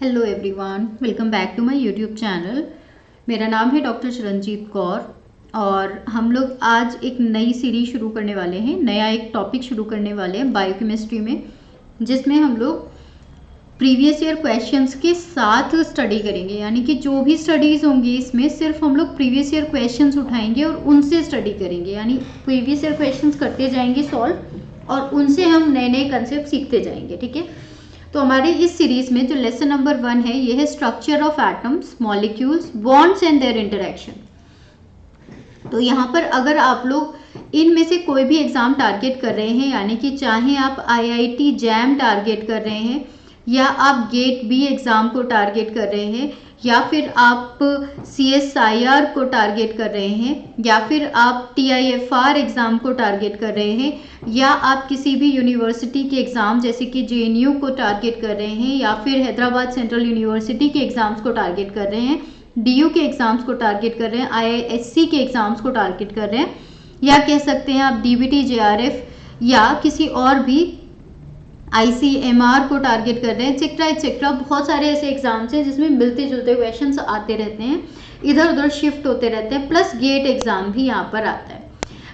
Hello everyone, welcome back to my YouTube channel. मेरा नाम है डॉक्टर शरणजीत कौर और हम लोग आज एक नई सीरीज शुरू करने वाले हैं, नया एक टॉपिक शुरू करने वाले हैं बायोकेमिस्ट्री में, जिसमें हम लोग प्रीवियस ईयर क्वेश्चंस के साथ स्टडी करेंगे। यानी कि जो भी स्टडीज़ होंगी इसमें सिर्फ हम लोग प्रीवियस ईयर क्वेश्चंस उठाएंगे और उनसे स्टडी करेंगे। यानी प्रीवियस ईयर क्वेश्चंस करते जाएंगे सॉल्व और उनसे हम नए नए कंसेप्ट सीखते जाएंगे। ठीक है, तो हमारे इस सीरीज में जो लेसन नंबर 1 है ये है structure of atoms, molecules, bonds and there interaction. तो यहाँ पर अगर आप लोग इनमें से कोई भी एग्जाम टारगेट कर रहे हैं, यानी कि चाहे आप आईआईटी जैम टारगेट कर रहे हैं या आप गेट बी एग्जाम को टारगेट कर रहे हैं या फिर आप CSIR को टारगेट कर रहे हैं या फिर आप TIFR एग्ज़ाम को टारगेट कर रहे हैं या आप किसी भी यूनिवर्सिटी के एग्ज़ाम जैसे कि JNU को टारगेट कर रहे हैं या फिर हैदराबाद सेंट्रल यूनिवर्सिटी के एग्ज़ाम्स को टारगेट कर रहे हैं, DU के एग्ज़ाम्स को टारगेट कर रहे हैं, IISc के एग्ज़ाम्स को टारगेट कर रहे हैं, या कह सकते हैं आप DBT JRF या किसी और भी ICMR को टारगेट कर रहे हैं, एक्सेट्रा एक्सेट्रा। बहुत सारे ऐसे एग्जाम्स हैं जिसमें मिलते जुलते क्वेश्चंस आते रहते हैं, इधर उधर शिफ्ट होते रहते हैं, प्लस गेट एग्जाम भी यहाँ पर आता है,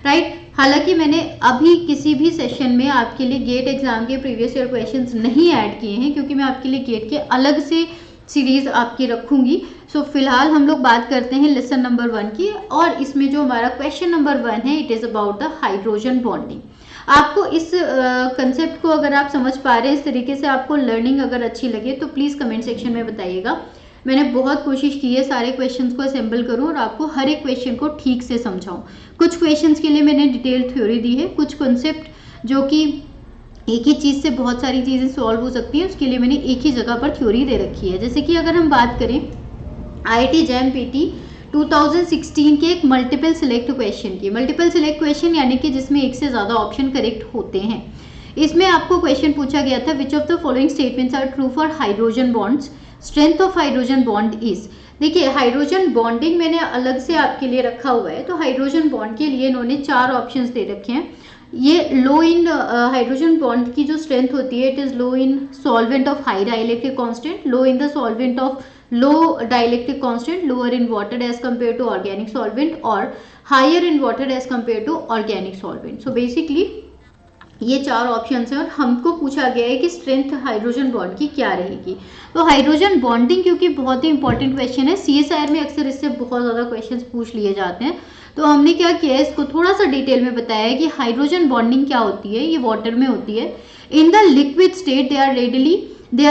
राइट। हालांकि मैंने अभी किसी भी सेशन में आपके लिए गेट एग्जाम के प्रीवियस ईयर क्वेश्चंस नहीं ऐड किए हैं, क्योंकि मैं आपके लिए गेट के अलग से सीरीज आपकी रखूंगी। सो फिलहाल हम लोग बात करते हैं लेसन नंबर 1 की, और इसमें जो हमारा क्वेश्चन नंबर 1 है, it is about the hydrogen bonding. आपको इस कंसेप्ट को अगर आप समझ पा रहे हैं, इस तरीके से आपको लर्निंग अगर अच्छी लगे तो प्लीज़ कमेंट सेक्शन में बताइएगा। मैंने बहुत कोशिश की है सारे क्वेश्चंस को असेंबल करूं और आपको हर एक क्वेश्चन को ठीक से समझाऊं। कुछ क्वेश्चंस के लिए मैंने डिटेल थ्योरी दी है, कुछ कॉन्सेप्ट जो कि एक ही चीज़ से बहुत सारी चीज़ें सॉल्व हो सकती हैं, उसके लिए मैंने एक ही जगह पर थ्योरी दे रखी है। जैसे कि अगर हम बात करें IIT जैम PT 2016 के एक मल्टीपल सिलेक्ट क्वेश्चन की, मल्टीपल सिलेक्ट क्वेश्चन यानी कि जिसमें एक से ज़्यादा ऑप्शन करेक्ट होते हैं। इसमें आपको क्वेश्चन पूछा गया था, which of the following statements are true for hydrogen bonds, strength of hydrogen bond is. देखिए, हाइड्रोजन बॉन्डिंग मैंने अलग से आपके लिए रखा हुआ है, तो हाइड्रोजन बॉन्ड के लिए इन्होंने 4 ऑप्शंस दे रखे हैं। ये लो इन हाइड्रोजन बॉन्ड की जो स्ट्रेंथ होती है, it is low in solvent of high dielectric constant, low in the solvent of low dielectric constant, lower in water as compared to organic solvent, और higher in water as compared to organic solvent. So basically ये 4 options हैं और हमको पूछा गया है कि strength hydrogen bond की क्या रहेगी। तो हाइड्रोजन बॉन्डिंग क्योंकि बहुत ही इंपॉर्टेंट क्वेश्चन है, CSIR में अक्सर इससे बहुत ज़्यादा क्वेश्चंस पूछ लिए जाते हैं, तो हमने क्या किया है, इसको थोड़ा सा डिटेल में बताया है कि हाइड्रोजन बॉन्डिंग क्या होती है। ये वाटर में होती है। In the liquid state they are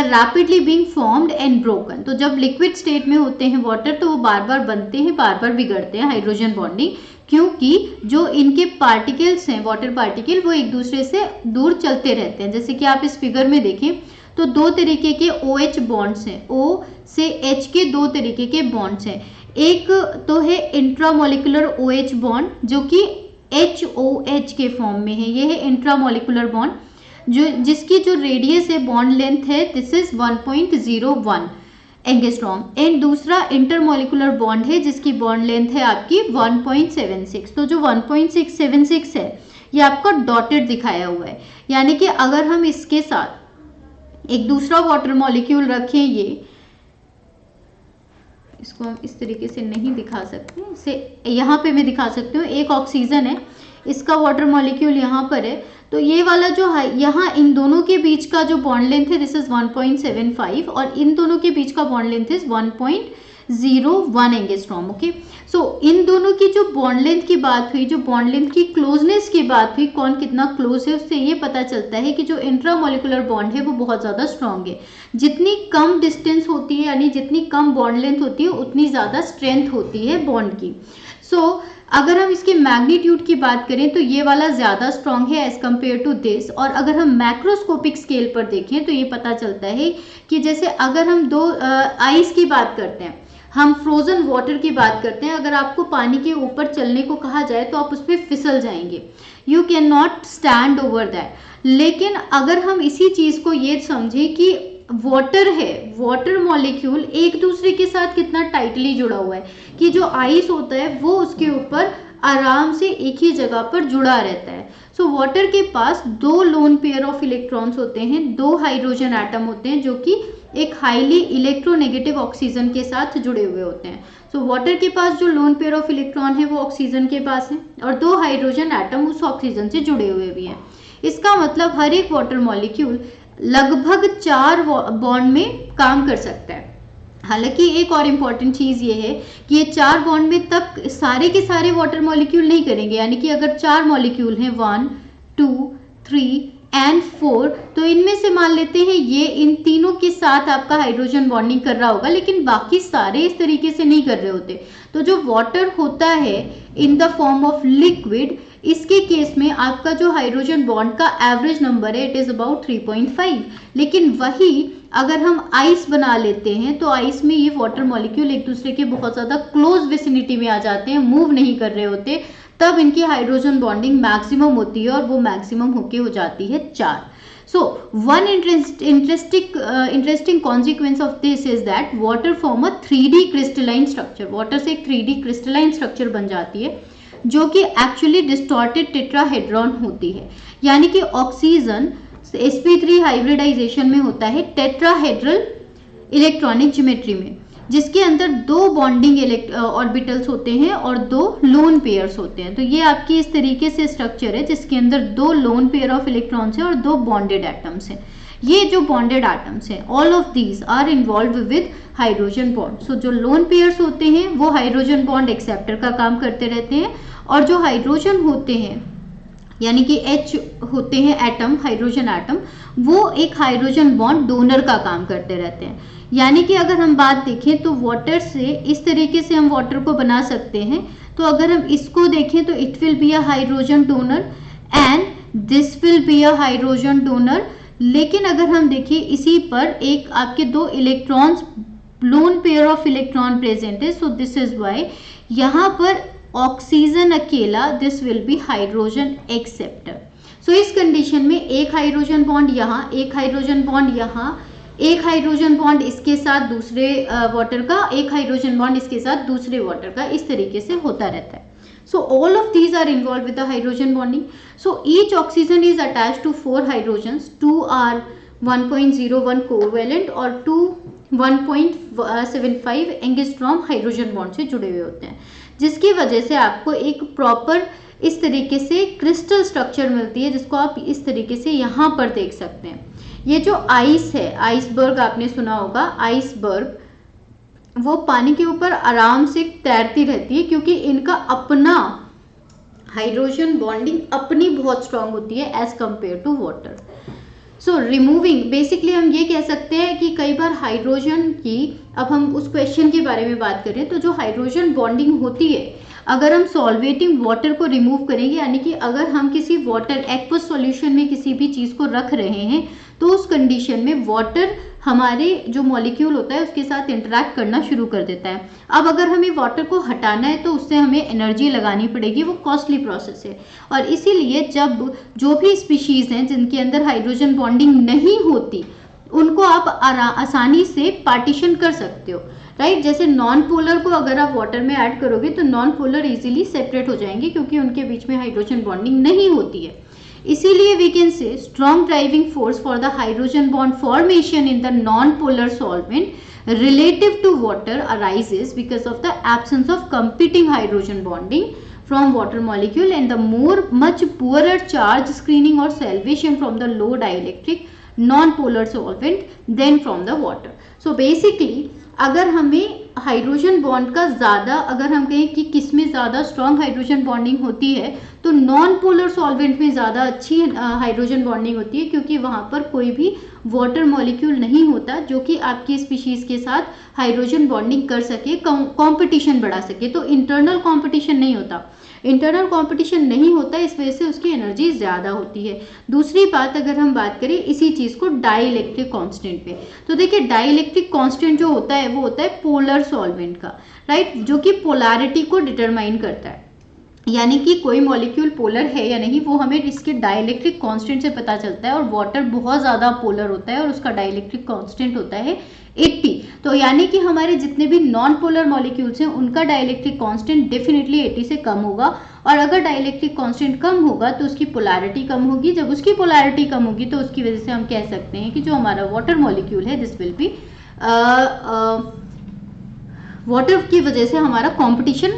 rapidly being formed and broken. तो जब लिक्विड स्टेट में होते हैं वाटर, तो वो बार बार बनते हैं, बार बार बिगड़ते हैं, हाइड्रोजन बॉन्डिंग, क्योंकि जो इनके पार्टिकल्स हैं, वाटर पार्टिकल, वो एक दूसरे से दूर चलते रहते हैं। जैसे कि आप इस फिगर में देखें तो 2 तरीके के OH बॉन्ड्स हैं, O से H के 2 तरीके के बॉन्ड्स हैं। एक तो है इंट्रामोलिकुलर OH बॉन्ड जो कि HOH के फॉर्म में है, ये है इंट्रामोलिकुलर बॉन्ड, जो जिसकी जो रेडियस है, बॉन्ड लेंथ है, दिस इज 1.01 एंगस्ट्रॉम, एंड दूसरा इंटरमोलिकुलर बॉन्ड है जिसकी बॉन्ड लेंथ है आपकी 1.76। तो जो 1.676 है ये आपका डॉटेड दिखाया हुआ है, यानी कि अगर हम इसके साथ एक दूसरा वाटर मॉलिक्यूल रखें, ये इसको हम इस तरीके से नहीं दिखा सकते, इसे यहाँ पे मैं दिखा सकती हूँ। एक ऑक्सीजन है, इसका वाटर मॉलिक्यूल यहाँ पर है, तो ये वाला जो है यहाँ इन दोनों के बीच का जो बॉन्ड लेंथ है, दिस इज 1.75, और इन दोनों के बीच का bond length is 1.01 angstrom. Okay, so इन दोनों की जो बॉन्ड लेंथ की बात हुई, जो बॉन्ड लेंथ की क्लोजनेस की बात हुई, कौन कितना क्लोज है, उससे ये पता चलता है कि जो इंट्रामोलिकुलर बॉन्ड है वो बहुत ज़्यादा स्ट्रॉन्ग है। जितनी कम डिस्टेंस होती है, यानी जितनी कम बॉन्ड लेंथ होती है, उतनी ज़्यादा स्ट्रेंथ होती है बॉन्ड की। सो अगर हम इसके मैग्नीट्यूड की बात करें तो ये वाला ज़्यादा स्ट्रॉन्ग है एज कम्पेयर टू दिस, और अगर हम मैक्रोस्कोपिक स्केल पर देखें तो ये पता चलता है कि जैसे अगर हम 2 आइस की बात करते हैं, हम फ्रोजन वाटर की बात करते हैं, अगर आपको पानी के ऊपर चलने को कहा जाए तो आप उस पर फिसल जाएंगे, you can not stand over that. लेकिन अगर हम इसी चीज़ को ये समझें कि वाटर है, वाटर मॉलिक्यूल एक दूसरे के साथ कितना टाइटली जुड़ा हुआ है कि जो आइस होता है वो उसके ऊपर आराम से एक ही जगह पर जुड़ा रहता है। सो वाटर के पास 2 लोन पेयर ऑफ इलेक्ट्रॉन्स होते हैं, 2 हाइड्रोजन एटम होते हैं जो कि एक हाईली इलेक्ट्रोनेगेटिव ऑक्सीजन के साथ जुड़े हुए होते हैं। सो वाटर के पास जो लोन पेयर ऑफ इलेक्ट्रॉन है वो ऑक्सीजन के पास है और 2 हाइड्रोजन एटम उस ऑक्सीजन से जुड़े हुए भी हैं। इसका मतलब हर एक वाटर मॉलिक्यूल लगभग 4 बॉन्ड में काम कर सकता है। हालांकि एक और इम्पॉर्टेंट चीज़ ये है कि ये 4 बॉन्ड में तब सारे के सारे वाटर मॉलिक्यूल नहीं करेंगे, यानी कि अगर 4 मॉलिक्यूल हैं 1, 2, 3 एंड 4, तो इनमें से मान लेते हैं ये इन तीनों के साथ आपका हाइड्रोजन बॉन्डिंग कर रहा होगा, लेकिन बाकी सारे इस तरीके से नहीं कर रहे होते। तो जो वाटर होता है in the form of liquid, इसके केस में आपका जो हाइड्रोजन बॉन्ड का एवरेज नंबर है इट इज अबाउट 3.5। लेकिन वही अगर हम आइस बना लेते हैं तो आइस में ये वाटर मॉलिक्यूल एक दूसरे के बहुत ज़्यादा क्लोज विसिनिटी में आ जाते हैं, मूव नहीं कर रहे होते, तब इनकी हाइड्रोजन बॉन्डिंग मैक्सिमम होती है और वो मैक्सिमम होके हो जाती है 4। So one interesting consequence of this is that water form a 3D crystalline structure. Water से एक 3D crystalline structure बन जाती है जो कि एक्चुअली डिस्टॉर्टेड टेट्राहेड्रॉन होती है, यानी कि ऑक्सीजन sp3 हाइब्रिडाइजेशन में होता है टेट्राहेड्रल इलेक्ट्रॉनिक ज्योमेट्री में, जिसके अंदर 2 बॉन्डिंग ऑर्बिटल्स होते हैं और 2 लोन पेयर्स होते हैं। तो ये आपकी इस तरीके से स्ट्रक्चर है जिसके अंदर 2 लोन पेयर ऑफ इलेक्ट्रॉन्स हैं और 2 बॉन्डेड एटम्स हैं। ये जो बॉन्डेड एटम्स हैं all of these are involve with hydrogen bond. So जो लोन पेयर्स होते हैं वो हाइड्रोजन बॉन्ड एक्सेप्टर का काम करते रहते हैं और जो हाइड्रोजन होते हैं यानी कि H होते हैं एटम, हाइड्रोजन एटम, वो एक हाइड्रोजन बॉन्ड डोनर का काम करते रहते हैं। यानी कि अगर हम बात देखें तो वाटर से इस तरीके से हम वाटर को बना सकते हैं। तो अगर हम इसको देखें तो it will be a hydrogen donor and this will be a hydrogen donor. लेकिन अगर हम देखें इसी पर एक आपके 2 electrons, lone pair of electron present है, सो दिस इज वाई यहाँ पर ऑक्सीजन अकेला, this will be hydrogen acceptor. So इस कंडीशन में एक हाइड्रोजन बॉन्ड यहाँ, एक हाइड्रोजन बॉन्ड यहाँ, एक हाइड्रोजन बॉन्ड इसके साथ दूसरे वाटर का, एक हाइड्रोजन बॉन्ड इसके साथ दूसरे वाटर का, इस तरीके से होता रहता है। So all of these are involve with the hydrogen bonding. So each oxygen is attached to 4 hydrogens, 2 are 1.01 covalent और 2 1.75 एंगस्ट्रॉम हाइड्रोजन बॉन्ड से जुड़े हुए होते हैं, जिसकी वजह से आपको एक प्रॉपर इस तरीके से क्रिस्टल स्ट्रक्चर मिलती है, जिसको आप इस तरीके से यहाँ पर देख सकते हैं। ये जो आइस है, आइसबर्ग आपने सुना होगा, आइसबर्ग वो पानी के ऊपर आराम से तैरती रहती है क्योंकि इनका अपना हाइड्रोजन बॉन्डिंग अपनी बहुत स्ट्रांग होती है as compare to water. So removing, basically हम ये कह सकते हैं कि कई बार हाइड्रोजन की, अब हम उस क्वेश्चन के बारे में बात करें तो जो हाइड्रोजन बॉन्डिंग होती है, अगर हम सॉल्वेटिंग वाटर को रिमूव करेंगे, यानी कि अगर हम किसी वाटर एक्वस सॉल्यूशन में किसी भी चीज़ को रख रहे हैं तो उस कंडीशन में वाटर हमारे जो मॉलिक्यूल होता है उसके साथ इंटरैक्ट करना शुरू कर देता है। अब अगर हमें वाटर को हटाना है तो उससे हमें एनर्जी लगानी पड़ेगी, वो कॉस्टली प्रोसेस है। और इसीलिए जब जो भी स्पीशीज़ हैं जिनके अंदर हाइड्रोजन बॉन्डिंग नहीं होती उनको आप आसानी से पार्टीशन कर सकते हो, राइट। जैसे नॉन पोलर को अगर आप वाटर में ऐड करोगे तो नॉन पोलर इजीली सेपरेट हो जाएंगे क्योंकि उनके बीच में हाइड्रोजन बॉन्डिंग नहीं होती है। इसीलिए we can say strong driving force for the hydrogen bond formation in the non polar solvent relative to water arises because of the absence of competing hydrogen bonding from water molecule and the much poorer charge screening or salvation from the low dielectric non-polar solvent than from the water. So basically अगर हमें hydrogen bond का ज़्यादा, अगर हम कहें कि किस में ज़्यादा स्ट्रॉन्ग हाइड्रोजन बॉन्डिंग होती है तो नॉन पोलर सॉल्वेंट में ज़्यादा अच्छी हाइड्रोजन बॉन्डिंग होती है क्योंकि वहाँ पर कोई भी वाटर मॉलिक्यूल नहीं होता जो कि आपकी स्पीशीज़ के साथ हाइड्रोजन बॉन्डिंग कर सके, कंपटीशन बढ़ा सके। तो इंटरनल कंपटीशन नहीं होता, इंटरनल कंपटीशन नहीं होता, इस वजह से उसकी एनर्जी ज़्यादा होती है। दूसरी बात, अगर हम बात करें इसी चीज़ को डाइलेक्ट्रिक कांस्टेंट पे, तो देखिए डाइलेक्ट्रिक कांस्टेंट जो होता है वो होता है पोलर सॉल्वेंट का, राइट, जो कि पोलैरिटी को डिटरमाइन करता है। यानी कि कोई मॉलिक्यूल पोलर है या नहीं वो हमें इसके डाइलेक्ट्रिक कांस्टेंट से पता चलता है। और वाटर बहुत ज़्यादा पोलर होता है और उसका डाइलेक्ट्रिक कांस्टेंट होता है 80। तो यानी कि हमारे जितने भी नॉन पोलर मॉलिक्यूल्स हैं उनका डाइलेक्ट्रिक कांस्टेंट डेफिनेटली 80 से कम होगा और अगर डाइलेक्ट्रिक कांस्टेंट कम होगा तो उसकी पोलैरिटी कम होगी, जब उसकी पोलैरिटी कम होगी तो उसकी वजह से हम कह सकते हैं कि जो हमारा वाटर मॉलिक्यूल है दिस विल बी वाटर की वजह से हमारा कंपटीशन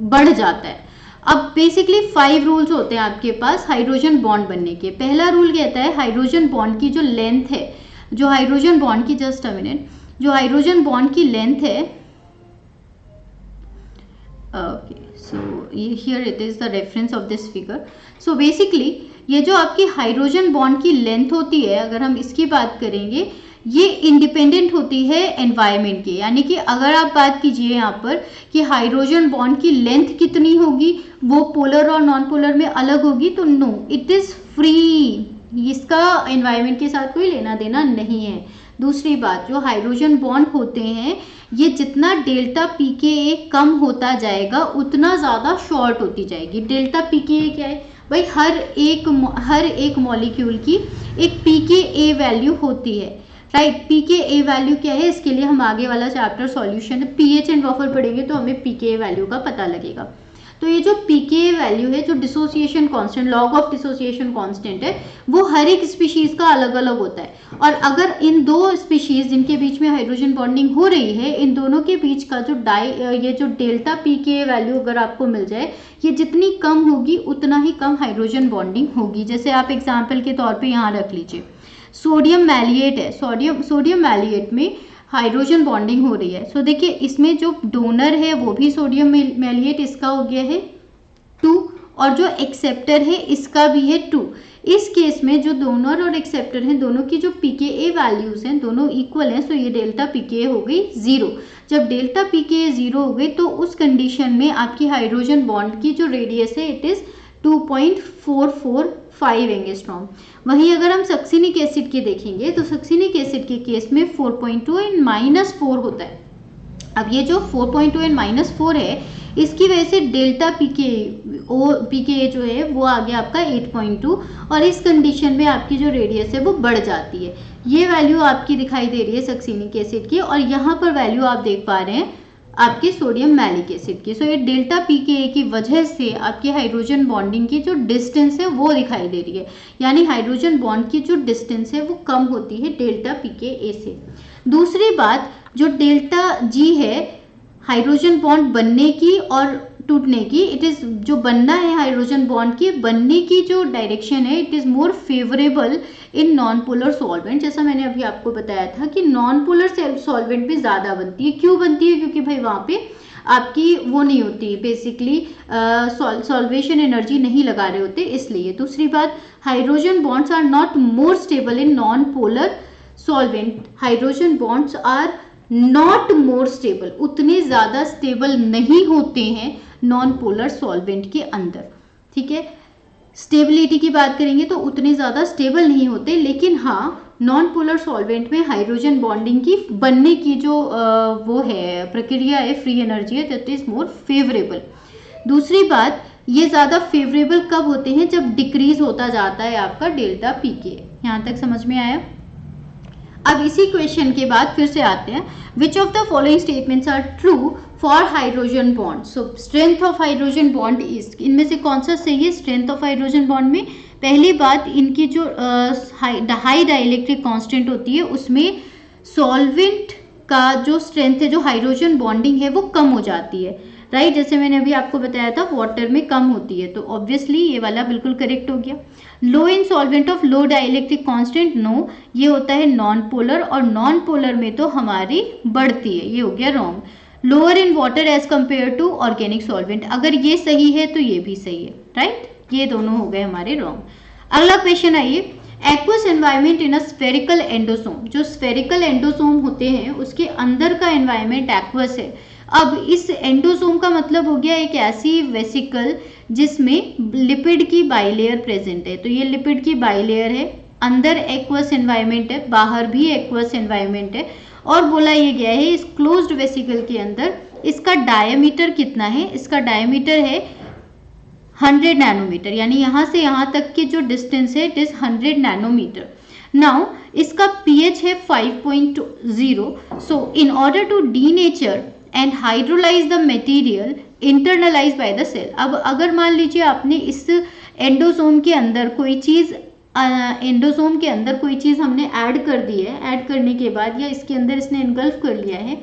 बढ़ जाता है। अब बेसिकली 5 रूल्स होते हैं आपके पास हाइड्रोजन बॉन्ड बनने के। पहला रूल कहता है हाइड्रोजन बॉन्ड की जो लेंथ है, जो हाइड्रोजन बॉन्ड की, जस्ट अ मिनट, जो हाइड्रोजन बॉन्ड की लेंथ है, okay, so here it is the reference of this figure. So basically ये जो आपकी हाइड्रोजन बॉन्ड की लेंथ होती है, अगर हम इसकी बात करेंगे, ये इंडिपेंडेंट होती है एनवायरनमेंट के। यानी कि अगर आप बात कीजिए यहाँ पर कि हाइड्रोजन बॉन्ड की लेंथ कितनी होगी, वो पोलर और नॉन पोलर में अलग होगी, तो नो, इट इज फ्री, इसका एनवायरनमेंट के साथ कोई लेना देना नहीं है। दूसरी बात, जो हाइड्रोजन बॉन्ड होते हैं ये जितना डेल्टा pKa कम होता जाएगा उतना ज़्यादा शॉर्ट होती जाएगी। डेल्टा pKa क्या है भाई? हर एक मॉलिक्यूल की एक pKa वैल्यू होती है, राइट। pKa वैल्यू क्या है, इसके लिए हम आगे वाला chapter solution pH and buffer पढ़ेंगे तो हमें pKa वैल्यू का पता लगेगा। तो ये जो pKa वैल्यू है, जो dissociation constant, log of dissociation constant है, वो हर एक स्पीशीज का अलग अलग होता है। और अगर इन दो स्पीशीज जिनके बीच में हाइड्रोजन बॉन्डिंग हो रही है, इन दोनों के बीच का जो ये जो डेल्टा pKa वैल्यू अगर आपको मिल जाए, ये जितनी कम होगी उतना ही कम हाइड्रोजन बॉन्डिंग होगी। जैसे आप एग्जाम्पल के तौर पर यहाँ रख लीजिए, सोडियम मैलिएट है, सोडियम मैलिएट में हाइड्रोजन बॉन्डिंग हो रही है। सो देखिए इसमें जो डोनर है वो भी सोडियम मैलिएट, इसका हो गया है 2, और जो एक्सेप्टर है इसका भी है 2। इस केस में जो डोनर और एक्सेप्टर हैं दोनों की जो pKa वैल्यूज हैं दोनों इक्वल हैं, सो ये डेल्टा pKa हो गई 0। जब डेल्टा pKa 0 हो गई तो उस कंडीशन में आपकी हाइड्रोजन बॉन्ड की जो रेडियस है इट इज 2.445 एंगस्ट्रॉम। वहीं अगर हम सक्सिनिक एसिड के देखेंगे तो सक्सिनिक एसिड के केस में 4.2 एंड -4 होता है। अब ये जो 4.2 एंड -4 है, इसकी वजह से डेल्टा pKa जो है वो आ गया आपका 8.2, और इस कंडीशन में आपकी जो रेडियस है वो बढ़ जाती है। ये वैल्यू आपकी दिखाई दे रही है सक्सिनिक एसिड की, और यहाँ पर वैल्यू आप देख पा रहे हैं आपके सोडियम मैलिक एसिड की। सो ये डेल्टा pKa की वजह से आपकी हाइड्रोजन बॉन्डिंग की जो डिस्टेंस है वो दिखाई दे रही है, यानी हाइड्रोजन बॉन्ड की जो डिस्टेंस है वो कम होती है डेल्टा pKa से। दूसरी बात, जो डेल्टा G है हाइड्रोजन बॉन्ड बनने की और टूटने की, इट इज जो बनना है हाइड्रोजन बॉन्ड की, बनने की जो डायरेक्शन है it is more favourable in non polar solvent. जैसा मैंने अभी आपको बताया था कि नॉन पोलर सॉल्वेंट में ज़्यादा बनती है। क्यों बनती है? क्योंकि भाई वहाँ पे आपकी वो नहीं होती, बेसिकली सॉल्वेशन एनर्जी नहीं लगा रहे होते, इसलिए। दूसरी बात, hydrogen bonds are not more stable in non polar solvent. Hydrogen bonds are not more stable, उतने ज़्यादा स्टेबल नहीं होते हैं नॉन पोलर सॉल्वेंट के अंदर, ठीक है। स्टेबिलिटी की बात करेंगे तो उतने ज़्यादा स्टेबल नहीं होते, लेकिन हाँ नॉन पोलर सॉल्वेंट में हाइड्रोजन बॉन्डिंग की बनने की जो वो है प्रक्रिया है, फ्री एनर्जी है, दैट इज मोर फेवरेबल। दूसरी बात, ये ज़्यादा फेवरेबल कब होते हैं? जब डिक्रीज होता जाता है आपका डेल्टा pKa। यहाँ तक समझ में आया? अब इसी क्वेश्चन के बाद फिर से आते हैं, which of the following statements are true for hydrogen bond. So strength of hydrogen bond is, इनमें से कौन सा सही है स्ट्रेंथ ऑफ हाइड्रोजन बॉन्ड में? पहली बात, इनकी जो हाई डाइलेक्ट्रिक कांस्टेंट होती है उसमें सॉल्वेंट का जो स्ट्रेंथ है, जो हाइड्रोजन बॉन्डिंग है वो कम हो जाती है, राइट। जैसे मैंने अभी आपको बताया था वाटर में कम होती है, तो ऑब्वियसली ये वाला बिल्कुल करेक्ट हो गया। Low in solvent of low dielectric constant, no, ये होता है नॉन पोलर, और नॉन पोलर में तो हमारी बढ़ती है, ये हो गया wrong. Lower in water as compare to organic solvent, अगर ये सही है तो ये भी सही है, राइट। ये दोनों हो गए हमारे रॉन्ग। अगला क्वेश्चन आइए, aqueous environment in a spherical endosome. जो स्फेरिकल एंडोसोम होते हैं उसके अंदर का एनवायरमेंट एक्वस है। अब इस एंडोसोम का मतलब हो गया एक ऐसी वेसिकल जिसमें लिपिड की बाइलेयर प्रेजेंट है। तो ये लिपिड की बाइलेयर है, अंदर एक्वस एनवायरमेंट है, बाहर भी एक्वस एनवायरमेंट है, और बोला ये गया है इस क्लोज्ड वेसिकल के अंदर इसका डायमीटर कितना है? इसका डायमीटर है 100 नैनोमीटर, यानी यहाँ से यहाँ तक की जो डिस्टेंस है इट इज 100 नैनोमीटर। नाउ इसका pH है 5.0। So in order to denature and hydrolyze the material, internalize by the cell. अब अगर मान लीजिए आपने इस एंडोसोम के अंदर कोई चीज़ हमने ऐड कर दी है, ऐड करने के बाद या इसके अंदर इसने इनगल्फ कर लिया है,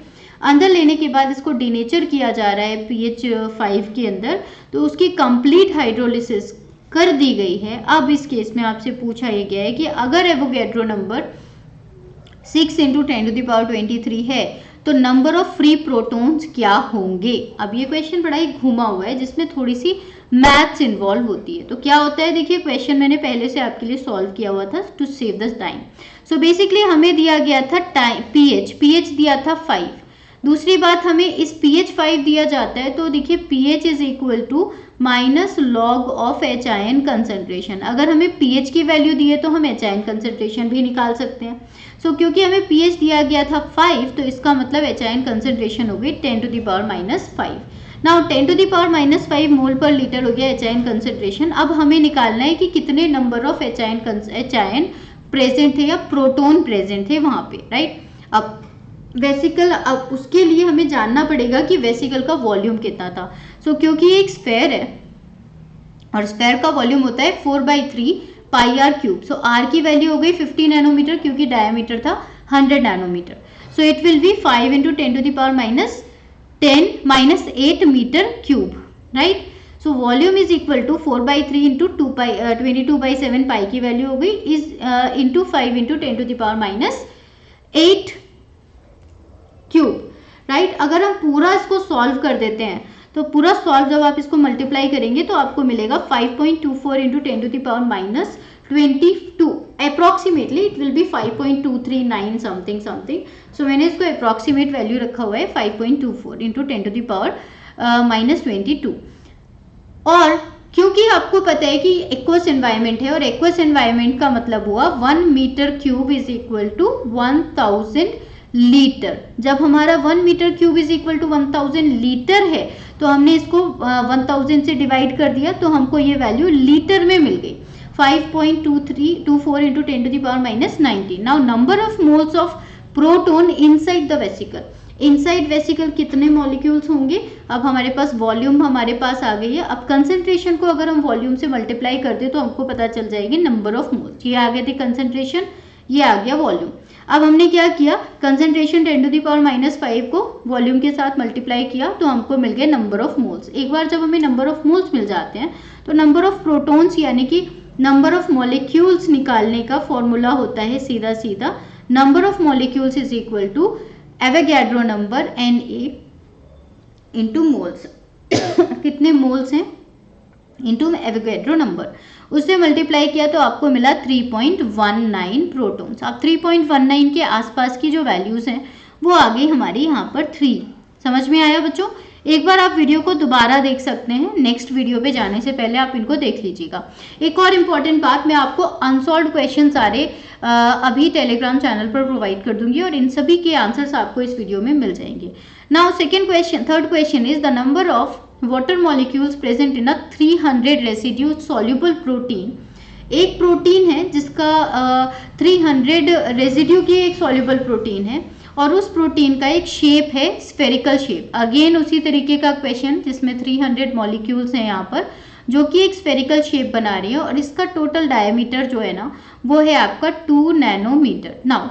अंदर लेने के बाद इसको डिनेचर किया जा रहा है pH 5 के अंदर, तो उसकी कंप्लीट हाइड्रोलिसिस कर दी गई है। अब इस केस में आपसे पूछा यह गया है कि अगर एवोगैड्रो नंबर 6 × 10⁻23 है तो नंबर ऑफ फ्री प्रोटॉन्स क्या होंगे। अब ये क्वेश्चन बड़ा ही घुमा हुआ है जिसमें थोड़ी सी मैथ्स इन्वॉल्व होती है। तो क्या होता है, देखिए क्वेश्चन मैंने पहले से आपके लिए सॉल्व किया हुआ था to save the time. So basically हमें दिया गया था pH दिया था 5। दूसरी बात, हमें इस pH 5 दिया जाता है तो देखिए pH is equal to minus log of H ion concentration. अगर हमें pH की वैल्यू दी है तो हम एच आयन कंसंट्रेशन भी निकाल सकते हैं। सो क्योंकि हमें pH दिया गया था 5 तो इसका मतलब एच आयन कंसंट्रेशन हो गई 10⁻⁻5। नाउ 10⁻⁻5 मोल पर लीटर हो गया एच आयन कंसंट्रेशन। अब हमें निकालना है कि कितने number of H ion present थे या प्रोटोन प्रेजेंट थे वहां पे, राइट। अब वेसिकल, अब उसके लिए हमें जानना पड़ेगा कि वेसिकल का वॉल्यूम कितना था। सो क्योंकि ये एक स्फेयर है और स्फेयर का वॉल्यूम होता है 4/3 πr³। सो r की वैल्यू हो गई 50 नैनोमीटर क्योंकि डायमीटर था 100 nanometre. So it will be 5 × 10⁻⁻8 metre cube, right. So volume is equal to 4/3 × 22/7 pi की वैल्यू हो गई इज इंटू 5 × 10⁻8 क्यूब, राइट। अगर हम पूरा इसको सॉल्व कर देते हैं तो पूरा सॉल्व जब आप इसको मल्टीप्लाई करेंगे तो आपको मिलेगा 5.24 × 10⁻22 approximately it will be 5.239 something. So मैंने इसको अप्रोक्सीमेट वैल्यू रखा हुआ है 5.24 × 10⁻22। और क्योंकि आपको पता है कि एक्वस एनवायरनमेंट है और एक्वस एनवायरनमेंट का मतलब हुआ 1 metre cube is equal to 1000 litre. जब हमारा 1 metre cube is equal to 1000 litre है तो हमने इसको 1000 से डिवाइड कर दिया तो हमको ये वैल्यू लीटर में मिल गई 5.24 × 10⁻⁻19। Now number of moles of proton inside the vesicle. Inside vesicle कितने मॉलिक्यूल्स होंगे। अब हमारे पास वॉल्यूम हमारे पास आ गई है। अब कंसंट्रेशन को अगर हम वॉल्यूम से मल्टीप्लाई कर दे तो हमको पता चल जाएगी नंबर ऑफ मोल्स। ये आ गए थे कंसंट्रेशन, ये आ गया वॉल्यूम। अब हमने क्या किया, कंसंट्रेशन 10⁻⁻5 को वॉल्यूम के साथ मल्टीप्लाई किया तो हमको मिल गए नंबर ऑफ मोल्स। एक बार जब हमें नंबर ऑफ मोल्स मिल जाते हैं तो नंबर ऑफ प्रोटॉन्स यानी कि नंबर ऑफ मॉलिक्यूल्स निकालने का फॉर्मूला होता है सीधा सीधा number of molecules is equal to Avogadro number Na into moles. कितने मोल्स हैं इंटू एवोगैड्रो नंबर, उससे मल्टीप्लाई किया तो आपको मिला 3.19 प्रोटॉन्स। अब 3.19 के आसपास की जो वैल्यूज हैं वो आ गई हमारी यहाँ पर 3। समझ में आया बच्चों। एक बार आप वीडियो को दोबारा देख सकते हैं, नेक्स्ट वीडियो पे जाने से पहले आप इनको देख लीजिएगा। एक और इम्पॉर्टेंट बात, मैं आपको अनसॉल्व्ड क्वेश्चन सारे अभी टेलीग्राम चैनल पर प्रोवाइड कर दूंगी और इन सभी के आंसर्स आपको इस वीडियो में मिल जाएंगे। Now third question is the number of water molecules present in a 300 residue soluble protein। एक प्रोटीन है जिसका 300 रेजिड्यू की एक soluble प्रोटीन है और उस प्रोटीन का एक शेप है स्फेरिकल शेप। अगेन उसी तरीके का क्वेश्चन जिसमें 300 मॉलिक्यूल्स हैं यहाँ पर जो कि एक स्फेरिकल शेप बना रही है और इसका टोटल डायमीटर जो है ना वो है आपका 2 नैनोमीटर। नाउ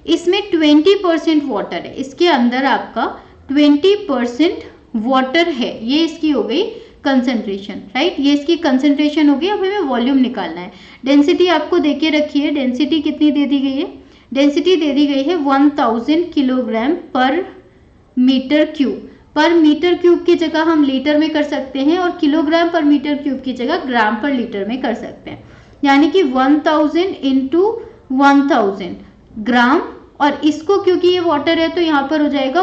इसमें 20% वाटर है, इसके अंदर आपका 20% वाटर है। ये इसकी हो गई कंसंट्रेशन, राइट। ये इसकी कंसंट्रेशन हो गई। अब हमें वॉल्यूम निकालना है। डेंसिटी आपको देके रखी है, डेंसिटी कितनी दे दी गई है, डेंसिटी दे दी गई है 1000 किलोग्राम पर मीटर क्यूब। पर मीटर क्यूब की जगह हम लीटर में कर सकते हैं और किलोग्राम पर मीटर क्यूब की जगह ग्राम पर लीटर में कर सकते हैं। यानी कि 1000 इंटू 1000 ग्राम, और इसको क्योंकि ये वाटर है तो यहाँ पर हो जाएगा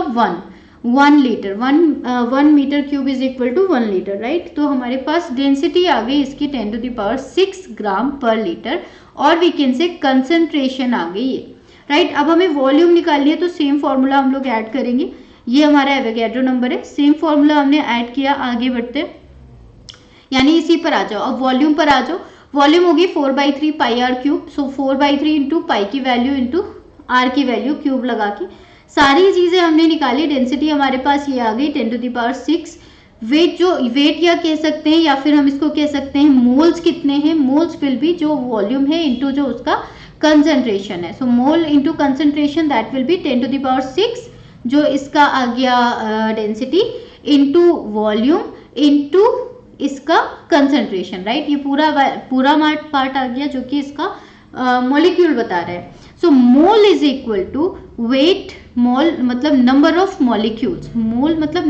1 litre. 1 metre cube is equal to 1 litre, right. तो हमारे पास डेंसिटी आ गई इसकी 10⁻6 ग्राम पर लीटर और वी कैन से कंसंट्रेशन आ गई है, राइट। अब हमें वॉल्यूम निकालनी है तो सेम फॉर्मूला हम लोग ऐड करेंगे। ये हमारा एवोगैड्रो नंबर है, सेम फॉर्मूला हमने ऐड किया। आगे बढ़ते यानी इसी पर आ जाओ, अब वॉल्यूम पर आ जाओ। वॉल्यूम होगी 4/3 πr³। सो 4/3 इंटू पाई की वैल्यू इंटू आर की वैल्यू क्यूब लगा के सारी चीजें हमने निकाली। डेंसिटी हमारे पास ये आ गई 10⁻6, वेट, जो वेट या कह सकते हैं, या फिर हम इसको कह सकते हैं मोल्स कितने हैं, मोल्स विल बी जो वॉल्यूम है इंटू जो उसका कंसंट्रेशन है। So mole into concentration that will be 10⁶, जो इसका आ गया डेंसिटी, इंटू वॉल्यूम इंटू इसका कंसंट्रेशन, राइट। ये पूरा पार्ट आ गया जो कि इसका मॉलिक्यूल बता रहा है। So mole is equal to weight, mole मतलब नंबर ऑफ मॉलिक्यूल्स, मोल मतलब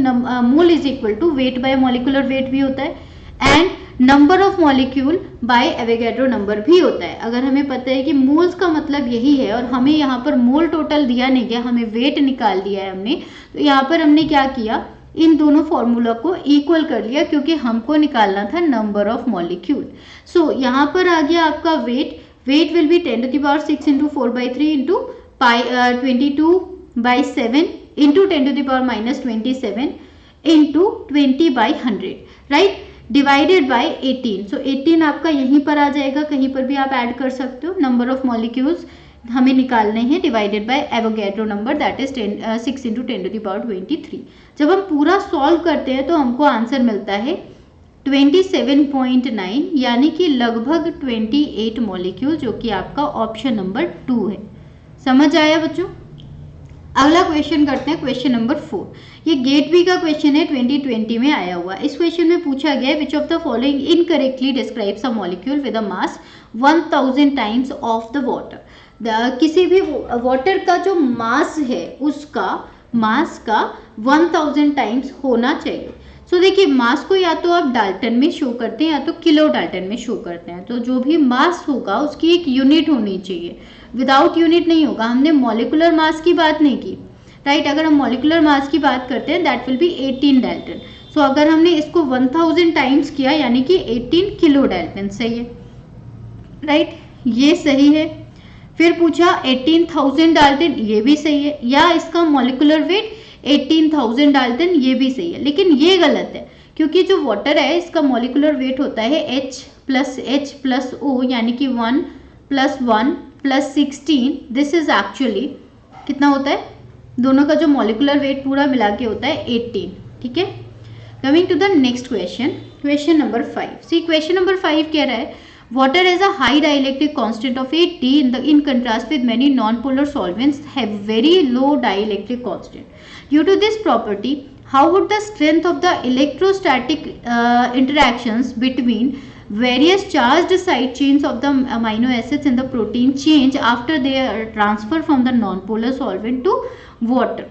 mole is equal to weight by molecular weight भी होता है, and number of molecule by Avogadro number भी होता है। अगर हमें पता है कि मोल्स का मतलब यही है, और हमें यहाँ पर मोल टोटल दिया नहीं गया, हमें वेट निकाल दिया है हमने, तो यहाँ पर हमने क्या किया, इन दोनों फॉर्मूला को इक्वल कर लिया, क्योंकि हमको निकालना था नंबर ऑफ मॉलिक्यूल। सो यहाँ पर आ गया आपका weight, weight will be 10⁶ into 4/3 into 22/7 into 10⁻⁻27 into 20/100, right, divided by 18। So 18 आपका यहीं पर आ जाएगा, कहीं पर भी आप ऐड कर सकते हो। नंबर ऑफ मॉलिक्यूल्स हमें निकालने हैं, divided by Avogadro number that is 6 into 10⁻23। जब हम पूरा सॉल्व करते हैं तो हमको आंसर मिलता है 27.9, यानी कि लगभग 28 मॉलिक्यूल, जो कि आपका ऑप्शन नंबर 2 है। समझ आया बच्चों? अगला क्वेश्चन करते हैं, क्वेश्चन नंबर 4। ये गेट बी का क्वेश्चन है, 2020 में आया हुआ। इस क्वेश्चन में पूछा गया है विच of the following incorrectly describes a molecule with a mass 1000 times of the water. किसी भी वाटर का जो मास है उसका मास का 1000 टाइम्स होना चाहिए। सो देखिए, मास को या तो आप डाल्टन में शो करते हैं या तो किलो डाल्टन में शो करते हैं। तो जो भी मास होगा उसकी एक यूनिट होनी चाहिए, विदाउट यूनिट नहीं होगा। हमने मॉलिकुलर मास की बात नहीं की, राइट। अगर हम मॉलिकुलर मास की बात करते हैं दैट विल बी 18 डाल्टन। सो अगर हमने इसको 1000 टाइम्स किया यानी कि 18 किलो डाल्टन, सही है, राइट, ये सही है। फिर पूछा 18,000 डाल्टन, ये भी सही है, या इसका मॉलिकुलर वेट 18,000 डाल्टन, ये भी सही है। लेकिन ये गलत है, क्योंकि जो वाटर है इसका मॉलिकुलर वेट होता है H+O, यानी कि 1 + 1 + 16। दिस इज एक्चुअली कितना होता है, दोनों का जो मॉलिकुलर वेट पूरा मिला के होता है 18, ठीक है। Coming to the next question, question number 5। See question number 5 कह रहा है water has a high dielectric constant of 80 in contrast with many non-polar solvents have very low dielectric constant. Due to this property, how would the strength of the electrostatic interactions between various charged side chains of the amino acids in the protein change after their transfer from the non-polar solvent to water?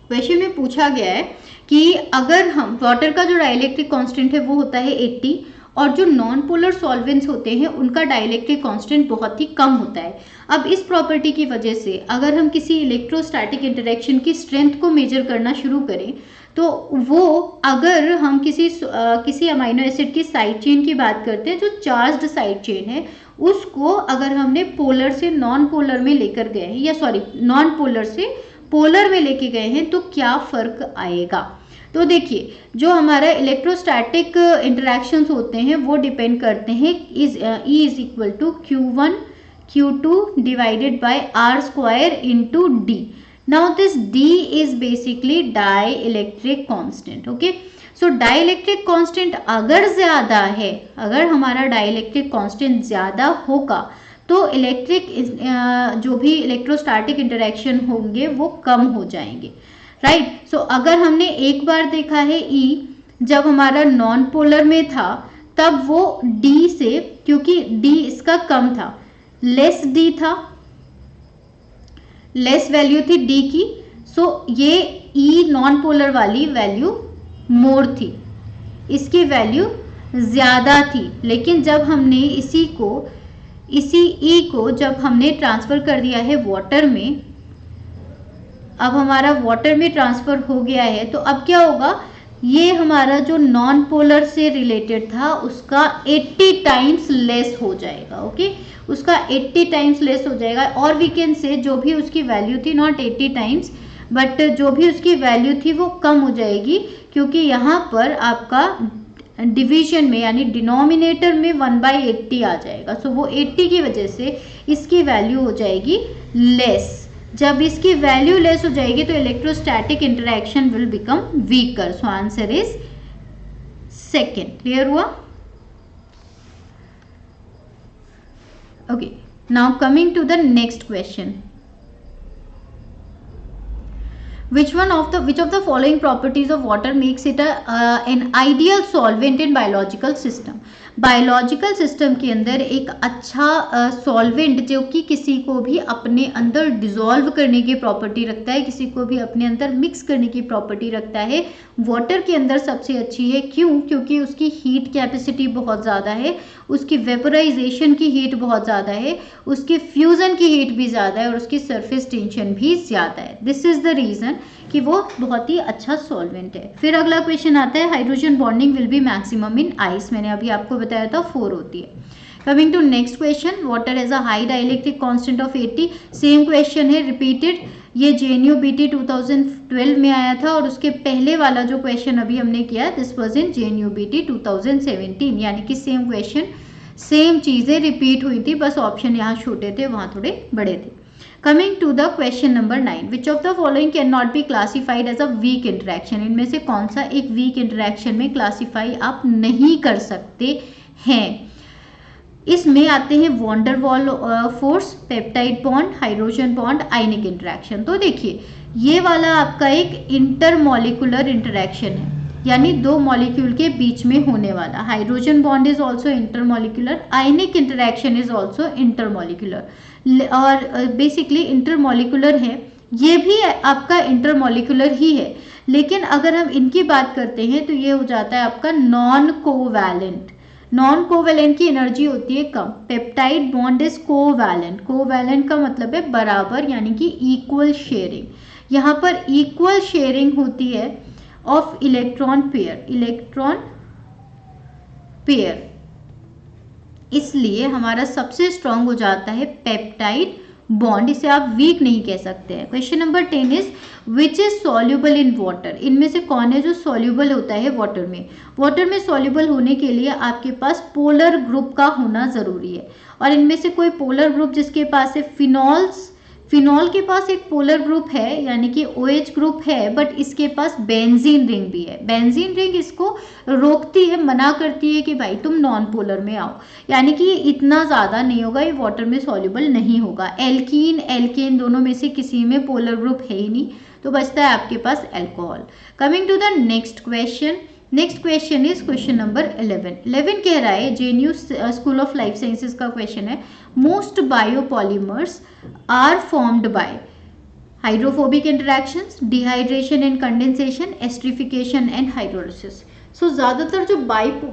Question में पूछा गया है कि अगर हम water का जो dielectric constant है वो होता है 80, और जो नॉन पोलर सॉल्वेंट्स होते हैं उनका डाइलेक्ट्रिक कांस्टेंट बहुत ही कम होता है। अब इस प्रॉपर्टी की वजह से अगर हम किसी इलेक्ट्रोस्टैटिक इंटरेक्शन की स्ट्रेंथ को मेजर करना शुरू करें, तो वो अगर हम किसी अमाइनो एसिड की साइड चेन की बात करते हैं, जो चार्ज्ड साइड चेन है, उसको अगर हमने पोलर से नॉन पोलर में लेकर गए हैं, या सॉरी नॉन पोलर से पोलर में लेके गए हैं, तो क्या फर्क आएगा। तो देखिए, जो हमारा इलेक्ट्रोस्टैटिक इंटरेक्शंस होते हैं वो डिपेंड करते हैं E is equal to Q1 Q2 divided by R² into D। Now this D is basically dielectric constant, okay. So dielectric constant अगर ज्यादा है, अगर हमारा डाई इलेक्ट्रिक कॉन्स्टेंट ज्यादा होगा तो जो भी इलेक्ट्रोस्टैटिक इंटरेक्शन होंगे वो कम हो जाएंगे, राइट। सो अगर हमने एक बार देखा है E जब हमारा नॉन पोलर में था तब वो D से, क्योंकि D इसका कम था, लेस D था, लेस वैल्यू थी D की, सो ये E नॉन पोलर वाली वैल्यू मोर थी, इसकी वैल्यू ज्यादा थी। लेकिन जब हमने इसी E को जब हमने ट्रांसफर कर दिया है वाटर में, अब हमारा वाटर में ट्रांसफर हो गया है, तो अब क्या होगा, ये हमारा जो नॉन पोलर से रिलेटेड था उसका 80 टाइम्स लेस हो जाएगा, ओके, उसका 80 टाइम्स लेस हो जाएगा। और वी कैन से जो भी उसकी वैल्यू थी, नॉट 80 टाइम्स बट जो भी उसकी वैल्यू थी वो कम हो जाएगी, क्योंकि यहाँ पर आपका डिवीजन में यानी डिनोमिनेटर में 1/80 आ जाएगा। सो वो 80 की वजह से इसकी वैल्यू हो जाएगी लेस, जब इसकी वैल्यू लेस हो जाएगी तो electrostatic interaction will become weaker. So answer is second. Clear हुआ? Okay, now coming to the next question. Which of the following properties of water makes it an ideal solvent in biological system? Biological system के अंदर एक अच्छा solvent जो कि किसी को भी अपने अंदर डिसॉल्व करने की प्रॉपर्टी रखता है, किसी को भी अपने अंदर मिक्स करने की प्रॉपर्टी रखता है, वाटर के अंदर सबसे अच्छी है। क्यों? क्योंकि उसकी हीट कैपेसिटी बहुत ज़्यादा है, उसकी वेपराइजेशन की हीट बहुत ज़्यादा है, उसकी फ्यूज़न की हीट भी ज़्यादा है और उसकी सरफेस टेंशन भी ज़्यादा है। दिस इज़ द रीज़न कि वो बहुत ही अच्छा सॉल्वेंट है। फिर अगला क्वेश्चन आता है, hydrogen bonding will be maximum in ice. मैंने अभी आपको बताया था 4 होती है। Coming to next question, water as a high dielectric constant of 80। Same question है, रिपीटेड। ये JNU BT 2012 में आया था और उसके पहले वाला जो क्वेश्चन अभी हमने किया this was in JNU BT 2017, यानी कि सेम क्वेश्चन, सेम चीज़ें रिपीट हुई थी, बस ऑप्शन यहाँ छोटे थे, वहाँ थोड़े बड़े थे। Coming to the question number 9, which of the following can not be classified as a weak interaction. इनमें से कौन सा एक वीक इंटरेक्शन में क्लासीफाई आप नहीं कर सकते हैं? इसमें आते हैं van der Waals force, peptide bond, hydrogen bond, ionic interaction. तो देखिए ये वाला आपका एक इंटरमॉलिक्यूलर इंटरेक्शन है, यानी दो मॉलिक्यूल के बीच में होने वाला। Hydrogen bond is also intermolecular, ionic interaction is also intermolecular, और बेसिकली इंटरमॉलिक्यूलर है, ये भी आपका इंटरमॉलिक्यूलर ही है। लेकिन अगर हम इनकी बात करते हैं तो ये हो जाता है आपका नॉन कोवैलेंट। नॉन कोवैलेंट की एनर्जी होती है कम। Peptide bond is covalent. Covalent का मतलब है बराबर, यानी कि इक्वल शेयरिंग। यहाँ पर इक्वल शेयरिंग होती है of electron pair, electron pair, इसलिए हमारा सबसे स्ट्रांग हो जाता है पेप्टाइड बॉन्ड। इसे आप वीक नहीं कह सकते हैं। Question number 10 is which is soluble in water. इनमें से कौन है जो सॉल्युबल होता है वाटर में? वाटर में सॉल्युबल होने के लिए आपके पास पोलर ग्रुप का होना जरूरी है, और इनमें से कोई पोलर ग्रुप जिसके पास है, फिनॉल्स, फिनॉल के पास एक पोलर ग्रुप है यानी कि OH ग्रुप है, बट इसके पास बेंजीन रिंग भी है। बेंजीन रिंग इसको रोकती है, मना करती है कि भाई तुम नॉन पोलर में आओ, यानी कि ये इतना ज़्यादा नहीं होगा, ये वाटर में सॉल्युबल नहीं होगा। एल्कीन, एल्केन दोनों में से किसी में पोलर ग्रुप है ही नहीं, तो बचता है आपके पास alcohol. Coming to the next question, next question is question number 11 कह रहा है, JNU school of life sciences का क्वेश्चन है, most biopolymers are formed by hydrophobic interactions, dehydration and condensation, esterification and hydrolysis. So ज़्यादातर जो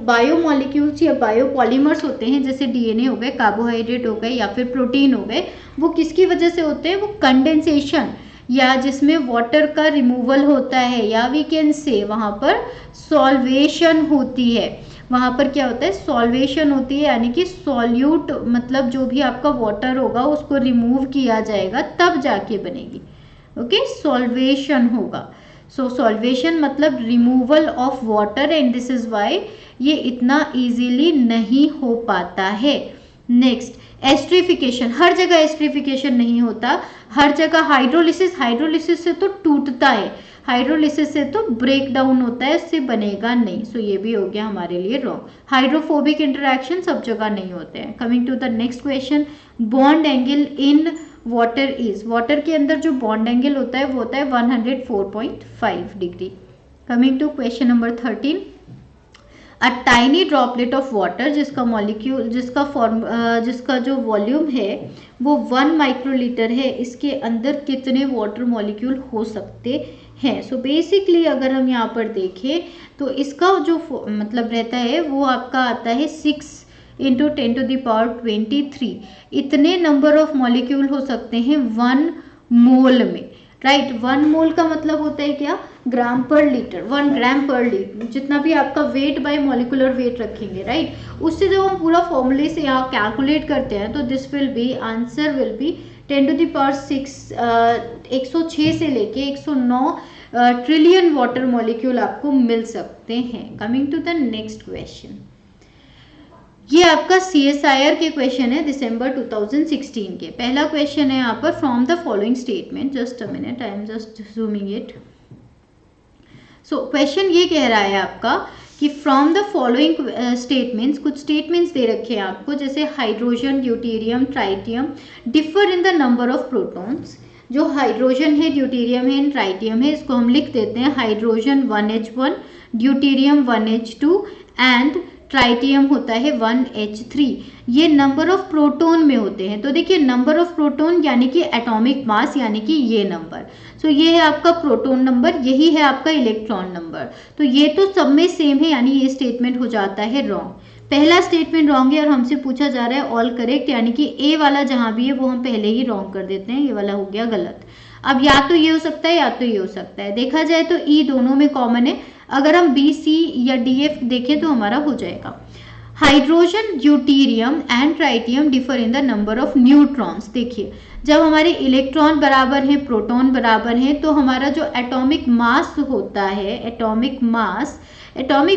biomolecules या biopolymers होते हैं, जैसे DNA हो गए, कार्बोहाइड्रेट हो गए या फिर प्रोटीन हो गए, वो किसकी वजह से होते हैं? वो कंडेंसेशन या जिसमें वाटर का रिमूवल होता है, या वी कैन से वहाँ पर सॉल्वेशन होती है। वहाँ पर क्या होता है? सॉल्वेशन होती है, यानी कि सॉल्यूट, मतलब जो भी आपका वाटर होगा उसको रिमूव किया जाएगा तब जाके बनेगी। ओके, सॉल्वेशन होगा। सो सॉल्वेशन मतलब removal of water, and this is why ये इतना इजीली नहीं हो पाता है। Next, esterification. हर जगह एस्ट्रिफिकेशन नहीं होता, हर जगह हाइड्रोलिसिस, हाइड्रोलिसिस से तो टूटता है, हाइड्रोलिसिस से तो ब्रेक डाउन होता है, इससे बनेगा नहीं। सो ये भी हो गया हमारे लिए रॉन्ग। हाइड्रोफोबिक इंटरेक्शन सब जगह नहीं होते हैं। Coming to the next question, bond angle in water is. Water के अंदर जो बॉन्ड एंगल होता है वो होता है 104.5 degree. Coming to question number 13, a tiny droplet of water जिसका मॉलिक्यूल, जिसका जो वॉल्यूम है वो 1 माइक्रोलीटर है, इसके अंदर कितने वाटर मॉलिक्यूल हो सकते हैं? सो बेसिकली अगर हम यहाँ पर देखें तो इसका जो मतलब रहता है वो आपका आता है 6 × 10⁻23। इतने नंबर ऑफ मॉलिक्यूल हो सकते हैं 1 मोल में, राइट। 1 मोल का मतलब होता है क्या? ग्राम पर लीटर, 1 ग्राम पर लीटर, जितना भी आपका वेट बाय मॉलिकुलर वेट रखेंगे, राइट। उससे जब हम पूरा फॉर्मूले से यहाँ कैलकुलेट करते हैं तो this will B, answer will be 10⁻6, 106 से लेके 109 ट्रिलियन वाटर मॉलिक्यूल आपको मिल सकते हैं। Coming to the next question, ये आपका CSIR के क्वेश्चन है दिसंबर 2016 के। पहला क्वेश्चन है यहाँ पर, from the following statement, just a minute, I am just zooming it. So question ये कह रहा है आपका कि फ्रॉम द फॉलोइंग स्टेटमेंट्स, कुछ स्टेटमेंट्स दे रखे हैं आपको, जैसे hydrogen, deuterium, tritium differ in the number of protons. जो हाइड्रोजन है, ड्यूटेरियम है एंड ट्राइटियम है, इसको हम लिख देते हैं hydrogen 1H1, deuterium 1H2 and tritium होता है 1H3। ये नंबर ऑफ प्रोटॉन में होते हैं। तो देखिए नंबर ऑफ प्रोटॉन यानी कि एटॉमिक मास, यानी कि ये नंबर। सो ये है आपका प्रोटॉन नंबर, यही है आपका इलेक्ट्रॉन नंबर। तो ये तो सब में सेम है, यानी ये स्टेटमेंट हो जाता है रॉन्ग। पहला स्टेटमेंट रॉन्ग है और हमसे पूछा जा रहा है ऑल करेक्ट, यानी कि ए वाला जहां भी है वो हम पहले ही रॉन्ग कर देते हैं, ये वाला हो गया गलत। अब या तो ये हो सकता है या तो ये हो सकता है। देखा जाए तो ई दोनों में कॉमन है, अगर हम बी, सी या डी, एफ देखें तो हमारा हो जाएगा। Hydrogen, deuterium and tritium differ in the number of neutrons. देखिए जब हमारे इलेक्ट्रॉन बराबर हैं, प्रोटॉन बराबर हैं, तो हमारा जो एटॉमिक मास होता है, atomic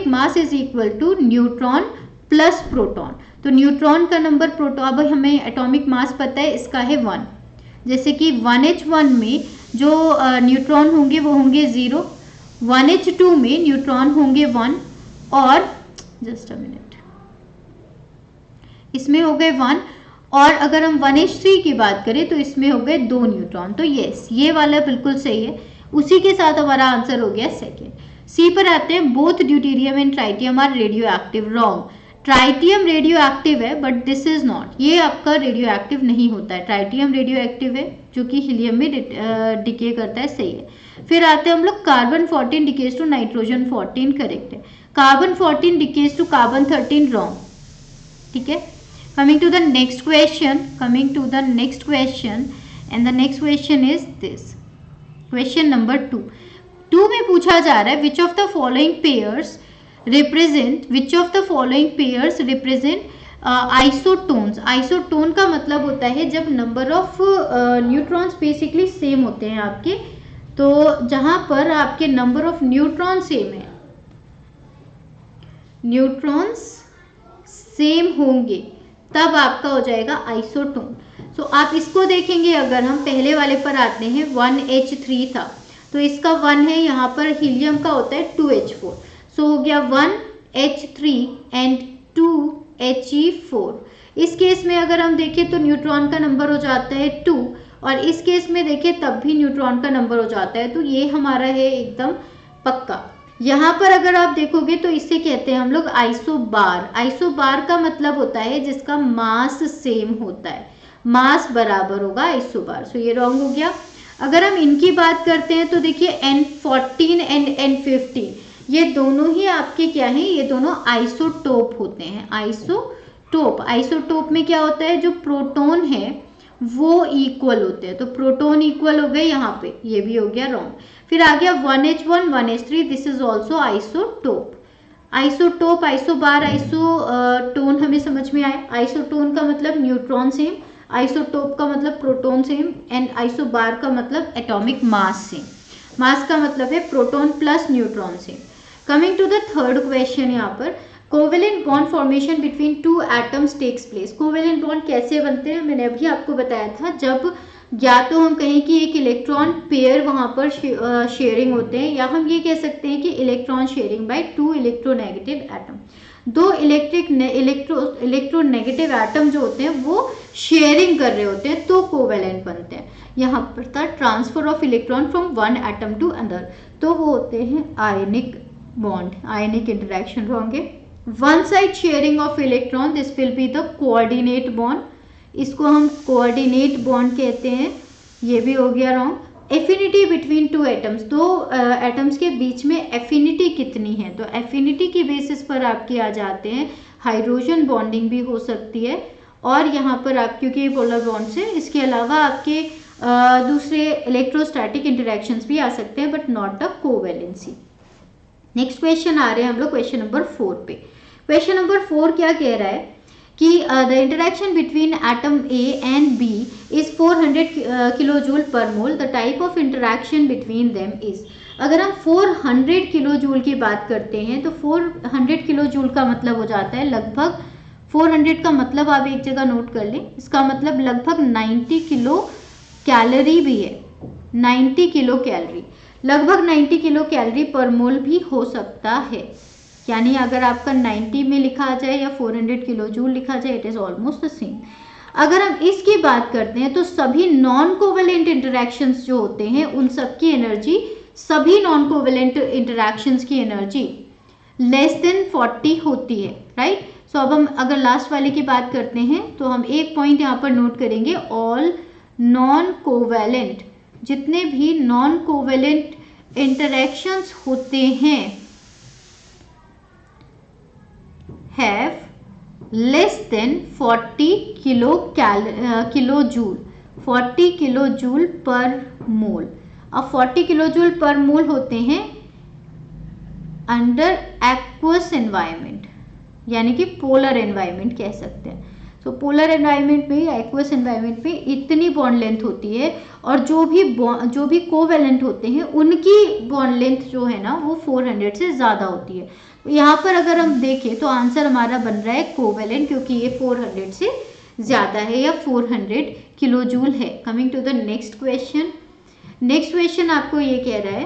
mass is equal to neutron plus proton. तो न्यूट्रॉन का नंबर प्रोटॉन, अब हमें एटॉमिक मास पता है इसका है 1, जैसे कि 1H1 में जो न्यूट्रॉन होंगे वो होंगे 0, 1H2 में न्यूट्रॉन होंगे 1 और जस्ट अ मिनट इसमें हो गए 1, और अगर हम 1H3 की बात करें तो इसमें हो गए 2 न्यूट्रॉन। तो यस, ये वाला बिल्कुल सही है, उसी के साथ हमारा आंसर हो गया सेकेंड। सी पर आते हैं, both deuterium and tritium are radioactive. Wrong, tritium radioactive है बट दिस इज नॉट, ये आपका रेडियो एक्टिव नहीं होता है। ट्राइटियम रेडियो एक्टिव है जो कि हीलियम में डिके करता है, सही है। फिर आते हैं हम लोग, carbon 14 decays to nitrogen 14, correct है। Carbon 14 decays to carbon 13, wrong, ठीक है। coming to the next question and the next question is this, question number 2 में पूछा जा रहा है which of the following pairs represent isotones. Isotone का मतलब होता है जब number of neutrons basically same होते हैं आपके, तो जहां पर आपके नंबर ऑफ न्यूट्रॉन सेम है, न्यूट्रॉन्स सेम होंगे तब आपका हो जाएगा आइसोटोन। सो आप इसको देखेंगे, अगर हम पहले वाले पर आते हैं 1H3 था तो इसका 1 है, यहाँ पर हीलियम का होता है 2H4, सो हो गया 1H3 एंड 2He4। इस केस में अगर हम देखें तो न्यूट्रॉन का नंबर हो जाता है 2, और इस केस में देखें तब भी न्यूट्रॉन का नंबर हो जाता है, तो ये हमारा है एकदम पक्का। यहाँ पर अगर आप देखोगे तो इसे कहते हैं हम लोग आइसोबार। आइसोबार का मतलब होता है जिसका मास सेम होता है, मास बराबर होगा आइसोबार। सो ये रॉन्ग हो गया। अगर हम इनकी बात करते हैं तो देखिए N14 एंड N15 ये दोनों ही आपके क्या हैं, ये दोनों आइसोटोप होते हैं। आइसोटोप में क्या होता है, जो प्रोटॉन है वो इक्वल होते हैं, तो प्रोटॉन इक्वल हो गए यहाँ पे, ये भी हो गया रॉन्ग। फिर आ गया 1H1 1H3, this is also isotope. Isotope, isobar, isotone हमें समझ में आया। आइसोटोन का मतलब न्यूट्रॉन सेम, आइसोटोप का मतलब प्रोटॉन सेम एंड आइसोबार का मतलब एटॉमिक मास सेम। मास का मतलब है proton plus neutron same. Coming to the third question, यहाँ पर covalent bond formation between 2 atoms takes place. Covalent bond कैसे बनते हैं, मैंने अभी आपको बताया था, जब या तो हम कहें कि एक इलेक्ट्रॉन पेयर वहाँ पर शेयरिंग होते हैं, या हम ये कह सकते हैं कि electron sharing by 2 electronegative atom. 2 electronegative atom जो होते हैं वो शेयरिंग कर रहे होते हैं, तो कोवेलेंट बनते हैं। यहाँ पर था transfer of electron from 1 atom to other, तो वो होते हैं आयनिक बॉन्ड, आयनिक इंटरेक्शन होंगे। One side sharing of electron, this will be the coordinate bond, इसको हम कोऑर्डिनेट बॉन्ड कहते हैं, ये भी हो गया wrong. Affinity between 2 atoms, 2 atoms के बीच में एफिनिटी कितनी है, तो एफिनिटी की बेसिस पर आपके आ जाते हैं हाइड्रोजन बॉन्डिंग भी हो सकती है, और यहाँ पर आप क्योंकि पोलर बॉन्ड से, इसके अलावा आपके दूसरे इलेक्ट्रोस्टैटिक इंटरेक्शंस भी आ सकते हैं, but not a covalency. Next question आ रहे हैं हम लोग क्वेश्चन नंबर 4 पे। क्वेश्चन नंबर 4 क्या कह रहा है कि the interaction between atom A and B is 400 kilo joule per mole, the type of interaction between them is. अगर हम 400 किलो जूल की बात करते हैं तो 400 किलो जूल का मतलब हो जाता है लगभग 400 का मतलब आप एक जगह नोट कर लें, इसका मतलब लगभग 90 किलो कैलोरी भी है। 90 किलो कैलोरी, लगभग 90 किलो कैलोरी पर मोल भी हो सकता है। यानी अगर आपका 90 में लिखा जाए या 400 किलो जूल लिखा जाए, it is almost the same. अगर हम इसकी बात करते हैं तो सभी नॉन कोवेलेंट इंटरैक्शंस जो होते हैं उन सबकी एनर्जी, सभी नॉन कोवेलेंट इंटरैक्शंस की एनर्जी लेस देन 40 होती है, राइट। सो अब हम अगर लास्ट वाले की बात करते हैं तो हम एक पॉइंट यहाँ पर नोट करेंगे, ऑल नॉन कोवेलेंट, जितने भी नॉन कोवेलेंट इंटरैक्शंस होते हैं have less than 40 kilo joule, 40 kilo joule per mole. अब 40 किलो जूल पर मोल होते हैं अंडर एक्वस एनवायरनमेंट, यानी कि पोलर एनवायरनमेंट कह सकते हैं। तो पोलर एनवायरनमेंट में या एक्वस एनवायरनमेंट में इतनी बॉन्ड लेंथ होती है, और जो भी कोवेलेंट होते हैं उनकी बॉन्ड लेंथ जो है ना वो 400 से ज़्यादा होती है। यहाँ पर अगर हम देखें तो आंसर हमारा बन रहा है कोवेलेंट, क्योंकि ये 400 से ज़्यादा है या 400 किलो जूल है। Coming to the next question. Next question आपको ये कह रहा है,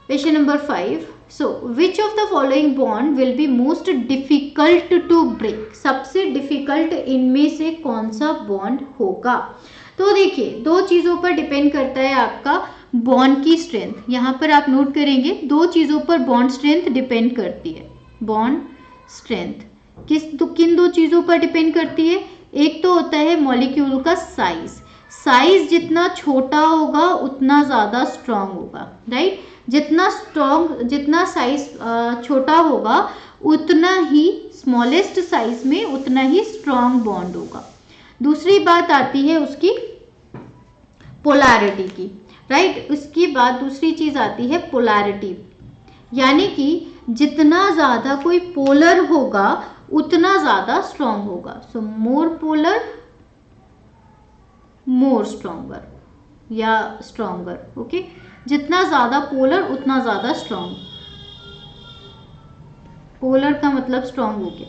question number 5, so which of the following bond will be most difficult to break, सबसे डिफिकल्ट इनमें से कौन सा बॉन्ड होगा। तो देखिए दो चीज़ों पर डिपेंड करता है आपका बॉन्ड की स्ट्रेंथ। यहाँ पर आप नोट करेंगे दो चीज़ों पर बॉन्ड स्ट्रेंथ डिपेंड करती है। बॉन्ड स्ट्रेंथ किन दो चीज़ों पर डिपेंड करती है, एक तो होता है मॉलिक्यूल का साइज, साइज जितना छोटा होगा उतना ज़्यादा स्ट्रांग होगा, राइट। जितना साइज छोटा होगा उतना ही स्मॉलेस्ट साइज में उतना ही स्ट्रांग बॉन्ड होगा। दूसरी बात आती है उसकी पोलैरिटी की, राइट। उसकी बाद दूसरी चीज आती है पोलैरिटी, यानी कि जितना ज्यादा कोई पोलर होगा उतना ज्यादा स्ट्रांग होगा। सो मोर पोलर मोर स्ट्रॉन्गर या स्ट्रॉन्गर, ओके। जितना ज्यादा पोलर उतना ज्यादा स्ट्रांग, पोलर का मतलब स्ट्रांग हो गया।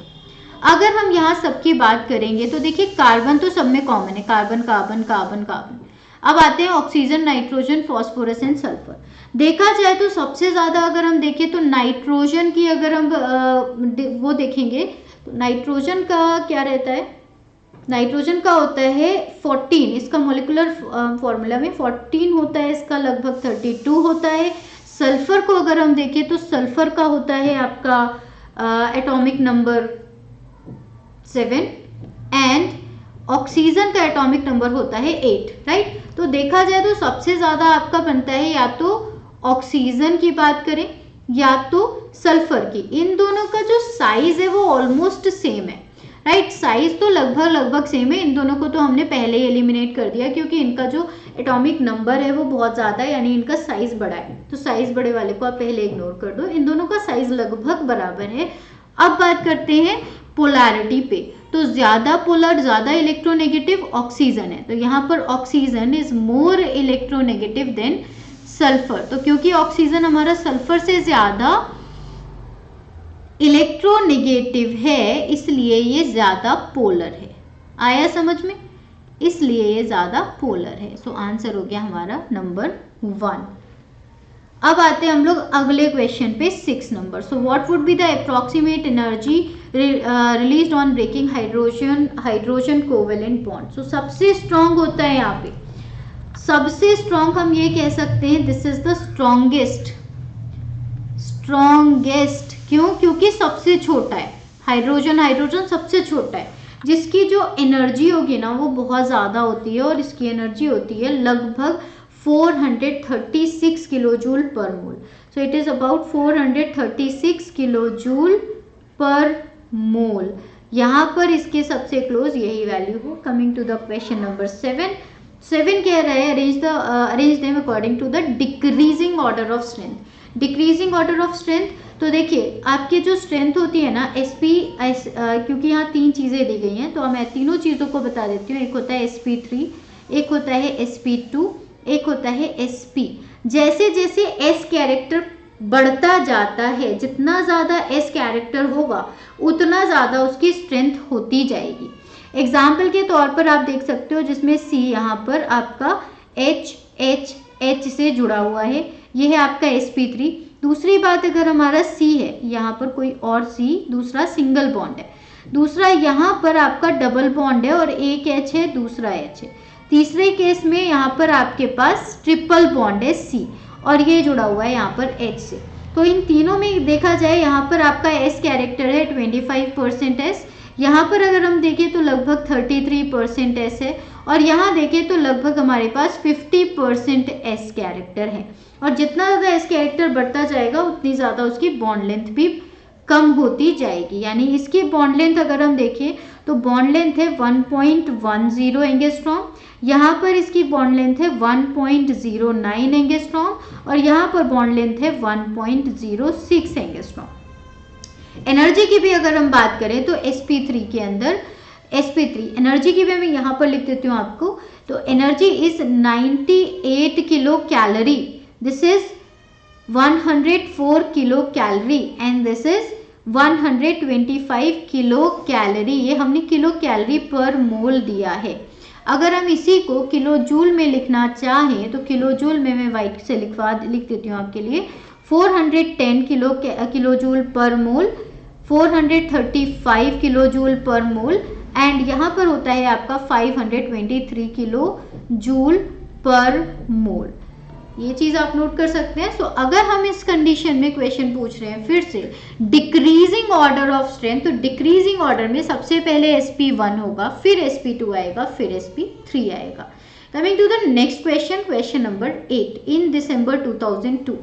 अगर हम यहाँ सबकी बात करेंगे तो देखिए कार्बन तो सब में कॉमन है, कार्बन कार्बन कार्बन कार्बन। अब आते हैं oxygen, nitrogen, phosphorus and sulphur. देखा जाए तो सबसे ज़्यादा अगर हम देखें तो नाइट्रोजन की अगर हम वो देखेंगे तो नाइट्रोजन का क्या रहता है, नाइट्रोजन का होता है 14, इसका मोलिकुलर फॉर्मूला में 14 होता है, इसका लगभग 32 होता है। सल्फर को अगर हम देखें तो सल्फर का होता है आपका एटॉमिक नंबर 7 एंड ऑक्सीजन का एटॉमिक नंबर होता है 8, राइट। तो देखा जाए तो सबसे ज़्यादा आपका बनता है या तो ऑक्सीजन की बात करें या तो सल्फर की। इन दोनों का जो साइज है वो ऑलमोस्ट सेम है, राइट। साइज तो लगभग सेम है। इन दोनों को तो हमने पहले ही एलिमिनेट कर दिया क्योंकि इनका जो एटॉमिक नंबर है वो बहुत ज़्यादा है, यानी इनका साइज बड़ा है। तो साइज बड़े वाले को आप पहले इग्नोर कर दो, इन दोनों का साइज लगभग बराबर है। अब बात करते हैं पोलैरिटी पे, तो ज़्यादा पोलर ज़्यादा इलेक्ट्रोनेगेटिव ऑक्सीजन है, तो यहाँ पर oxygen is more electronegative than sulphur. तो क्योंकि ऑक्सीजन हमारा सल्फर से ज़्यादा इलेक्ट्रोनेगेटिव है इसलिए ये ज़्यादा पोलर है। आया समझ में, इसलिए ये ज़्यादा पोलर है। सो आंसर हो गया हमारा नंबर 1। अब आते हैं हम लोग अगले क्वेश्चन पे 6 नंबर। So what would be the approximate energy released on breaking hydrogen covalent bond. So सबसे स्ट्रॉन्ग होता है यहाँ पे, सबसे स्ट्रॉन्ग हम ये कह सकते हैं दिस इज द स्ट्रॉन्गेस्ट। क्यों, क्योंकि सबसे छोटा है। हाइड्रोजन सबसे छोटा है, जिसकी जो एनर्जी होगी ना वो बहुत ज़्यादा होती है, और इसकी एनर्जी होती है लगभग 436 kilo joule per mole. So it is about 436 kilo joule per mole. यहाँ पर इसके सबसे क्लोज यही वैल्यू हो। Coming to the question number 7 कह रहा है arrange them according to the decreasing order of strength. Decreasing order of strength, तो देखिए आपकी जो स्ट्रेंथ होती है ना क्योंकि यहाँ 3 चीज़ें दी गई हैं तो मैं तीनों चीज़ों को बता देती हूँ। एक होता है sp3, एक होता है sp2, एक होता है sp। जैसे जैसे s कैरेक्टर बढ़ता जाता है, जितना ज़्यादा एस कैरेक्टर होगा उतना ज़्यादा उसकी स्ट्रेंथ होती जाएगी। एग्जाम्पल के तौर पर आप देख सकते हो जिसमें सी यहाँ पर आपका एच एच एच से जुड़ा हुआ है, ये है आपका sp3। दूसरी बात, अगर हमारा सी है, यहाँ पर कोई और सी, दूसरा सिंगल बॉन्ड है, दूसरा यहाँ पर आपका डबल बॉन्ड है और एक एच है, दूसरा एच है। तीसरे केस में यहाँ पर आपके पास ट्रिपल बॉन्ड है सी और ये जुड़ा हुआ है यहाँ पर एच से। तो इन तीनों में देखा जाए यहाँ पर आपका एस कैरेक्टर है 25% एस, यहाँ पर अगर हम देखें तो लगभग 33% एस है और यहाँ देखें तो लगभग हमारे पास 50% एस कैरेक्टर है। और जितना ज़्यादा एस कैरेक्टर बढ़ता जाएगा उतनी ज़्यादा उसकी बॉन्ड लेंथ भी कम होती जाएगी। यानी इसकी बॉन्ड लेंथ अगर हम देखें तो बॉन्ड लेंथ है 1.10 एंगस्ट्रॉम, यहाँ पर इसकी बॉन्ड लेंथ है 1.09 एंगस्ट्रॉम और यहाँ पर बॉन्ड लेंथ है 1.06 एंगस्ट्रॉम। एनर्जी की भी अगर हम बात करें तो sp3 के अंदर, sp3 एनर्जी की भी मैं यहाँ पर लिख देती हूँ आपको, तो energy is 98 kilo calorie, this is 104 kilo calorie and this is 125 kilo calorie. ये हमने किलो कैलोरी पर मोल दिया है। अगर हम इसी को किलो जूल में लिखना चाहें तो किलो जूल में मैं वाइट से लिख देती हूँ आपके लिए, 410 kilo joule per mole, 435 kilo joule per mole and यहाँ पर होता है आपका 523 किलो जूल पर मोल। ये चीज आप नोट कर सकते हैं। सो अगर हम इस कंडीशन में क्वेश्चन पूछ रहे हैं फिर से डिक्रीजिंग ऑर्डर ऑफ स्ट्रेंथ, तो डिक्रीजिंग ऑर्डर में सबसे पहले sp1 होगा, फिर sp2 आएगा, फिर sp3 आएगा। Coming to the next question, question number 8। In December 2002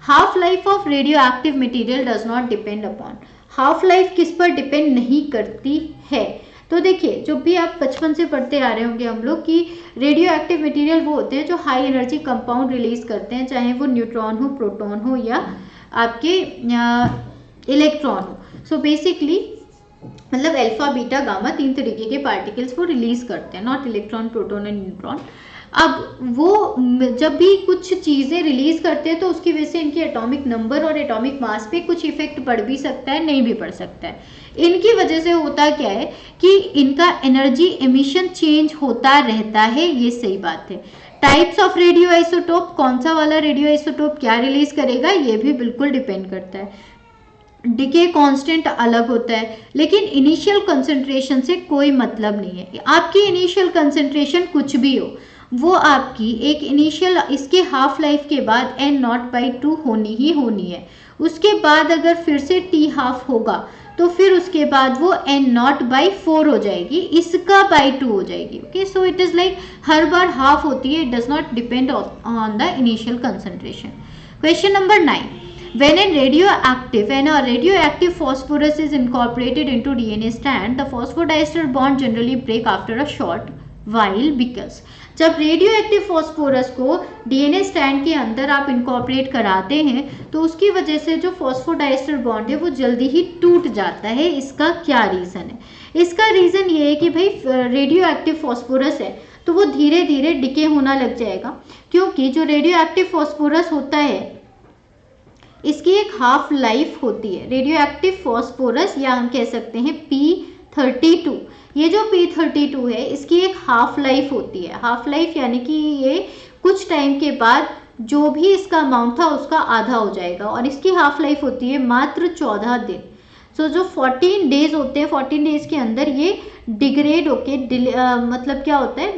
half life of radioactive material does not depend upon. Half life किस पर डिपेंड नहीं करती है? तो देखिए, जो भी आप बचपन से पढ़ते आ रहे होंगे हम लोग कि रेडियो एक्टिव मटेरियल वो होते हैं जो हाई एनर्जी कंपाउंड रिलीज करते हैं, चाहे वो न्यूट्रॉन हो, प्रोटॉन हो या आपके इलेक्ट्रॉन हो। सो बेसिकली मतलब अल्फा बीटा गामा 3 तरीके के पार्टिकल्स वो रिलीज करते हैं, not electron, proton and neutron. अब वो जब भी कुछ चीज़ें रिलीज करते हैं तो उसकी वजह से इनके एटॉमिक नंबर और एटॉमिक मास पे कुछ इफेक्ट पड़ भी सकता है, नहीं भी पड़ सकता है। इनकी वजह से होता क्या है कि इनका एनर्जी एमिशन चेंज होता रहता है, ये सही बात है। टाइप्स ऑफ रेडियो आइसोटोप, कौन सा वाला रेडियो आइसोटोप क्या रिलीज करेगा ये भी बिल्कुल डिपेंड करता है। डिके कांस्टेंट अलग होता है, लेकिन इनिशियल कंसंट्रेशन से कोई मतलब नहीं है। आपकी इनिशियल कंसंट्रेशन कुछ भी हो, वो आपकी एक इनिशियल इसके हाफ लाइफ के बाद n0/2 होनी ही होनी है। उसके बाद अगर फिर से t हाफ होगा तो फिर उसके बाद वो n0/4 हो जाएगी, इसका /2 हो जाएगी। Okay, so it is like her bar half होती है, it does not depend on the initial concentration. Question number 9। When a radioactive phosphorus is incorporated into DNA strand, the phosphodiester bond generally break after a short while because। जब radio active phosphorus को DNA strand के अंदर आप incorporate कराते हैं तो उसकी वजह से जो फॉस्फोडाइस्टर बॉन्ड है वो जल्दी ही टूट जाता है। इसका क्या रीज़न है? इसका रीज़न ये है कि भाई रेडियो एक्टिव फॉस्फोरस है तो वो धीरे धीरे डिके होना लग जाएगा, क्योंकि जो रेडियो एक्टिव फॉस्फोरस होता है इसकी एक हाफ लाइफ होती है। रेडियो एक्टिव फॉस्फोरस या हम कह सकते हैं P32, ये जो P32 है इसकी एक हाफ लाइफ होती है। हाफ लाइफ यानी कि ये कुछ टाइम के बाद जो भी इसका अमाउंट था उसका आधा हो जाएगा और इसकी हाफ लाइफ होती है मात्र 14 दिन। सो जो 14 डेज होते हैं, 14 डेज के अंदर ये डिग्रेड होके मतलब क्या होता है,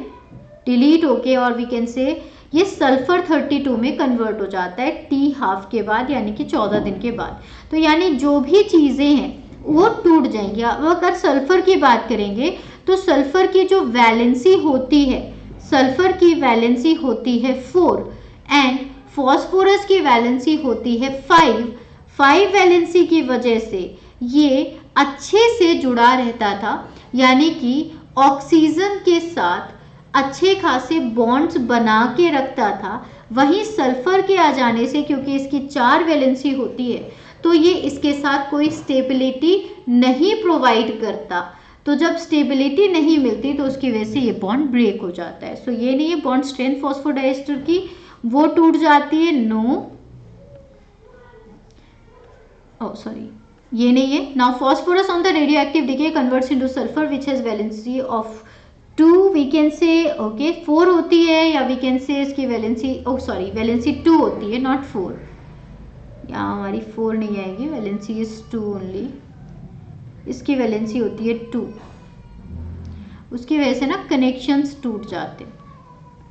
डिलीट होके, और वी कैन से ये सल्फर 32 में कन्वर्ट हो जाता है टी हाफ के बाद, यानी कि 14 दिन के बाद। तो यानी जो भी चीज़ें हैं वो टूट जाएंगी। अब अगर सल्फर की बात करेंगे तो सल्फर की जो वैलेंसी होती है, सल्फर की वैलेंसी होती है 4 एंड फॉस्फोरस की वैलेंसी होती है 5 वैलेंसी की वजह से ये अच्छे से जुड़ा रहता था, यानी कि ऑक्सीजन के साथ अच्छे खासे बॉन्ड्स बना के रखता था। वहीं सल्फर के आ जाने से, क्योंकि इसकी 4 वैलेंसी होती है, तो ये इसके साथ कोई स्टेबिलिटी नहीं प्रोवाइड करता। तो जब स्टेबिलिटी नहीं मिलती तो उसकी वजह से ये बॉन्ड ब्रेक हो जाता है। सो ये नहीं है बॉन्ड स्ट्रेंथ फॉस्फोडाइस्टर की वो टूट जाती है, नो, oh sorry, ये नहीं है. Now phosphorus on the radioactive decay converts into sulfur which has valency of 2, we can say okay 4 होती है, या we can say इसकी वैलेंसी वैलेंसी 2 होती है, नॉट 4. यहाँ हमारी 4 नहीं आएगी, वैलेंसी इज 2 ओनली. इसकी वैलेंसी होती है 2. उसकी वजह से ना कनेक्शंस टूट जाते हैं.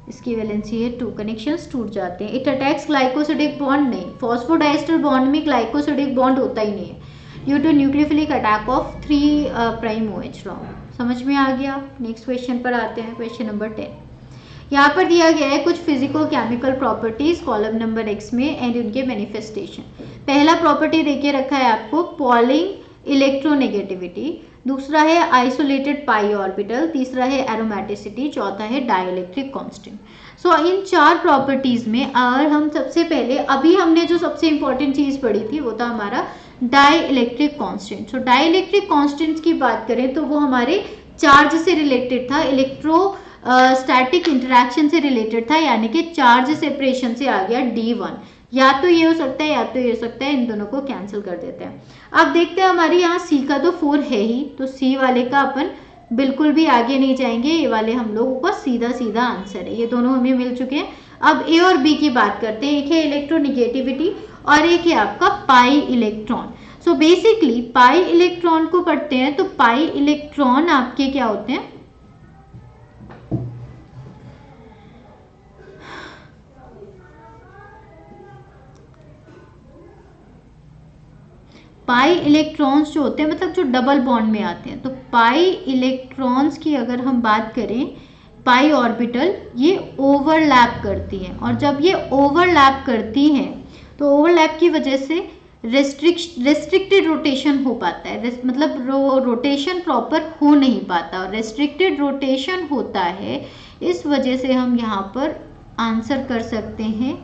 इसकी वैलेंसी है 2, कनेक्शंस टूट जाते हैं. इट अटैक्स ग्लाइकोसिडिक बॉन्ड नहीं, फॉस्फोडाइस्टर बॉन्ड में ग्लाइकोसिडिक बॉन्ड होता ही नहीं है. Due to nucleophilic attack of 3' OH wrong. समझ में आ गया. नेक्स्ट क्वेश्चन पर आते हैं, क्वेश्चन नंबर 10. यहाँ पर दिया गया है कुछ physico chemical properties column number x में एंड उनके मैनिफेस्टेशन. पहला प्रॉपर्टी देके रखा है आपको पॉलिंग इलेक्ट्रोनेगेटिविटी, दूसरा है आइसोलेटेड पाई ऑर्बिटल, तीसरा है एरोमेटिसिटी, चौथा है डाइलेक्ट्रिक कांस्टेंट. सो इन 4 प्रॉपर्टीज में अगर हम सबसे पहले अभी हमने जो सबसे इंपॉर्टेंट चीज पढ़ी थी वो था हमारा डाइलेक्ट्रिक कांस्टेंट. सो डाइलेक्ट्रिक कांस्टेंट की बात करें तो वो हमारे चार्ज से रिलेटेड था, स्टैटिक इंटरेक्शन से रिलेटेड था, यानी कि चार्ज सेपरेशन से आ गया D1. या तो ये हो सकता है या तो ये हो सकता है, इन दोनों को कैंसिल कर देते हैं. अब देखते हैं हमारे यहाँ C का तो 4 है ही, तो C वाले का अपन बिल्कुल भी आगे नहीं जाएंगे. ये वाले हम लोगों का सीधा सीधा आंसर है, ये दोनों हमें मिल चुके हैं. अब A और B की बात करते हैं. एक है इलेक्ट्रोनिगेटिविटी और एक है आपका pi electron. So basically pi electron को पढ़ते हैं तो पाई इलेक्ट्रॉन आपके क्या होते हैं, पाई इलेक्ट्रॉन्स जो होते हैं मतलब जो डबल बॉन्ड में आते हैं. तो पाई इलेक्ट्रॉन्स की अगर हम बात करें, पाई ऑर्बिटल ये ओवरलैप करती हैं, और जब ये ओवरलैप करती हैं तो ओवरलैप की वजह से रेस्ट्रिक्टेड रोटेशन हो पाता है, मतलब रोटेशन प्रॉपर हो नहीं पाता, और रेस्ट्रिक्टेड रोटेशन होता है. इस वजह से हम यहाँ पर आंसर कर सकते हैं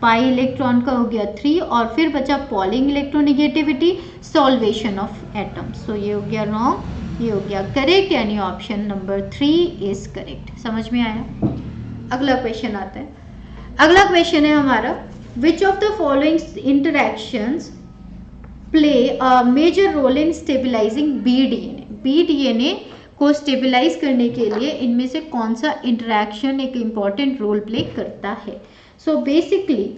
पाई इलेक्ट्रॉन का हो गया 3, और फिर बचा Pauling electronegativity, solvation of atoms. So ये हो गया रॉन्ग, ये हो गया करेक्ट, यानी ऑप्शन नंबर 3 इज करेक्ट. समझ में आया. अगला क्वेश्चन आता है. अगला क्वेश्चन है हमारा, which of the following interactions play a major role in stabilising BDNA. BDNA को स्टेबलाइज करने के लिए इनमें से कौन सा इंटरैक्शन एक इंपॉर्टेंट रोल प्ले करता है. सो बेसिकली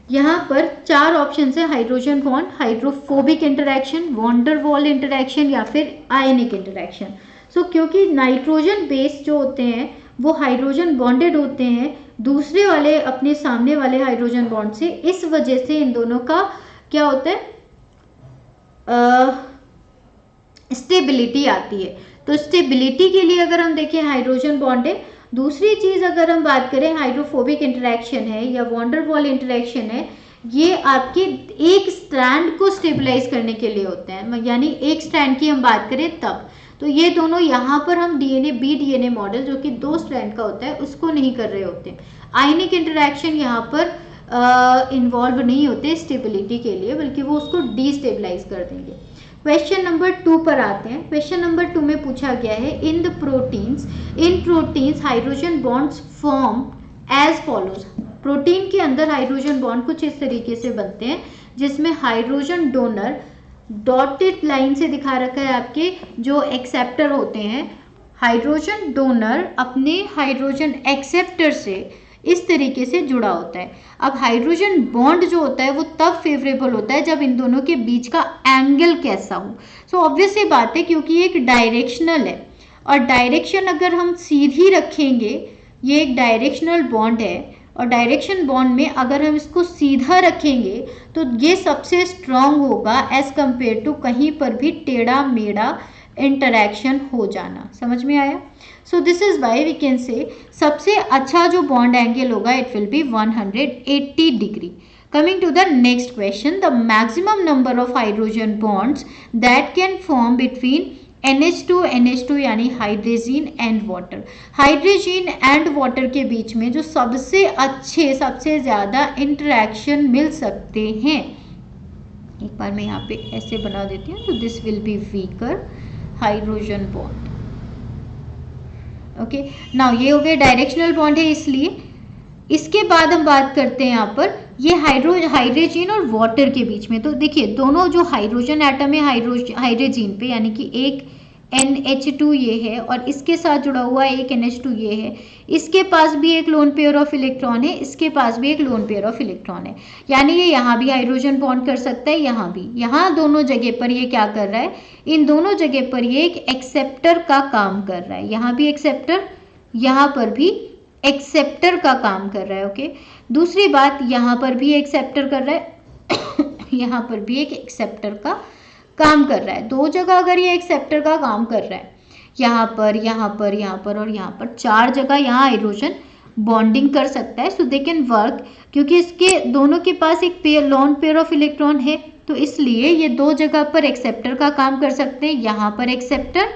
यहाँ पर 4 ऑप्शन है, hydrogen bond, hydrophobic interaction, van der Waals interaction, या फिर आयनिक इंटरैक्शन. सो क्योंकि नाइट्रोजन बेस जो होते हैं वो हाइड्रोजन बॉन्डेड होते हैं दूसरे वाले अपने सामने वाले हाइड्रोजन बॉन्ड से, इस वजह से इन दोनों का क्या होता है, स्टेबिलिटी आती है. तो स्टेबिलिटी के लिए अगर हम देखें हाइड्रोजन बॉन्ड है. दूसरी चीज अगर हम बात करें हाइड्रोफोबिक इंटरैक्शन है या वॉन्डर वॉल इंटरैक्शन है, ये आपके एक स्ट्रैंड को स्टेबलाइज करने के लिए होते हैं, यानी एक स्ट्रैंड की हम बात करें तब. तो ये दोनों यहाँ पर हम BDNA मॉडल जो कि 2 स्ट्रैंड का होता है उसको नहीं कर रहे होते. आयनिक इंटरैक्शन यहाँ पर इन्वॉल्व नहीं होते स्टेबिलिटी के लिए, बल्कि वो उसको डीस्टेबलाइज कर देंगे. क्वेश्चन नंबर 2 पर आते हैं. क्वेश्चन नंबर 2 में पूछा गया है, in proteins hydrogen bonds form as follows. Protein के अंदर हाइड्रोजन बॉन्ड कुछ इस तरीके से बनते हैं जिसमें हाइड्रोजन डोनर डॉटेड लाइन से दिखा रखा है आपके जो एक्सेप्टर होते हैं. हाइड्रोजन डोनर अपने हाइड्रोजन एक्सेप्टर से इस तरीके से जुड़ा होता है. अब हाइड्रोजन बॉन्ड जो होता है वो तब फेवरेबल होता है जब इन दोनों के बीच का एंगल कैसा हो. सो ऑब्वियस ये बात है क्योंकि एक डायरेक्शनल है, और डायरेक्शन अगर हम सीधी रखेंगे, ये एक डायरेक्शनल बॉन्ड है, और डायरेक्शन बॉन्ड में अगर हम इसको सीधा रखेंगे तो ये सबसे स्ट्रांग होगा एज कंपेयर टू कहीं पर भी टेढ़ा मेढ़ा इंटरैक्शन हो जाना. समझ में आया. So this is why we can say सबसे अच्छा जो बॉन्ड एंगल होगा it will be 180 degree. Coming to the next question, the maximum number of hydrogen bonds that can form between NH2 यानी hydrazine and water. Hydrazine and water के बीच में जो सबसे अच्छे सबसे ज़्यादा इंटरेक्शन मिल सकते हैं, एक बार मैं यहाँ पे ऐसे बना देती हूँ, तो this will B weaker hydrogen bond. Okay, now ये हो गए डायरेक्शनल बॉन्ड है इसलिए, इसके बाद हम बात करते हैं यहाँ पर ये हाइड्रोजन और वाटर के बीच में। तो देखिए दोनों जो हाइड्रोजन एटम है हाइड्रोजन पे, यानी कि एक NH2 ये है और इसके साथ जुड़ा हुआ एक NH2 ये है, इसके पास भी एक लोन पेयर ऑफ इलेक्ट्रॉन है, इसके पास भी एक लोन पेयर ऑफ इलेक्ट्रॉन है, यानी ये यहाँ भी हाइड्रोजन बॉन्ड कर सकता है, यहाँ भी। यहाँ दोनों जगह पर ये क्या कर रहा है, इन दोनों जगह पर ये एक एक्सेप्टर का काम कर रहा है, यहाँ भी एक्सेप्टर, यहाँ पर भी एक्सेप्टर का काम कर रहा है। ओके, दूसरी बात यहाँ पर भी एक्सेप्टर कर रहा है यहाँ पर भी एक एक्सेप्टर का काम कर रहा है। दो जगह अगर ये एक्सेप्टर का काम कर रहा है, यहाँ पर, यहाँ पर, यहाँ पर और यहाँ पर, चार जगह यहाँ हाइड्रोजन बॉन्डिंग कर सकता है। सो दे कैन वर्क, क्योंकि इसके दोनों के पास एक लोन पेयर ऑफ इलेक्ट्रॉन है, तो इसलिए ये दो जगह पर एक्सेप्टर का काम कर सकते हैं। यहाँ पर एक्सेप्टर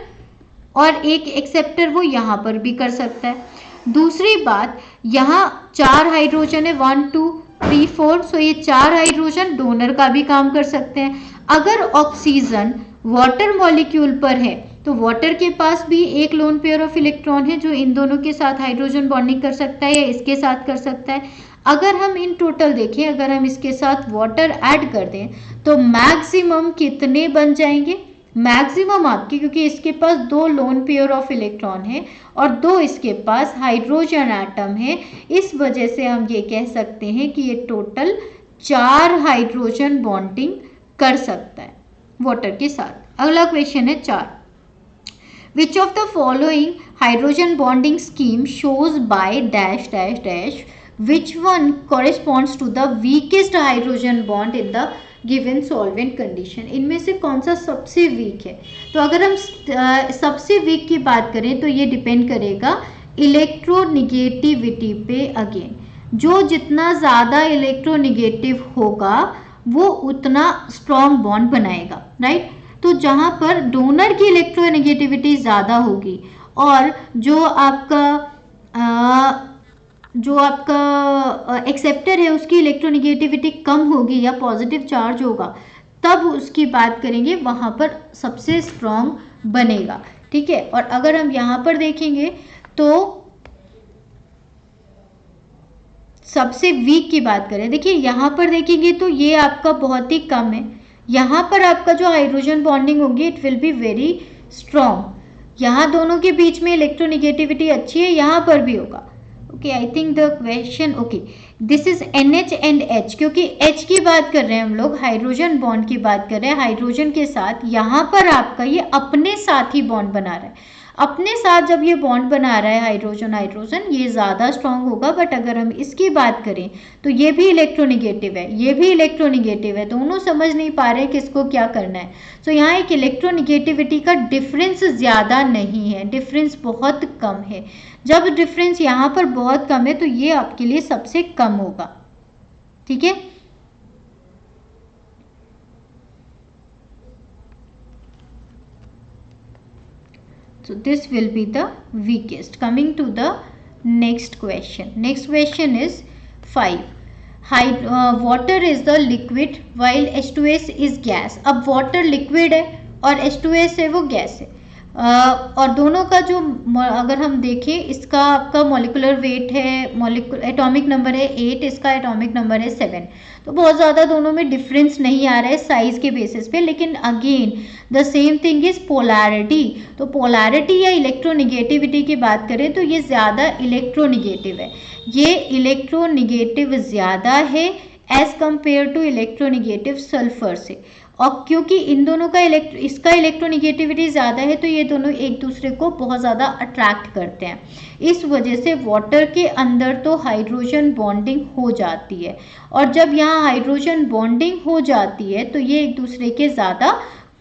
और एक एक्सेप्टर वो यहाँ पर भी कर सकता है। दूसरी बात, यहाँ चार हाइड्रोजन है, 1 2 3 4, सो ये चार हाइड्रोजन डोनर का भी काम कर सकते हैं। अगर ऑक्सीजन वाटर मॉलिक्यूल पर है तो वाटर के पास भी एक लोन पेयर ऑफ इलेक्ट्रॉन है जो इन दोनों के साथ हाइड्रोजन बॉन्डिंग कर सकता है या इसके साथ कर सकता है। अगर हम इन टोटल देखें, अगर हम इसके साथ वाटर ऐड कर दें तो मैक्सिमम कितने बन जाएंगे, मैक्सिमम आपके, क्योंकि इसके पास दो लोन पेयर ऑफ इलेक्ट्रॉन है और दो इसके पास हाइड्रोजन एटम है, इस वजह से हम ये कह सकते हैं कि ये टोटल 4 हाइड्रोजन बॉन्डिंग कर सकता है वाटर के साथ। अगला क्वेश्चन है 4, which of the following hydrogen bonding scheme shows by dash dash dash which one corresponds to the weakest hydrogen bond in the given solvent condition. इनमें से कौन सा सबसे वीक है? तो अगर हम सबसे वीक की बात करें तो ये डिपेंड करेगा इलेक्ट्रोनिगेटिविटी पे। अगेन, जो जितना ज़्यादा इलेक्ट्रोनिगेटिव होगा वो उतना स्ट्रॉन्ग बॉन्ड बनाएगा, राइट। तो जहाँ पर डोनर की इलेक्ट्रोनिगेटिविटी ज़्यादा होगी और जो आपका एक्सेप्टर है उसकी इलेक्ट्रोनिगेटिविटी कम होगी या पॉजिटिव चार्ज होगा, तब उसकी बात करेंगे, वहाँ पर सबसे स्ट्रॉन्ग बनेगा, ठीक है। और अगर हम यहाँ पर देखेंगे तो सबसे वीक की बात करें, देखिए यहाँ पर देखेंगे तो ये आपका बहुत ही कम है, यहाँ पर आपका जो हाइड्रोजन बॉन्डिंग होगी it will be very strong. यहाँ दोनों के बीच में इलेक्ट्रोनिगेटिविटी अच्छी है, यहाँ पर भी होगा। Okay, I think the question, okay, this is NH and H, क्योंकि H की बात कर रहे हैं हम लोग, हाइड्रोजन बॉन्ड की बात कर रहे हैं हाइड्रोजन के साथ। यहाँ पर आपका ये अपने साथ ही बॉन्ड बना रहा है, अपने साथ जब ये बॉन्ड बना रहा है हाइड्रोजन हाइड्रोजन, ये ज़्यादा स्ट्रांग होगा। बट अगर हम इसकी बात करें तो ये भी इलेक्ट्रोनिगेटिव है, ये भी इलेक्ट्रोनिगेटिव है, दोनों समझ नहीं पा रहे किसको क्या करना है। सो यहाँ एक इलेक्ट्रोनिगेटिविटी का डिफरेंस ज़्यादा नहीं है, डिफरेंस बहुत कम है। जब डिफरेंस यहाँ पर बहुत कम है तो ये आपके लिए सबसे कम होगा, ठीक है। So this will be the weakest. Coming to the next question. Next question is 5. Water is the liquid while H2S is gas. अब water liquid है और H2S है वो गैस है। और दोनों का जो अगर हम देखें, इसका आपका मॉलिकुलर वेट है, एटॉमिक नंबर है 8, इसका एटॉमिक नंबर है 7। तो बहुत ज़्यादा दोनों में डिफरेंस नहीं आ रहा है साइज़ के बेसिस पे। लेकिन again the same thing is polarity. तो पोलैरिटी या इलेक्ट्रोनिगेटिविटी की बात करें तो ये ज़्यादा इलेक्ट्रोनिगेटिव है, ये इलेक्ट्रोनिगेटिव ज़्यादा है as compare to electronegative sulphur से। और क्योंकि इन दोनों का इसका इलेक्ट्रोनिगेटिविटी ज़्यादा है तो ये दोनों एक दूसरे को बहुत ज़्यादा अट्रैक्ट करते हैं। इस वजह से वाटर के अंदर तो हाइड्रोजन बॉन्डिंग हो जाती है, और जब यहाँ हाइड्रोजन बॉन्डिंग हो जाती है तो ये एक दूसरे के ज़्यादा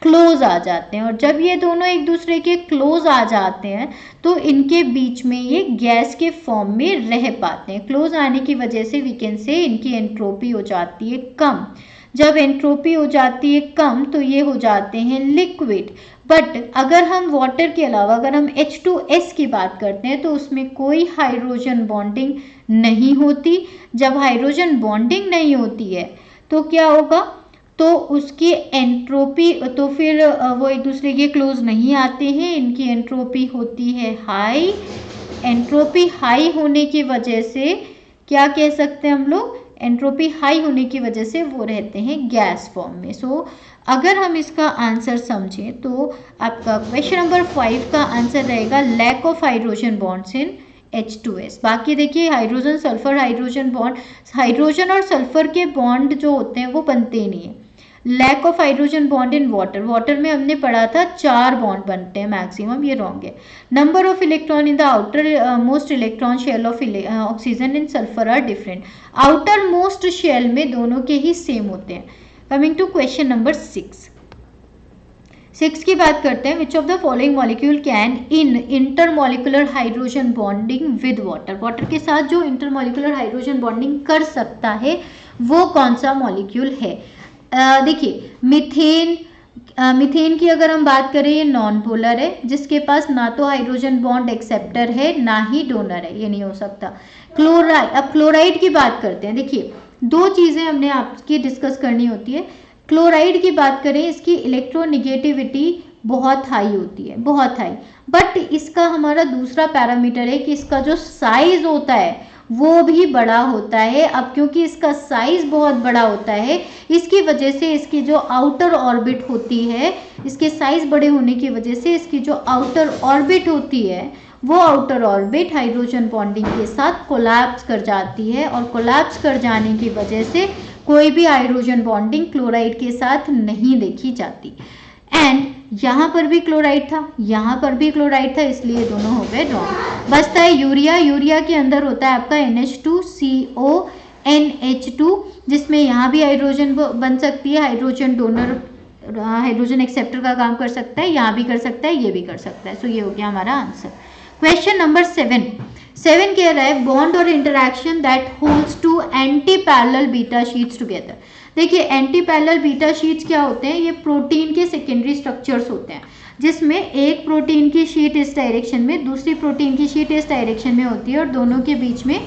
क्लोज आ जाते हैं। और जब ये दोनों एक दूसरे के क्लोज आ जाते हैं तो इनके बीच में ये गैस के फॉर्म में रह पाते हैं। क्लोज आने की वजह से वी कैन से इनकी एंट्रोपी हो जाती है कम। जब एंट्रोपी हो जाती है कम तो ये हो जाते हैं लिक्विड। बट अगर हम वाटर के अलावा अगर हम H2S की बात करते हैं तो उसमें कोई हाइड्रोजन बॉन्डिंग नहीं होती। जब हाइड्रोजन बॉन्डिंग नहीं होती है तो क्या होगा, तो उसकी एंट्रोपी, तो फिर वो एक दूसरे के क्लोज नहीं आते हैं, इनकी एंट्रोपी होती है हाई। एंट्रोपी हाई होने की वजह से क्या कह सकते हैं हम लोग, एंट्रोपी हाई होने की वजह से वो रहते हैं गैस फॉर्म में। सो अगर हम इसका आंसर समझें तो आपका क्वेश्चन नंबर 5 का आंसर रहेगा lack of hydrogen bonds in H2S। बाकी देखिए hydrogen sulphur hydrogen bond, hydrogen और सल्फर के बॉन्ड जो होते हैं वो बनते ही नहीं है। Lack of hydrogen bond in water, water में हमने पढ़ा था 4 बॉन्ड बनते हैं मैक्सिमम, ये रॉन्ग है। Number of electron in the outermost electron shell of oxygen in sulphur are different. Outermost shell में दोनों के ही सेम होते हैं। कमिंग टू क्वेश्चन नंबर 6 की बात करते हैं। Which of the following molecule can in intermolecular hydrogen bonding with water, water के साथ जो इंटरमॉलिक्यूलर हाइड्रोजन बॉन्डिंग कर सकता है वो कौन सा मॉलिक्यूल है। देखिए मीथेन की अगर हम बात करें ये नॉन पोलर है, जिसके पास ना तो हाइड्रोजन बॉन्ड एक्सेप्टर है ना ही डोनर है, ये नहीं हो सकता। क्लोराइड, अब क्लोराइड की बात करते हैं। देखिए 2 चीजें हमने आपकी डिस्कस करनी होती है। क्लोराइड की बात करें, इसकी इलेक्ट्रोनिगेटिविटी बहुत हाई होती है, बहुत हाई, बट इसका हमारा दूसरा पैरामीटर है कि इसका जो साइज होता है वो भी बड़ा होता है। अब क्योंकि इसका साइज बहुत बड़ा होता है, इसकी वजह से इसकी जो आउटर ऑर्बिट होती है, इसके साइज बड़े होने की वजह से इसकी जो आउटर ऑर्बिट होती है वो आउटर ऑर्बिट हाइड्रोजन बॉन्डिंग के साथ कोलैप्स कर जाती है, और कोलैप्स कर जाने की वजह से कोई भी हाइड्रोजन बॉन्डिंग क्लोराइड के साथ नहीं देखी जाती। एंड यहाँ पर भी क्लोराइड था, यहाँ पर भी क्लोराइड था, इसलिए दोनों हो गए रॉन्ग। बचता है यूरिया। यूरिया के अंदर होता है आपका NH2CONH2, जिसमें यहाँ भी हाइड्रोजन बन सकती है, हाइड्रोजन डोनर हाइड्रोजन एक्सेप्टर का काम कर सकता है, यहाँ भी कर सकता है, ये भी कर सकता है। सो ये हो गया हमारा आंसर। क्वेश्चन नंबर 7 कह रहा है बॉन्ड और interaction that holds to antiparallel beta sheets together. देखिए एंटी पैरेलल बीटा शीट्स क्या होते हैं, ये प्रोटीन के सेकेंडरी स्ट्रक्चर्स होते हैं, जिसमें एक प्रोटीन की शीट इस डायरेक्शन में, दूसरी प्रोटीन की शीट इस डायरेक्शन में होती है, और दोनों के बीच में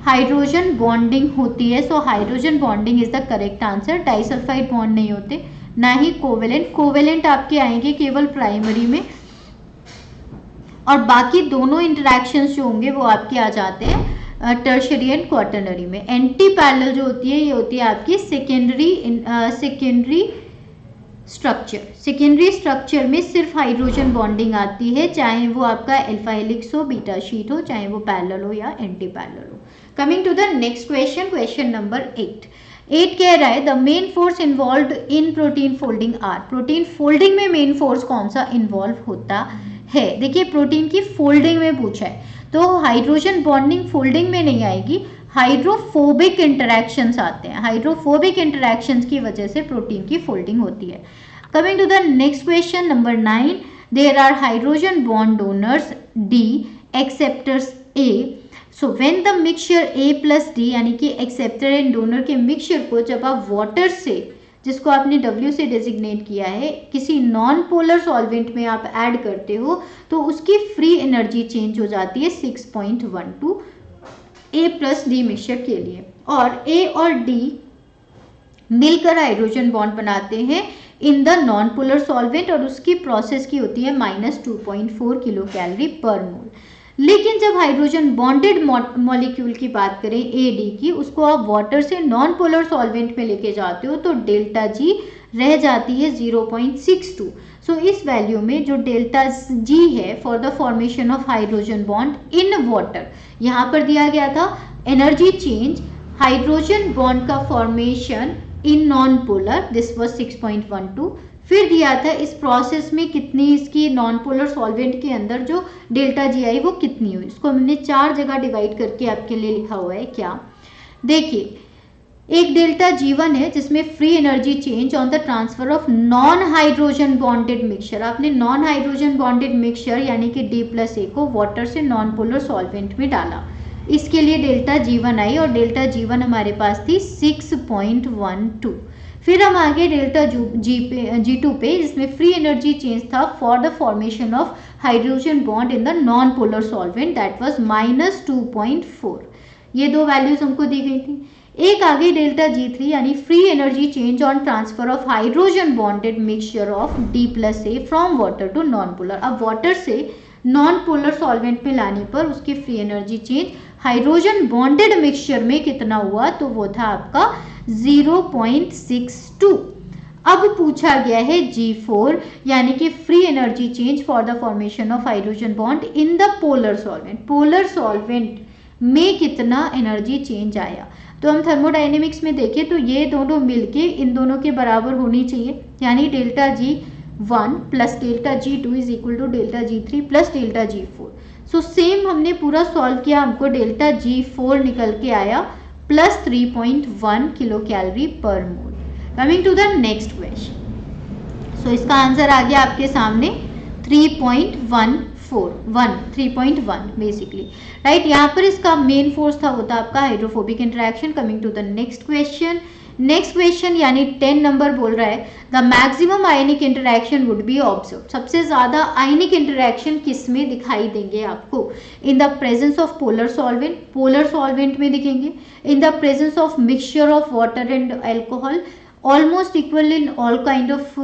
हाइड्रोजन बॉन्डिंग होती है। So hydrogen bonding is the correct answer. Disulphide bond नहीं होते, ना ही कोवेलेंट। कोवेलेंट आपके आएंगे केवल प्राइमरी में, और बाकी दोनों इंटरैक्शंस जो होंगे वो आपके आ जाते हैं टर्शियरी एंड क्वाटरनरी में। एंटी पैरेलल जो होती है ये होती है आपकी सेकेंडरी स्ट्रक्चर। सेकेंडरी स्ट्रक्चर में सिर्फ हाइड्रोजन बॉन्डिंग आती है, चाहे वो आपका अल्फा हेलिक्स हो, बीटा शीट हो, चाहे वो पैरेलल हो या एंटी पैरेलल हो। Coming to the next question, question number 8 कह रहा है the main force involve in protein folding are. Protein folding में मेन फोर्स कौन सा इन्वॉल्व होता है। देखिए प्रोटीन की फोल्डिंग में पूछा है, तो हाइड्रोजन बॉन्डिंग फोल्डिंग में नहीं आएगी, हाइड्रोफोबिक इंटरैक्शंस आते हैं। हाइड्रोफोबिक इंटरैक्शंस की वजह से प्रोटीन की फोल्डिंग होती है। Coming to the next question number 9, there are hydrogen bond donors D, acceptors A। So when the mixture A plus D, यानी कि एक्सेप्टर एंड डोनर के मिक्सचर को जब आप वाटर से, जिसको आपने W से डेजिग्नेट किया है, किसी नॉन पोलर सॉल्वेंट में आप ऐड करते हो, तो उसकी फ्री एनर्जी चेंज हो जाती है 6.12 A प्लस D मिक्सचर के लिए, और A और D मिलकर हाइड्रोजन बॉन्ड बनाते हैं इन द नॉन पोलर सॉल्वेंट, और उसकी प्रोसेस की होती है -2.4 किलो कैलोरी पर मोल। लेकिन जब हाइड्रोजन बॉन्डेड मॉलिक्यूल की बात करें AD की, उसको आप वाटर से नॉन पोलर सॉल्वेंट में लेके जाते हो, तो डेल्टा G रह जाती है 0.62। सो इस वैल्यू में जो डेल्टा G है for the formation of hydrogen bond in water, यहाँ पर दिया गया था एनर्जी चेंज हाइड्रोजन बॉन्ड का formation in non polar, this was 6.12। फिर दिया था इस प्रोसेस में कितनी इसकी नॉन पोलर सॉल्वेंट के अंदर जो डेल्टा G आई वो कितनी हुई। इसको हमने 4 जगह डिवाइड करके आपके लिए लिखा हुआ है। क्या, देखिए एक डेल्टा G1 है जिसमें free energy change on the transfer of non hydrogen bonded mixture. आपने नॉन हाइड्रोजन बॉन्डेड मिक्सचर यानी कि D प्लस A को वाटर से नॉन पोलर सॉल्वेंट में डाला, इसके लिए डेल्टा G1 आई, और डेल्टा G1 हमारे पास थी 6.12। फिर हम आगे डेल्टा G2 पे, जिसमें फ्री एनर्जी चेंज था for the formation of hydrogen bond in the non polar solvent, that was -2.4। ये 2 वैल्यूज हमको दी गई थी। एक आगे डेल्टा G3 यानी free energy change on transfer of hydrogen bonded mixture of D plus A from water to nonpolar. अब water से non polar solvent में लाने पर उसकी free energy change hydrogen bonded mixture में कितना हुआ, तो वो था आपका 0.62। अब पूछा गया है G4 यानी कि free energy change for the formation of hydrogen bond in the polar solvent. Polar solvent में कितना एनर्जी चेंज आया। तो हम थर्मोडाइनेमिक्स में देखें तो ये दोनों मिलके इन दोनों के बराबर होनी चाहिए, यानी delta G1 plus delta G2 is equal to delta G3 plus delta G4। So same हमने पूरा सॉल्व किया, हमको डेल्टा G4 निकल के आया plus 3.1 kilo calorie per mole. Coming to the next question, so इसका आंसर आ गया आपके सामने 3.1 बेसिकली, राइट। यहाँ पर इसका मेन फोर्स था होता आपका hydrophobic interaction. Coming to the next question यानी 10 नंबर बोल रहा है the maximum ionic interaction would be observe. सबसे ज्यादा आयनिक इंटरेक्शन किस में दिखाई देंगे आपको, in the presence of polar solvent, polar solvent में दिखेंगे, in the presence of mixture of water and alcohol almost equal in all kind of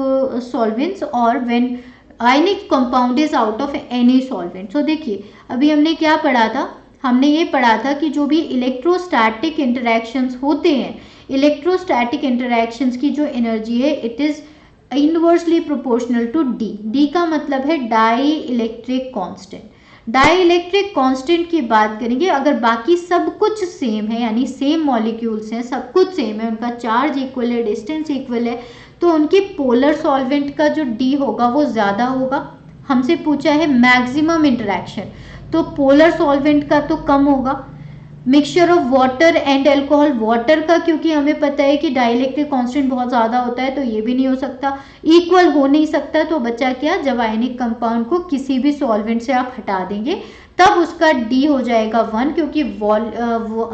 solvents, और when ionic compound is out of any solvent. So देखिए अभी हमने क्या पढ़ा था, हमने ये पढ़ा था कि जो भी इलेक्ट्रोस्टैटिक इंटरेक्शंस होते हैं, इलेक्ट्रोस्टैटिक इंटरेक्शंस की जो एनर्जी है it is inversely proportional to D. D का मतलब है dielectric constant. Dielectric constant की बात करेंगे अगर बाकी सब कुछ सेम है, यानी सेम मॉलिक्यूल्स हैं, सब कुछ सेम है, उनका चार्ज इक्वल है, डिस्टेंस इक्वल है, तो उनके पोलर सॉल्वेंट का जो डी होगा वो ज़्यादा होगा। हमसे पूछा है मैक्सिमम इंटरेक्शन, तो पोलर सॉल्वेंट का तो कम होगा। Mixture of water and alcohol, water का क्योंकि हमें पता है कि डाइलेक्ट्रिक कांस्टेंट बहुत ज़्यादा होता है तो ये भी नहीं हो सकता, इक्वल हो नहीं सकता। तो बचा क्या, जब आयनिक कंपाउंड को किसी भी सॉल्वेंट से आप हटा देंगे तब उसका डी हो जाएगा 1, क्योंकि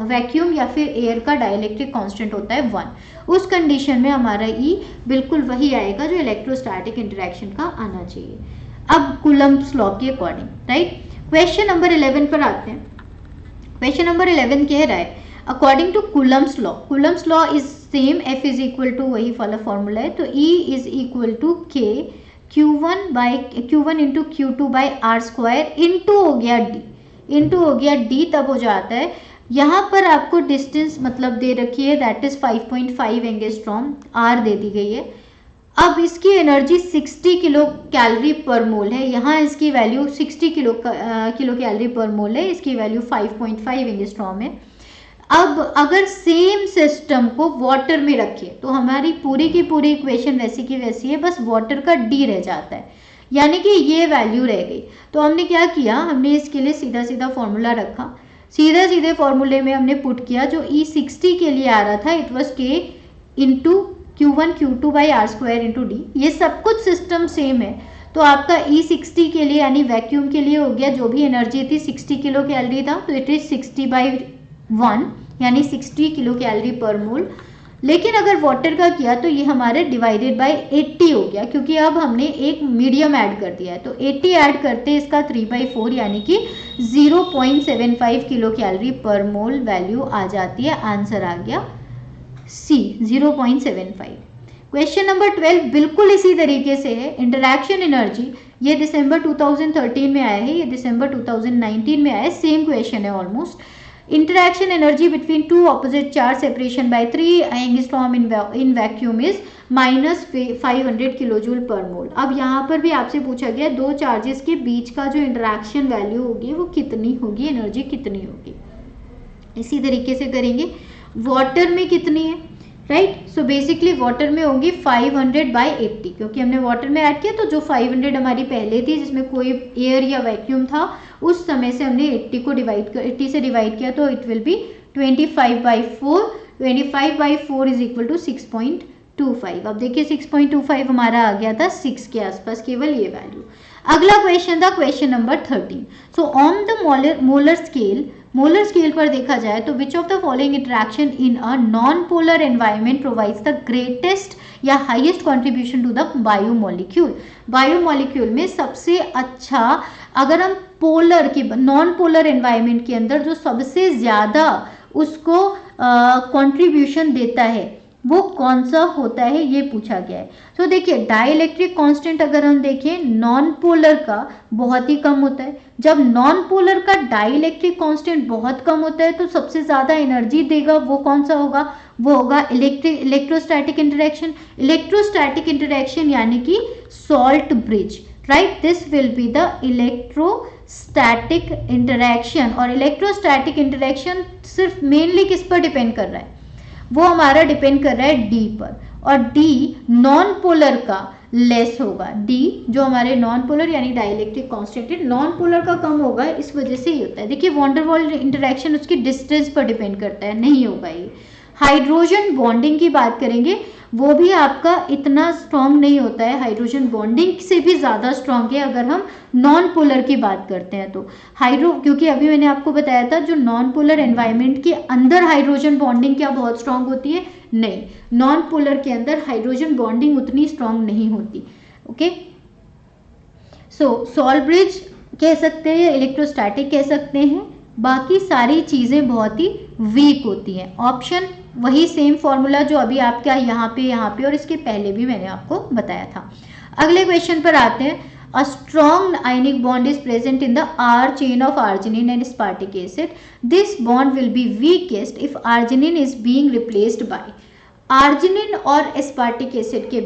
वैक्यूम या फिर एयर का डाइलेक्ट्रिक कांस्टेंट होता है 1। उस कंडीशन में हमारा ई बिल्कुल वही आएगा जो इलेक्ट्रोस्टैटिक इंटरेक्शन का आना चाहिए। अब कूलम्ब्स लॉ के अकॉर्डिंग, राइट। क्वेश्चन नंबर 11 पर आते हैं। क्वेश्चन नंबर 11 कह रहा है according to Coulomb's law, Coulomb's law is same, F is equal to वही वाला फॉर्मूला है, तो E is equal to K Q1 into Q2 by R square into हो गया D, इंटू हो गया D तब हो जाता है। यहाँ पर आपको डिस्टेंस मतलब दे रखी है दैट इज 5.5 एंगस्ट्रॉम, R दे दी गई है। अब इसकी एनर्जी 60 किलो कैलोरी पर मोल है, यहाँ इसकी वैल्यू 60 किलो कैलोरी पर मोल है, इसकी वैल्यू 5.5 एंगस्ट्रॉम है। अब अगर सेम सिस्टम को वाटर में रखें तो हमारी पूरी की पूरी इक्वेशन वैसी की वैसी है, बस वाटर का डी रह जाता है, यानी कि ये वैल्यू रह गई। तो हमने क्या किया, हमने इसके लिए सीधा सीधा फॉर्मूला रखा, सीधे सीधे फॉर्मूले में हमने पुट किया। जो E60 के लिए आ रहा था it was K into Q1 Q2 by R square into D, ये सब कुछ सिस्टम सेम है। तो आपका E60 के लिए यानी वैक्यूम के लिए हो गया, जो भी एनर्जी थी 60 किलो कैलोरी था, तो इट इज 60/1 यानी 60 किलो कैलोरी पर मोल। लेकिन अगर वाटर का किया तो ये हमारे डिवाइडेड बाय 80 हो गया, क्योंकि अब हमने एक मीडियम ऐड कर दिया है, तो 80 ऐड करते इसका 3/4 यानी कि 0.75 किलो कैलोरी पर मोल वैल्यू आ जाती है। आंसर आ गया C 0.75। क्वेश्चन नंबर 12 बिल्कुल इसी तरीके से है। इंटरैक्शन एनर्जी, ये दिसंबर 2013 में आया है, ये दिसंबर 2019 में आया है, सेम क्वेश्चन है almost. Interaction energy between two opposite charge separation by 3 angstrom in vacuum is minus 500 kilojoule पर मोल। अब यहाँ पर भी आपसे पूछा गया दो चार्जेस के बीच का जो इंटरेक्शन वैल्यू होगी वो कितनी होगी, एनर्जी कितनी होगी। इसी तरीके से करेंगे, वाटर में कितनी है, राइट। सो बेसिकली वाटर में होगी 500/80, क्योंकि हमने वाटर में ऐड किया तो जो 500 हमारी पहले थी जिसमें कोई एयर या वैक्यूम था उस समय से हमने 80 से डिवाइड किया, तो it will be 25/4। 25/4 is equal to 6.25। अब देखिए 6.25 हमारा आ गया था 6 के आसपास, केवल ये वैल्यू। अगला क्वेश्चन था question number 13। So on the molar scale पर देखा जाए तो which of the following interaction in a non polar environment provides the greatest या highest contribution to the biomolecule. Biomolecule में सबसे अच्छा, अगर हम पोलर की नॉन पोलर एनवायरमेंट के अंदर जो सबसे ज़्यादा उसको कंट्रीब्यूशन देता है वो कौन सा होता है, ये पूछा गया है। तो देखिए डाइलेक्ट्रिक कांस्टेंट अगर हम देखें नॉन पोलर का बहुत ही कम होता है। जब नॉन पोलर का डाइलेक्ट्रिक कांस्टेंट बहुत कम होता है तो सबसे ज़्यादा एनर्जी देगा वो कौन सा होगा, वो होगा इलेक्ट्रोस्टैटिक इंटरेक्शन। इलेक्ट्रोस्टैटिक इंटरेक्शन यानी कि salt bridge, right, this will be the electrostatic interaction. और इलेक्ट्रोस्टैटिक इंटरेक्शन सिर्फ मेनली किस पर डिपेंड कर रहा है, वो हमारा डिपेंड कर रहा है डी पर, और डी नॉन पोलर का लेस होगा। डी जो हमारे नॉन पोलर यानी डाइलेक्ट्रिक कांस्टेंट है, नॉन पोलर का कम होगा, इस वजह से ही होता है। देखिए वॉन डेर वाल्स इंटरेक्शन उसकी डिस्टेंस पर डिपेंड करता है, नहीं होगा ये। हाइड्रोजन बॉन्डिंग की बात करेंगे, वो भी आपका इतना स्ट्रॉन्ग नहीं होता है, हाइड्रोजन बॉन्डिंग से भी ज़्यादा स्ट्रॉन्ग है अगर हम नॉन पोलर की बात करते हैं तो। क्योंकि अभी मैंने आपको बताया था जो नॉन पोलर एनवायरनमेंट के अंदर हाइड्रोजन बॉन्डिंग क्या बहुत स्ट्रॉन्ग होती है, नहीं, नॉन पोलर के अंदर हाइड्रोजन बॉन्डिंग उतनी स्ट्रॉन्ग नहीं होती। ओके, सो सॉल्ट ब्रिज कह सकते हैं, इलेक्ट्रोस्टैटिक कह सकते हैं, बाकी सारी चीज़ें बहुत ही वीक होती हैं। ऑप्शन वही सेम फॉर्मूला जो अभी आपका यहाँ पे और इसके पहले भी मैंने आपको बताया था। अगले क्वेश्चन पर आते हैं। A strong ionic bond is present in the R chain of arginine and aspartic acid. This bond will be weakest if arginine is being replaced by. Arginine और एस्पार्टिक एसिड के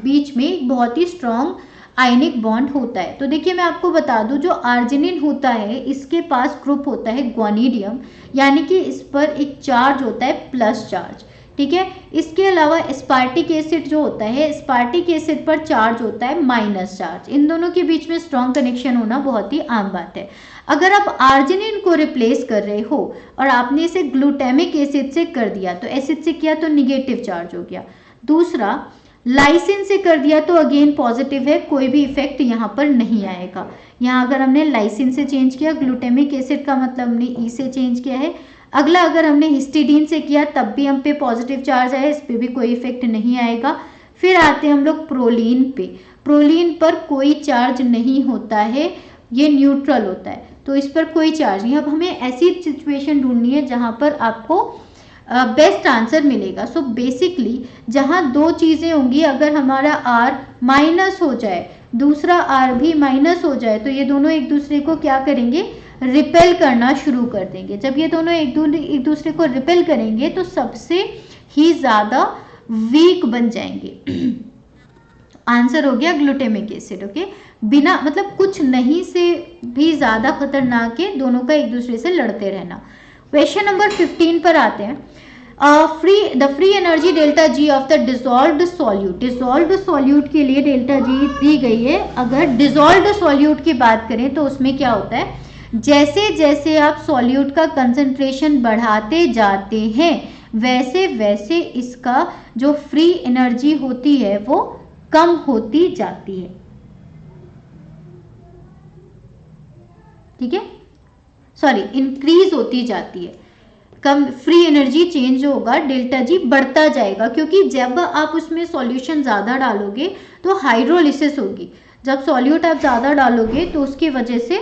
बीच में बहुत ही स्ट्रॉन्ग आयनिक बॉन्ड होता है। तो देखिए मैं आपको बता दूं, जो आर्जिनिन होता है इसके पास ग्रुप होता है ग्वानिडियम, यानी कि इस पर एक चार्ज होता है प्लस चार्ज, ठीक है। इसके अलावा एस्पार्टिक एसिड जो होता है, एस्पार्टिक एसिड पर चार्ज होता है माइनस चार्ज। इन दोनों के बीच में स्ट्रॉन्ग कनेक्शन होना बहुत ही आम बात है। अगर आप आर्जिनिन को रिप्लेस कर रहे हो और आपने इसे ग्लूटामिक एसिड से कर दिया, तो एसिड से किया तो निगेटिव चार्ज हो गया। दूसरा लाइसिन से कर दिया तो अगेन पॉजिटिव है, कोई भी इफेक्ट यहाँ पर नहीं आएगा। यहाँ अगर हमने लाइसिन से चेंज किया, ग्लूटामिक एसिड का मतलब हमने ई से चेंज किया है। अगला अगर हमने हिस्टिडीन से किया तब भी हम पे पॉजिटिव चार्ज आया, इस पर भी कोई इफेक्ट नहीं आएगा। फिर आते हैं हम लोग प्रोलीन पे। प्रोलीन पर कोई चार्ज नहीं होता है, ये न्यूट्रल होता है, तो इस पर कोई चार्ज नहीं। अब हमें ऐसी सिचुएशन ढूंढनी है जहाँ पर आपको बेस्ट आंसर मिलेगा। सो बेसिकली जहाँ दो चीज़ें होंगी, अगर हमारा आर माइनस हो जाए, दूसरा आर भी माइनस हो जाए, तो ये दोनों एक दूसरे को क्या करेंगे, रिपेल करना शुरू कर देंगे। जब ये दोनों एक दूसरे को रिपेल करेंगे तो सबसे ही ज़्यादा वीक बन जाएंगे। आंसर हो गया ग्लूटामिक एसिड। ओके, बिना मतलब कुछ नहीं से भी ज़्यादा खतरनाक है दोनों का एक दूसरे से लड़ते रहना। क्वेश्चन नंबर 15 पर आते हैं। The free energy delta G of the dissolved solute. Dissolved solute के लिए डेल्टा जी दी गई है। अगर डिजॉल्व्ड सॉल्यूट की बात करें तो उसमें क्या होता है, जैसे जैसे आप सॉल्यूट का कंसंट्रेशन बढ़ाते जाते हैं वैसे वैसे इसका जो फ्री एनर्जी होती है वो कम होती जाती है, ठीक है, सॉरी इंक्रीज होती जाती है। कम फ्री एनर्जी चेंज होगा, डेल्टा जी बढ़ता जाएगा, क्योंकि जब आप उसमें सॉल्यूशन ज़्यादा डालोगे तो हाइड्रोलिसिस होगी। जब सॉल्यूट आप ज़्यादा डालोगे तो उसकी वजह से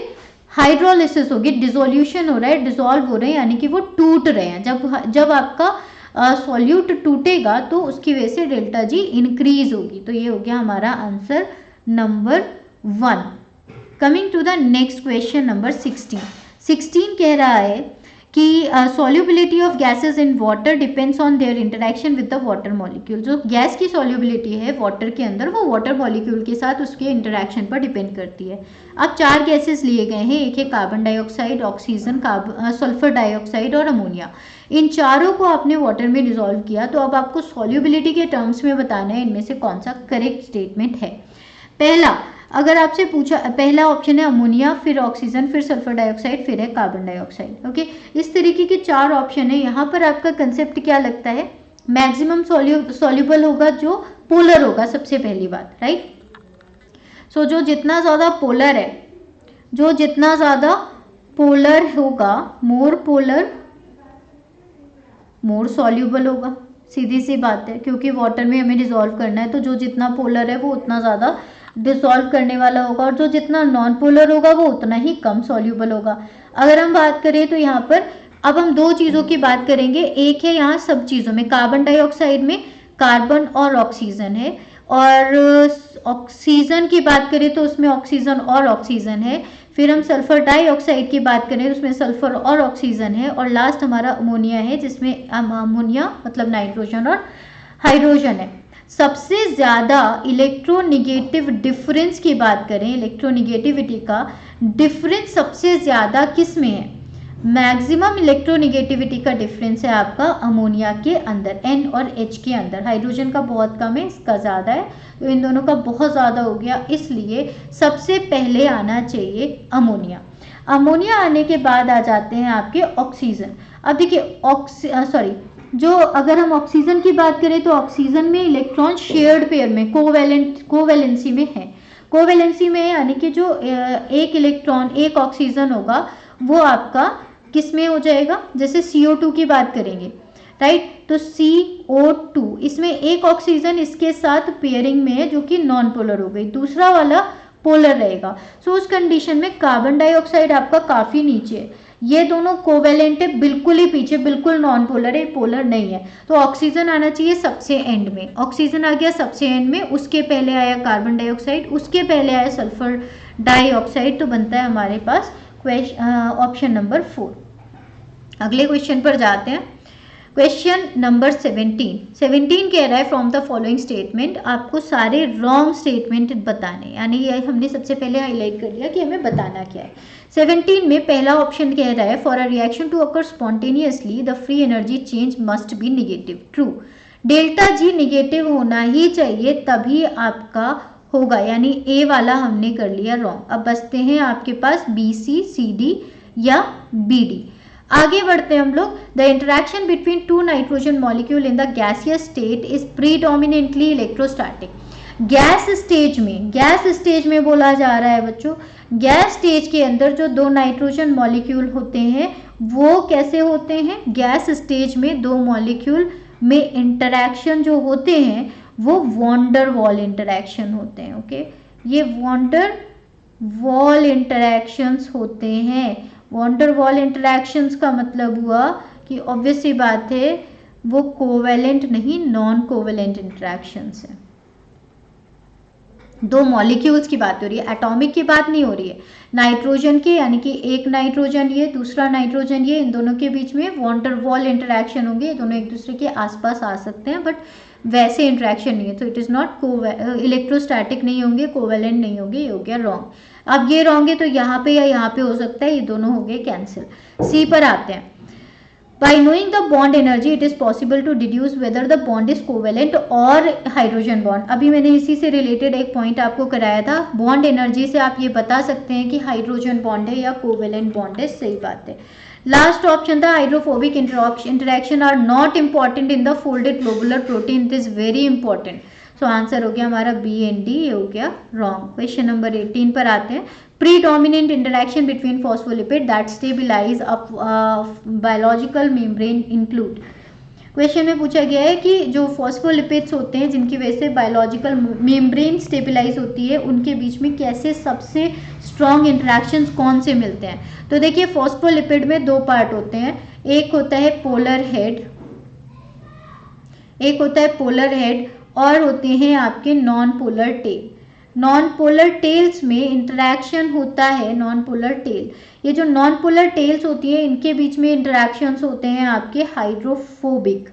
हाइड्रोलिसिस होगी, डिसोल्यूशन हो रहा है, डिसॉल्व हो रहे हैं, यानी कि वो टूट रहे हैं। जब आपका सॉल्यूट टूटेगा तो उसकी वजह से डेल्टा जी इंक्रीज होगी। तो ये हो गया हमारा answer number 1। Coming to the next question number 16 कह रहा है कि solubility of gases in water depends on their interaction with the water molecule. जो गैस की सॉल्युबिलिटी है वाटर के अंदर, वो वाटर मॉलिक्यूल के साथ उसके इंटरेक्शन पर डिपेंड करती है। अब 4 गैसेस लिए गए हैं, एक है carbon dioxide, oxygen, sulphur dioxide और अमोनिया। इन चारों को आपने वाटर में डिसॉल्व किया, तो अब आपको सॉल्युबिलिटी के टर्म्स में बताना है इनमें से कौन सा करेक्ट स्टेटमेंट है। पहला, अगर आपसे पूछा, पहला ऑप्शन है अमोनिया, फिर ऑक्सीजन, फिर सल्फर डाइऑक्साइड, फिर है कार्बन डाइऑक्साइड। ओके, इस तरीके के 4 ऑप्शन है। यहाँ पर आपका कंसेप्ट क्या लगता है, मैक्सिमम सॉल्युबल होगा जो पोलर होगा, सबसे पहली बात, राइट। सो जो जितना ज़्यादा पोलर है, जो जितना ज़्यादा पोलर होगा, मोर पोलर मोर सॉल्युबल होगा, सीधी सी बात है, क्योंकि वाटर में हमें डिसॉल्व करना है, तो जो जितना पोलर है वो उतना ज़्यादा डिसॉल्व करने वाला होगा, और जो जितना नॉन पोलर होगा वो उतना ही कम सॉल्युबल होगा। अगर हम बात करें तो यहाँ पर अब हम 2 चीज़ों की बात करेंगे। एक है यहाँ सब चीज़ों में, कार्बन डाइऑक्साइड में कार्बन और ऑक्सीजन है, और ऑक्सीजन की बात करें तो उसमें ऑक्सीजन और ऑक्सीजन है, फिर हम सल्फर डाइऑक्साइड की बात करें तो उसमें सल्फर और ऑक्सीजन है, और लास्ट हमारा अमोनिया है जिसमें अमोनिया मतलब नाइट्रोजन और हाइड्रोजन है। सबसे ज़्यादा इलेक्ट्रोनिगेटिव डिफरेंस की बात करें, इलेक्ट्रोनिगेटिविटी का डिफरेंस सबसे ज़्यादा किस में है? मैक्सिमम इलेक्ट्रोनिगेटिविटी का डिफरेंस है आपका अमोनिया के अंदर, N और H के अंदर। हाइड्रोजन का बहुत कम है, इसका ज़्यादा है, तो इन दोनों का बहुत ज़्यादा हो गया, इसलिए सबसे पहले आना चाहिए अमोनिया। अमोनिया आने के बाद आ जाते हैं आपके ऑक्सीजन। अब देखिए जो अगर हम ऑक्सीजन की बात करें तो ऑक्सीजन में इलेक्ट्रॉन शेयर्ड पेयर में कोवैलेंसी में है। कोवैलेंसी में यानी कि जो एक इलेक्ट्रॉन एक ऑक्सीजन होगा वो आपका किस में हो जाएगा? जैसे CO2 की बात करेंगे, राइट, तो CO2 इसमें एक ऑक्सीजन इसके साथ पेयरिंग में है जो कि नॉन पोलर हो गई, दूसरा वाला पोलर रहेगा। सो उस कंडीशन में कार्बन डाइऑक्साइड आपका काफी नीचे है, ये दोनों कोवेलेंट है, बिल्कुल ही पीछे, बिल्कुल नॉन पोलर है, पोलर नहीं है। तो ऑक्सीजन आना चाहिए सबसे एंड में, ऑक्सीजन आ गया सबसे एंड में, उसके पहले आया कार्बन डाइऑक्साइड, उसके पहले आया सल्फर डाइऑक्साइड, तो बनता है हमारे पास ऑप्शन नंबर 4। अगले क्वेश्चन पर जाते हैं। क्वेश्चन नंबर 17 कह रहा है फ्रॉम द फॉलोइंग स्टेटमेंट, आपको सारे रॉन्ग स्टेटमेंट बताने, यानी ये हमने सबसे पहले हाईलाइट कर लिया कि हमें बताना क्या है। 17 में पहला ऑप्शन कह रहा है for a reaction to occur spontaneously the free energy change must be negative. True, delta G negative होना ही चाहिए तभी आपका होगा, यानी ए वाला हमने कर लिया रॉन्ग। अब बचते हैं आपके पास बी, सी, सी, डी या बी, डी। आगे बढ़ते हैं हम लोग। The interaction between two nitrogen molecule in the gaseous state is predominantly electrostatic. Gas stage में बोला जा रहा है बच्चों, गैस स्टेज के अंदर जो दो नाइट्रोजन मॉलिक्यूल होते हैं वो कैसे होते हैं? गैस स्टेज में दो मॉलिक्यूल में इंटरेक्शन जो होते हैं वो वॉन्डर वॉल इंटरेक्शन होते हैं। ओके, ये वॉन्डर वॉल इंटरेक्शंस होते हैं। वॉन्डर वॉल इंटरेक्शंस का मतलब हुआ कि ऑब्वियस सी बात है वो कोवेलेंट नहीं, नॉन कोवेलेंट इंटरेक्शंस है। दो मॉलिक्यूल्स की बात हो रही है, एटॉमिक की बात नहीं हो रही है। नाइट्रोजन के, यानी कि एक नाइट्रोजन ये, दूसरा नाइट्रोजन ये, इन दोनों के बीच में वॉन्डर वॉल इंटरेक्शन होंगे, दोनों एक दूसरे के आसपास आ सकते हैं, बट वैसे इंटरेक्शन नहीं है, तो इट इज़ नॉट इलेक्ट्रोस्टैटिक नहीं होंगे, कोवेलेंट नहीं होंगे, ये हो गया रॉन्ग। अब ये रॉन्ग है तो यहाँ पे या यहाँ पे हो सकता है, ये दोनों हो गए कैंसिल। सी पर आते हैं। By knowing the bond energy, it is possible to deduce whether the bond is covalent or hydrogen bond. अभी मैंने इसी से रिलेटेड एक पॉइंट आपको कराया था, बॉन्ड एनर्जी से आप ये बता सकते हैं कि हाइड्रोजन बॉन्ड है या कोवेलेंट बॉन्ड है। सही बात है। लास्ट ऑप्शन था hydrophobic interaction are not important in the folded globular protein, it is very important. So answer हो गया हमारा बी एंड डी, ये हो गया रॉन्ग। क्वेश्चन नंबर 18 पर आते हैं। Predominant interaction between phospholipid that stabilize up biological membrane include। Question में पूछा गया है कि जो फॉस्फोलिपिड्स होते हैं जिनकी वजह से बायोलॉजिकल मेम्ब्रेन स्टेबिलाईज होती है, उनके बीच में कैसे सबसे स्ट्रॉन्ग इंटरेक्शंस कौन से मिलते हैं? तो देखिए फॉस्फोलिपिड में दो पार्ट होते हैं, एक होता है पोलर हेड, और होते हैं आपके nonpolar tail. Nonpolar tails में इंटरेक्शन होता है, नॉन पोलर टेल, ये जो नॉन पोलर टेल्स होती है इनके बीच में इंटरेक्शंस होते हैं आपके हाइड्रोफोबिक,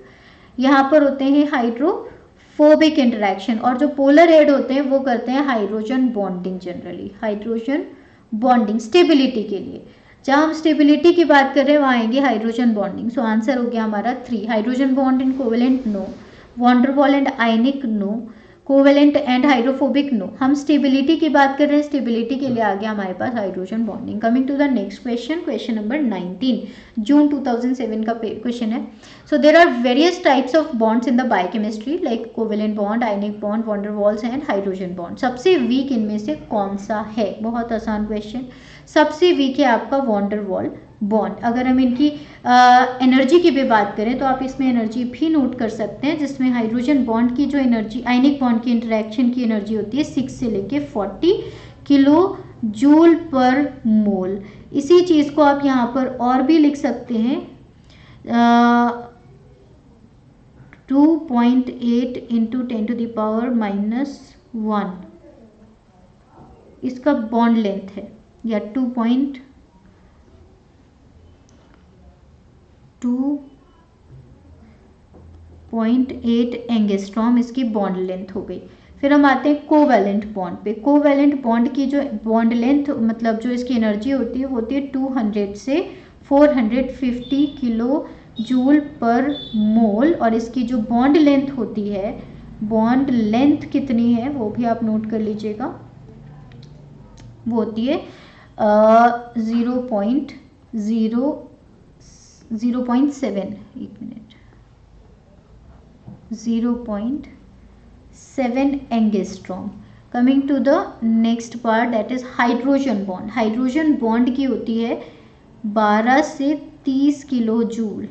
यहाँ पर होते हैं हाइड्रोफोबिक इंटरेक्शन, और जो पोलर हेड होते हैं वो करते हैं hydrogen bonding, generally hydrogen bonding stability के लिए। जहाँ हम स्टेबिलिटी की बात कर रहे हैं वहाँ आएंगे हाइड्रोजन बॉन्डिंग। सो आंसर हो गया हमारा 3। Hydrogen bond in covalent no, van der Waals and ionic no, covalent and hydrophobic no. हम स्टेबिलिटी की बात कर रहे हैं, स्टेबिलिटी के लिए आ गया हमारे पास hydrogen bonding. Coming to the next question, question number 19, जून 2007 का क्वेश्चन है। So there are various types of bonds in the biochemistry like covalent bond, ionic bond, van der Waals and hydrogen bond. सबसे वीक इनमें से कौन सा है? बहुत आसान क्वेश्चन। सबसे वीक है आपका वॉन्डरवॉल बॉन्ड। अगर हम इनकी एनर्जी की भी बात करें तो आप इसमें एनर्जी भी नोट कर सकते हैं, जिसमें हाइड्रोजन बॉन्ड की जो एनर्जी, आयनिक बॉन्ड की इंटरेक्शन की एनर्जी होती है 6 से लेके 40 किलो जूल पर मोल। इसी चीज़ को आप यहाँ पर और भी लिख सकते हैं, 2.8 इंटू 10⁻⁻1 इसका बॉन्ड लेंथ है, या 2.8 एंगस्ट्रॉम इसकी बॉन्ड लेंथ हो गई। फिर हम आते हैं कोवैलेंट बॉन्ड पे। कोवैलेंट बॉन्ड की जो बॉन्ड लेंथ मतलब जो इसकी एनर्जी होती है वो होती है 200 से 450 किलो जूल पर मोल, और इसकी जो बॉन्ड लेंथ होती है, बॉन्ड लेंथ कितनी है वो भी आप नोट कर लीजिएगा, वो होती है 0.7 angstrom. Coming to the next part, that is hydrogen bond. Hydrogen bond की होती है 12 से 30 किलो जूल,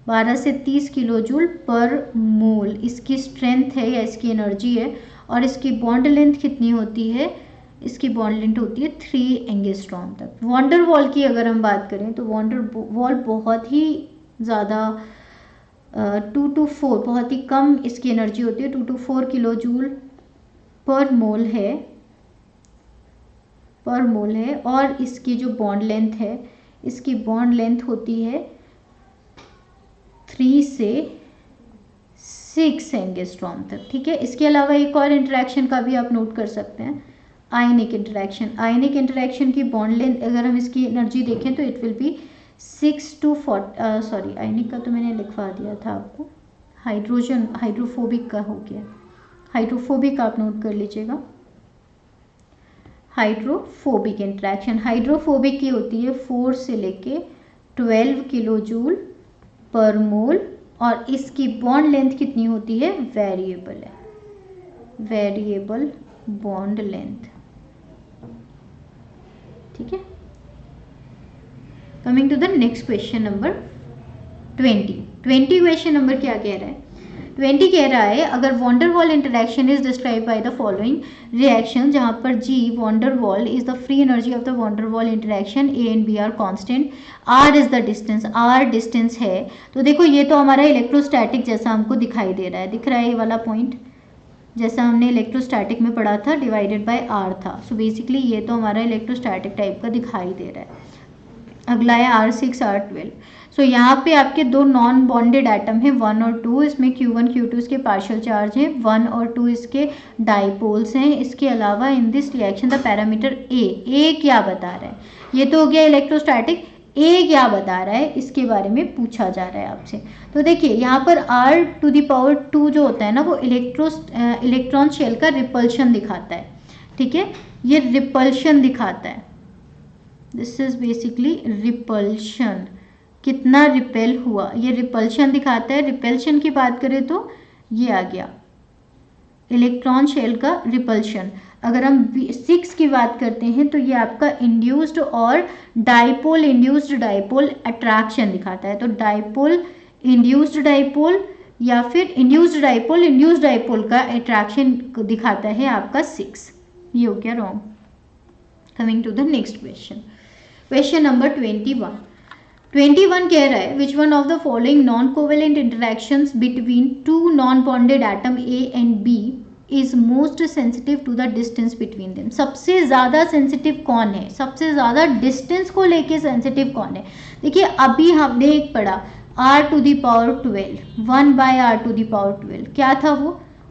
12 से 30 किलो जूल पर मोल इसकी स्ट्रेंथ है या इसकी एनर्जी है। और इसकी बॉन्ड लेंथ कितनी होती है, इसकी बॉन्ड लेंथ होती है 3 एंगस्ट्रॉम तक। वॉन्डर वॉल की अगर हम बात करें तो वॉन्डर वॉल बहुत ही ज़्यादा 2 to 4 बहुत ही कम इसकी एनर्जी होती है, 2 to 4 किलो जूल पर मोल है। और इसकी जो बॉन्ड लेंथ है, इसकी बॉन्ड लेंथ होती है 3 से 6 एंगस्ट्रॉम तक। ठीक है, इसके अलावा एक और इंटरेक्शन का भी आप नोट कर सकते हैं, आयनिक इंटरेक्शन। आयनिक इंटरेक्शन की बॉन्ड लेंथ अगर हम इसकी एनर्जी देखें तो it will be 6 to 40 sorry ionic का तो मैंने लिखवा दिया था आपको, हाइड्रोफोबिक का हो गया, हाइड्रोफोबिक आप नोट कर लीजिएगा। हाइड्रोफोबिक इंटरेक्शन, हाइड्रोफोबिक की होती है 4 से लेके 12 किलो जूल पर मोल, और इसकी बॉन्ड लेंथ कितनी होती है, वेरिएबल है, वेरिएबल बॉन्ड लेंथ। ठीक है, coming to the next question number 20 question number क्या कह रहा है, 20 कह रहा है अगर van der Waals interaction is describe by the following reaction, जहां पर G van der Waals is the free energy of the van der Waals interaction, A and B are constant, R is the distance, R distance है। तो देखो ये तो हमारा electrostatic जैसा हमको दिखाई दे रहा है, दिख रहा है ये वाला पॉइंट, जैसा हमने इलेक्ट्रोस्टैटिक में पढ़ा था, डिवाइडेड बाय आर था। सो बेसिकली ये तो हमारा इलेक्ट्रोस्टैटिक टाइप का दिखाई दे रहा है। अगला है R6 R12। सो यहाँ पे आपके दो नॉन बॉन्डेड एटम है 1 और 2, इसमें Q1 Q2 इसके पार्शियल चार्ज हैं, 1 और 2 इसके डाइपोल्स हैं। इसके अलावा in this reaction the parameter A क्या बता रहा है, ये तो हो गया इलेक्ट्रोस्टैटिक, ए क्या बता रहा है इसके बारे में पूछा जा रहा है आपसे। तो देखिए यहाँ पर R⁴ जो होता है ना, वो इलेक्ट्रॉन शेल का रिपल्शन दिखाता है। ठीक है, ये रिपल्शन दिखाता है, दिस इज बेसिकली रिपल्शन, कितना रिपेल हुआ, ये रिपल्शन दिखाता है। रिपल्शन की बात करें तो ये आ गया इलेक्ट्रॉन शेल का रिपल्शन। अगर हम 6 की बात करते हैं तो ये आपका इंड्यूस्ड और डाइपोल इंड्यूस्ड डाइपोल अट्रैक्शन दिखाता है। तो डाइपोल इंड्यूस्ड डाइपोल या फिर इंड्यूस्ड डाइपोल का अट्रैक्शन दिखाता है आपका 6, ये हो गया wrong. Coming to the next question, question number 21 कह रहा है which one of the following non covalent interactions between two non bonded atom A and B is most sensitive to the distance between them. सबसे ज़्यादा sensitive कौन है, सबसे ज़्यादा distance को लेके सेंसिटिव कौन है। देखिए अभी हमने एक पढ़ा R⁴12, 1/R⁴12, क्या था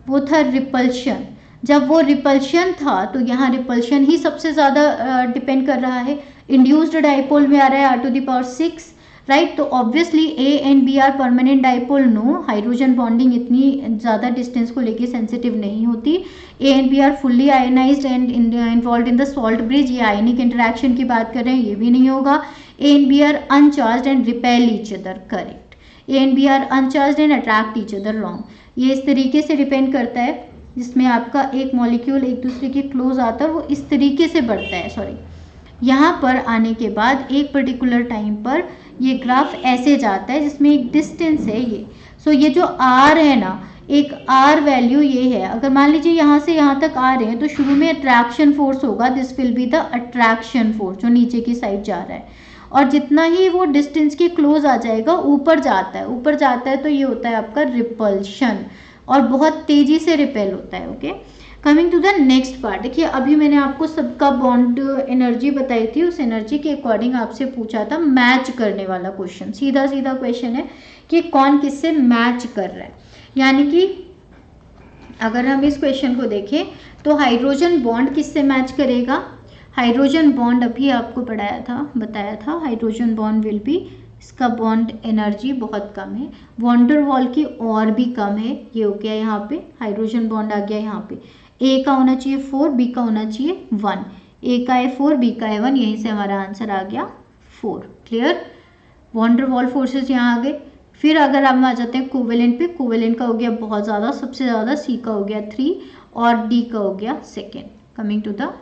वो था रिपल्शन। जब वो रिपल्शन था तो यहाँ रिपल्शन ही सबसे ज़्यादा डिपेंड कर रहा है। इंड्यूस्ड डाइपोल में आ रहा है R⁴6, राइट। तो obviously A and B are permanent dipole, no, hydrogen bonding इतनी ज़्यादा डिस्टेंस को लेके सेंसिटिव नहीं होती। A and B are fully ionized and involve in the salt bridge, ये आयनिक इंटरेक्शन की बात कर रहे हैं, ये भी नहीं होगा। A and B are uncharged and repel each other, correct. A and B are uncharged and attract each other, wrong. ये इस तरीके से डिपेंड करता है जिसमें आपका एक मॉलिक्यूल एक दूसरे के क्लोज आता है, वो इस तरीके से बढ़ता है। सॉरी, यहाँ पर आने के बाद एक पर्टिकुलर टाइम पर ये ग्राफ ऐसे जाता है जिसमें एक डिस्टेंस है ये। सो ये जो R है ना, एक R वैल्यू ये है। अगर मान लीजिए यहाँ से यहाँ तक आ रहे हैं तो शुरू में अट्रैक्शन फोर्स होगा, this will be the attraction force जो नीचे की साइड जा रहा है। और जितना ही वो डिस्टेंस के क्लोज आ जाएगा ऊपर जाता है, ऊपर जाता है तो ये होता है आपका रिपल्शन, और बहुत तेजी से रिपेल होता है। Okay, coming to the next part. देखिए अभी मैंने आपको सबका बॉन्ड एनर्जी बताई थी, उस एनर्जी के अकॉर्डिंग आपसे पूछा था मैच करने वाला क्वेश्चन, सीधा सीधा क्वेश्चन है कि कौन किससे मैच कर रहा है। यानी कि अगर हम इस क्वेश्चन को देखें तो हाइड्रोजन बॉन्ड किससे मैच करेगा, हाइड्रोजन बॉन्ड अभी आपको पढ़ाया था, बताया था, हाइड्रोजन बॉन्ड विल बी, इसका बॉन्ड एनर्जी बहुत कम है, वॉन्डर वॉल की और भी कम है, ये हो गया यहाँ पे हाइड्रोजन बॉन्ड आ गया यहाँ पे, ए का होना चाहिए 4, बी का होना चाहिए 1, ए का है 4, बी का है 1, यहीं से हमारा आंसर आ गया 4। क्लियर, वॉन्डर वॉल फोर्सेस यहाँ आ गए। फिर अगर हम आ जाते हैं कोवेलेंट पे, कोवेलेंट का हो गया बहुत ज़्यादा, सबसे ज़्यादा सी का हो गया 3 और डी का हो गया 2। Coming to the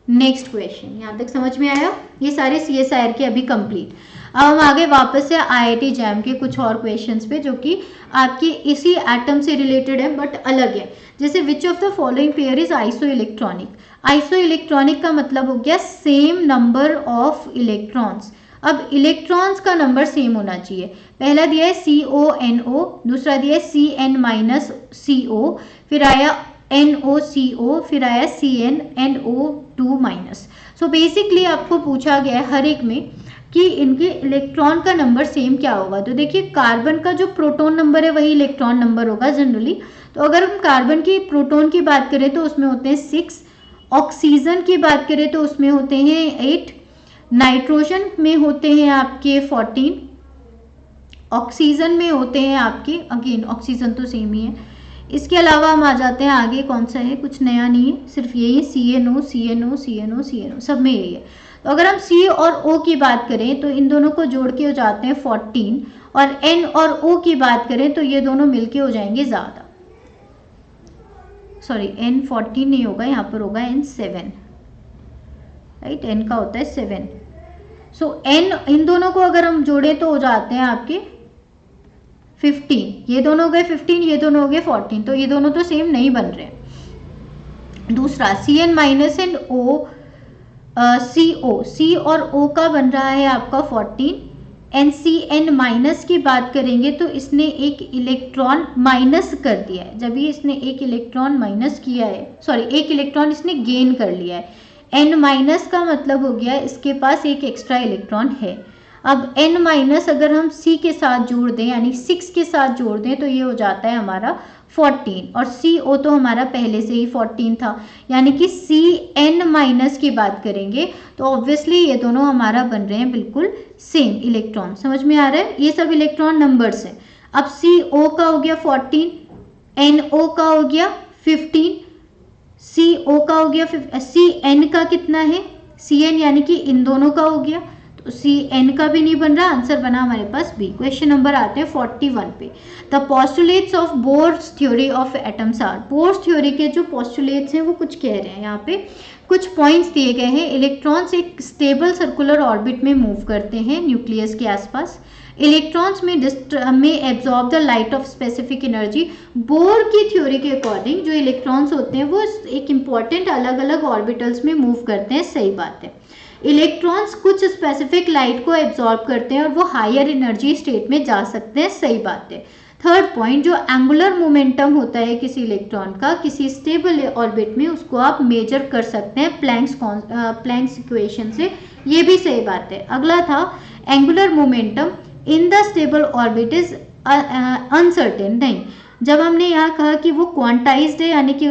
next question, यहाँ तक समझ में आया, ये सारे CSIR के अभी कंप्लीट। अब हम आगे वापस से IIT जैम के कुछ और क्वेश्चंस पे जो कि आपके इसी एटम से रिलेटेड है बट अलग है। जैसे विच of the following pair is iso electronic, iso electronic का मतलब हो गया सेम नंबर ऑफ इलेक्ट्रॉन्स। अब इलेक्ट्रॉन्स का नंबर सेम होना चाहिए, पहला दिया है CONO, दूसरा दिया है CN-CO, फिर आया NOCO, फिर आया CnNO2-। सो बेसिकली आपको पूछा गया है हर एक में कि इनके इलेक्ट्रॉन का नंबर सेम क्या होगा। तो देखिए कार्बन का जो प्रोटॉन नंबर है वही इलेक्ट्रॉन नंबर होगा जनरली। तो अगर हम कार्बन की प्रोटॉन की बात करें तो उसमें होते हैं 6, ऑक्सीजन की बात करें तो उसमें होते हैं 8, नाइट्रोजन में होते हैं आपके 14, ऑक्सीजन में होते हैं आपके, अगेन ऑक्सीजन तो सेम ही है। इसके अलावा हम आ जाते हैं आगे, कौन सा है, कुछ नया नहीं है, सिर्फ यही CNO CNO CNO CNO, सब में यही है। तो अगर हम C और O की बात करें तो इन दोनों को जोड़ के हो जाते हैं 14, और N और O की बात करें तो ये दोनों मिलके हो जाएंगे ज़्यादा, सॉरी N 14 नहीं होगा, यहाँ पर होगा N 7, राइट, N का होता है 7। सो N, इन दोनों को अगर हम जोड़े तो हो जाते हैं आपके 15, ये दोनों हो गए 15, ये दोनों हो गए 14, तो ये दोनों तो सेम नहीं बन रहे। दूसरा Cn- and O CO, C और O का बन रहा है आपका 14, NCN- की बात करेंगे तो इसने एक इलेक्ट्रॉन माइनस कर दिया है, जब ये इसने एक इलेक्ट्रॉन माइनस किया है, सॉरी एक इलेक्ट्रॉन इसने गेन कर लिया है, N- का मतलब हो गया इसके पास एक एक्स्ट्रा इलेक्ट्रॉन है। अब N- अगर हम C के साथ जोड़ दें यानी 6 के साथ जोड़ दें तो ये हो जाता है हमारा 14, और CO तो हमारा पहले से ही 14 था, यानी कि Cn- की बात करेंगे तो ऑब्वियसली ये दोनों हमारा बन रहे हैं बिल्कुल सेम इलेक्ट्रॉन। समझ में आ रहा है, ये सब इलेक्ट्रॉन नंबर्स हैं। अब CO का हो गया 14, NO का हो गया 15, CO का हो गया CN का कितना है, CN यानी कि इन दोनों का हो गया, तो CN का भी नहीं बन रहा, आंसर बना हमारे पास B। क्वेश्चन नंबर आते हैं 41 पे। The postulates of Bohr's theory of atoms are, Bohr's theory के जो पोस्टुलेट्स हैं वो कुछ कह रहे हैं, यहाँ पे कुछ पॉइंट्स दिए गए हैं। इलेक्ट्रॉन्स एक स्टेबल सर्कुलर ऑर्बिट में मूव करते हैं न्यूक्लियस के आसपास, इलेक्ट्रॉन्स में absorb the light of specific energy. Bore की थ्योरी के अकॉर्डिंग जो इलेक्ट्रॉन्स होते हैं वो एक इंपॉर्टेंट अलग अलग ऑर्बिटल्स में मूव करते हैं, सही बात है। इलेक्ट्रॉन्स कुछ स्पेसिफिक लाइट को एब्जॉर्ब करते हैं और वो हायर एनर्जी स्टेट में जा सकते हैं, सही बात है। थर्ड पॉइंट, जो एंगुलर मोमेंटम होता है किसी इलेक्ट्रॉन का किसी स्टेबल ऑर्बिट में, उसको आप मेजर कर सकते हैं प्लैंक्स इक्वेशन से, ये भी सही बात है। अगला था angular momentum in the stable orbit is uncertain, नहीं, जब हमने यहाँ कहा कि वो क्वांटाइज्ड है यानी कि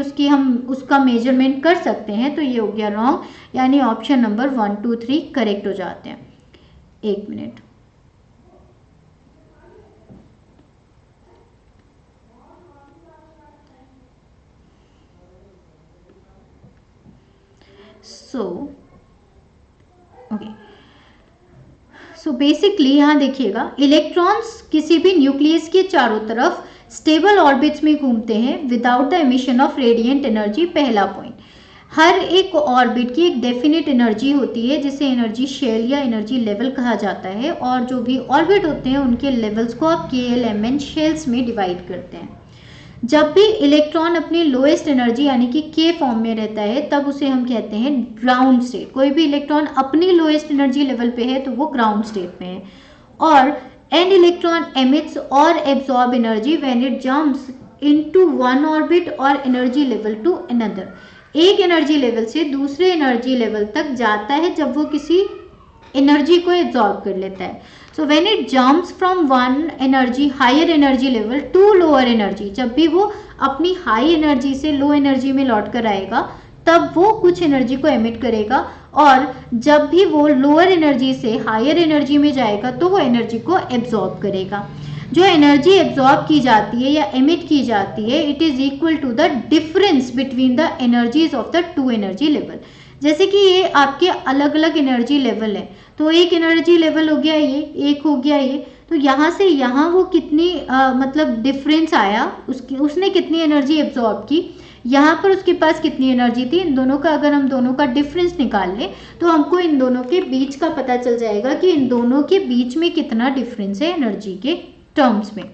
उसका मेजरमेंट कर सकते हैं, तो ये हो गया रॉन्ग, यानी ऑप्शन नंबर 1, 2, 3 करेक्ट हो जाते हैं। एक मिनट, सो बेसिकली यहाँ देखिएगा, इलेक्ट्रॉन्स किसी भी न्यूक्लियस के चारों तरफ स्टेबल ऑर्बिट्स में घूमते हैं without the emission of radiant energy. पहला पॉइंट, हर एक ऑर्बिट की एक डेफिनेट एनर्जी होती है जिसे एनर्जी शेल या एनर्जी लेवल कहा जाता है, और जो भी ऑर्बिट होते हैं उनके लेवल्स को आप KL, MN शेल्स में डिवाइड करते हैं। जब भी इलेक्ट्रॉन अपनी लोएस्ट एनर्जी यानी कि के फॉर्म में रहता है तब उसे हम कहते हैं ग्राउंड स्टेट। कोई भी इलेक्ट्रॉन अपनी लोएस्ट एनर्जी लेवल पे है तो वो ग्राउंड स्टेट में है। और एन इलेक्ट्रॉन एमिट्स और absorb energy when it jumps into one orbit और एनर्जी लेवल टू अनदर। एक एनर्जी लेवल से दूसरे एनर्जी लेवल तक जाता है जब वो किसी एनर्जी को एब्जॉर्ब कर लेता है। So when it jumps from one energy higher energy level to lower energy, जब भी वो अपनी हाई एनर्जी से लो एनर्जी में लौट कर आएगा तब वो कुछ एनर्जी को एमिट करेगा, और जब भी वो लोअर एनर्जी से हायर एनर्जी में जाएगा तो वो एनर्जी को एब्जॉर्ब करेगा। जो एनर्जी एब्जॉर्ब की जाती है या एमिट की जाती है it is equal to the difference between the energies of the two energy level. जैसे कि ये आपके अलग अलग एनर्जी लेवल है, तो एक एनर्जी लेवल हो गया ये, एक हो गया ये, तो यहाँ से यहाँ वो कितनी मतलब डिफरेंस आया, उसने कितनी एनर्जी एब्जॉर्ब की, यहाँ पर उसके पास कितनी एनर्जी थी। इन दोनों का अगर हम दोनों का डिफरेंस निकाल लें तो हमको इन दोनों के बीच का पता चल जाएगा कि इन दोनों के बीच में कितना डिफरेंस है एनर्जी के टर्म्स में।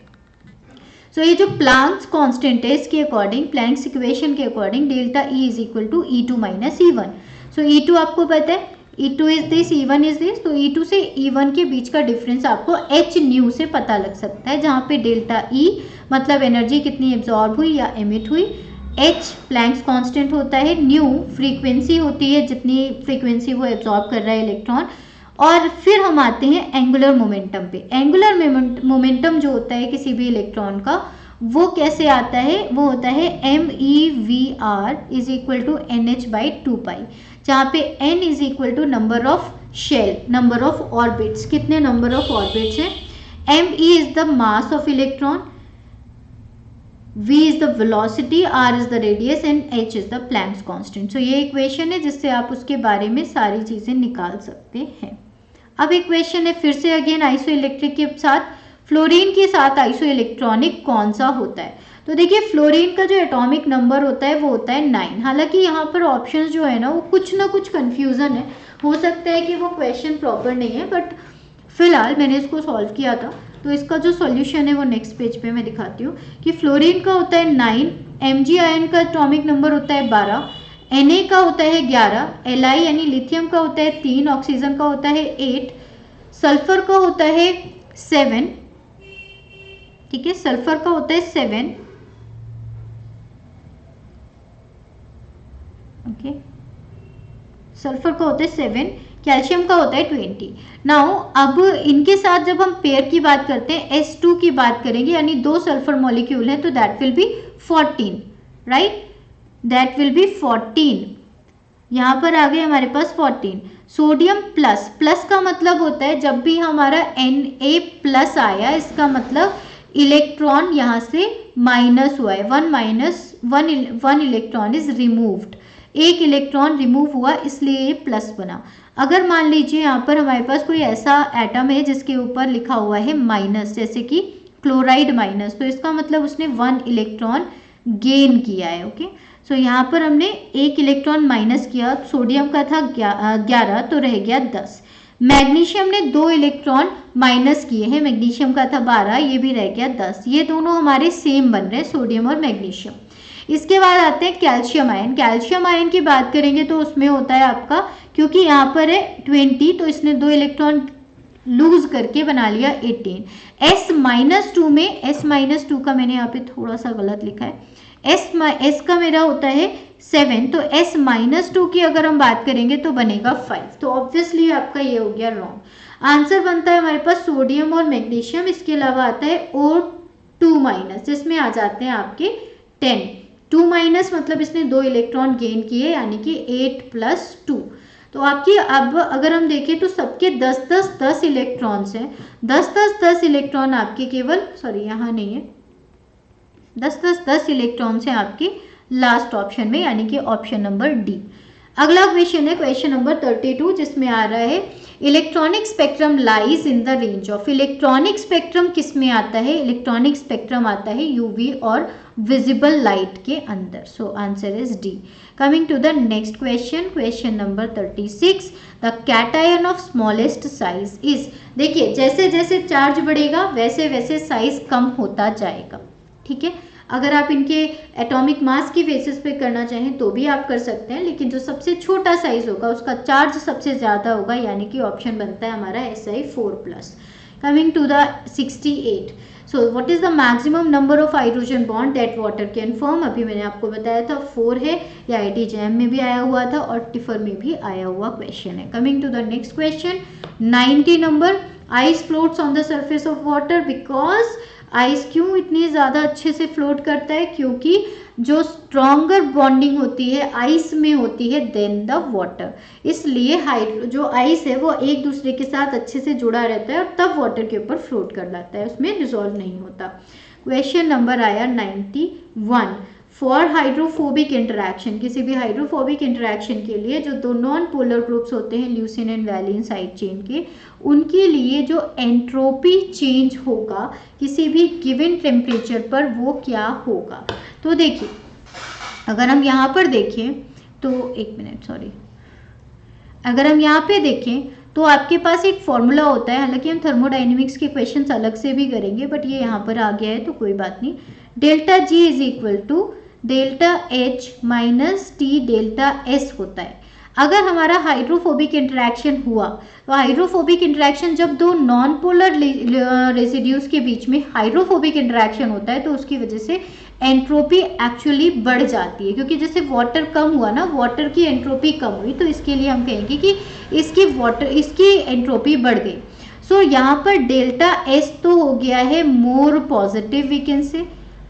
सो ये जो प्लैंक्स कांस्टेंट है इसके अकॉर्डिंग, प्लैंक्स इक्वेशन के according delta E is equal to E2 minus E1। So E2 आपको पता है, E2 is this, E1 is this, तो E2 से E1 के बीच का डिफरेंस आपको h न्यू से पता लग सकता है, जहाँ पे डेल्टा E मतलब एनर्जी कितनी एब्जॉर्ब हुई या एमिट हुई, h प्लैंक्स कांस्टेंट होता है, न्यू फ्रीक्वेंसी होती है जितनी फ्रीक्वेंसी वो एब्जॉर्ब कर रहा है इलेक्ट्रॉन। और फिर हम आते हैं एंगुलर मोमेंटम पे। एंगुलर मोमेंटम जो होता है किसी भी इलेक्ट्रॉन का वो कैसे आता है, वो होता है MEVR is equal to NH by 2π, जहाँ पे n is equal to number of shell, number of orbits, कितने नंबर ऑफ ऑर्बिट्स हैं। ME is the mass of electron, V is the velocity, R is the radius and H is the Planck's constant. So ये equation है जिससे आप उसके बारे में सारी चीजें निकाल सकते हैं। अब इक्वेशन है फिर से अगेन आइसो इलेक्ट्रिक के साथ, फ्लोरीन के साथ आइसो इलेक्ट्रॉनिक कौन सा होता है। तो देखिए फ्लोरीन का जो एटॉमिक नंबर होता है वो होता है 9। हालांकि यहाँ पर ऑप्शंस जो है ना वो कुछ ना कुछ कंफ्यूजन है, हो सकता है कि वो क्वेश्चन प्रॉपर नहीं है, बट फिलहाल मैंने इसको सॉल्व किया था तो इसका जो सॉल्यूशन है वो नेक्स्ट पेज पे मैं दिखाती हूँ कि फ्लोरीन का होता है 9, Mg आयन का एटॉमिक नंबर होता है 12, Na का होता है 11, Li यानी लिथियम का होता है 3, ऑक्सीजन का होता है 8, सल्फर का होता है 7, ठीक है, सल्फर का होता है 7, ओके, सल्फर का होता है 7, कैल्शियम का होता है 20। नाउ अब इनके साथ जब हम पेयर की बात करते हैं, S2 की बात करेंगे यानी 2 सल्फर मॉलिक्यूल है तो that will B 14, right, that will B 14। यहाँ पर आ गए हमारे पास 14। सोडियम प्लस, प्लस का मतलब होता है जब भी हमारा Na प्लस आया इसका मतलब इलेक्ट्रॉन यहाँ से माइनस हुआ है, वन इलेक्ट्रॉन इज रिमूव्ड, एक इलेक्ट्रॉन रिमूव हुआ इसलिए ये प्लस बना। अगर मान लीजिए यहाँ पर हमारे पास कोई ऐसा एटम है जिसके ऊपर लिखा हुआ है माइनस, जैसे कि क्लोराइड माइनस, तो इसका मतलब उसने 1 इलेक्ट्रॉन गेन किया है। ओके, सो यहाँ पर हमने एक इलेक्ट्रॉन माइनस किया, सोडियम का था 11 तो रह गया 10। मैग्नीशियम ने 2 इलेक्ट्रॉन माइनस किए हैं, मैग्नीशियम का था 12, ये भी रह गया 10। ये दोनों हमारे सेम बन रहे हैं, सोडियम और मैग्नीशियम। इसके बाद आते हैं कैल्शियम आयन। कैल्शियम आयन की बात करेंगे तो उसमें होता है आपका, क्योंकि यहाँ पर है 20 तो इसने 2 इलेक्ट्रॉन लूज करके बना लिया 18। S-2 में, S-2 का मैंने यहाँ पे थोड़ा सा गलत लिखा है, S का मेरा होता है 7, तो S-2 की अगर हम बात करेंगे तो बनेगा 5, तो ऑब्वियसली आपका ये हो गया रॉन्ग। आंसर बनता है हमारे पास सोडियम और मैग्नीशियम। इसके अलावा आता है O2- जिसमें आ जाते हैं आपके 10। 2- मतलब इसने 2 इलेक्ट्रॉन गेन किए यानी कि 8 + 2। तो आपकी अब अगर हम देखें तो सबके 10 इलेक्ट्रॉन्स हैं, 10 इलेक्ट्रॉन आपके केवल, सॉरी यहाँ नहीं है, 10 इलेक्ट्रॉन्स हैं आपके लास्ट ऑप्शन में यानी कि ऑप्शन नंबर डी। अगला क्वेश्चन है क्वेश्चन नंबर 32 जिसमें आ रहा है electronic spectrum lies in the range of. Electronic spectrum किस में आता है, इलेक्ट्रॉनिक स्पेक्ट्रम आता है यूवी और विजिबल लाइट के अंदर। So answer is D. Coming to the next question, question number 36, the cation of smallest size is. देखिए जैसे जैसे चार्ज बढ़ेगा वैसे वैसे साइज कम होता जाएगा, ठीक है। अगर आप इनके एटॉमिक मास की बेसिस पे करना चाहें तो भी आप कर सकते हैं, लेकिन जो सबसे छोटा साइज होगा उसका चार्ज सबसे ज़्यादा होगा, यानी कि ऑप्शन बनता है हमारा Si4+। Coming to the 68, so what is the maximum number of hydrogen bond that water can form. अभी मैंने आपको बताया था 4 है, या IIT JAM में भी आया हुआ था और टिफर में भी आया हुआ क्वेश्चन है। Coming to the next question 90 number, ice floats on the surface of water because ice क्यों इतनी ज़्यादा अच्छे से फ्लोट करता है, क्योंकि जो स्ट्रॉन्गर बॉन्डिंग होती है आइस में होती है देन द वाटर, इसलिए जो आइस है वो एक दूसरे के साथ अच्छे से जुड़ा रहता है और तब वाटर के ऊपर फ्लोट कर लाता है, उसमें डिसॉल्व नहीं होता। क्वेश्चन नंबर आया 91, फॉर हाइड्रोफोबिक इंटरैक्शन, किसी भी हाइड्रोफोबिक इंटरैक्शन के लिए जो दो नॉन पोलर ग्रुप्स होते हैं leucine and valine side chain के, उनके लिए जो एंट्रोपी चेंज होगा किसी भी गिवन टेम्परेचर पर वो क्या होगा। तो देखिए अगर हम यहाँ पर देखें तो अगर हम यहाँ पे देखें तो आपके पास एक फॉर्मूला होता है, हालांकि हम थर्मोडाइनमिक्स के क्वेश्चंस अलग से भी करेंगे बट ये यहाँ पर आ गया है तो कोई बात नहीं। Delta G is equal to delta H minus T delta S होता है। अगर हमारा हाइड्रोफोबिक इंटरैक्शन हुआ तो हाइड्रोफोबिक इंटरैक्शन जब दो नॉन पोलर रेसिड्यूज के बीच में हाइड्रोफोबिक इंटरैक्शन होता है तो उसकी वजह से एंट्रोपी एक्चुअली बढ़ जाती है, क्योंकि जैसे वाटर कम हुआ ना, वाटर की एंट्रोपी कम हुई तो इसके लिए हम कहेंगे कि इसकी एंट्रोपी बढ़ गई। सो यहाँ पर डेल्टा एस तो हो गया है more positive, we can say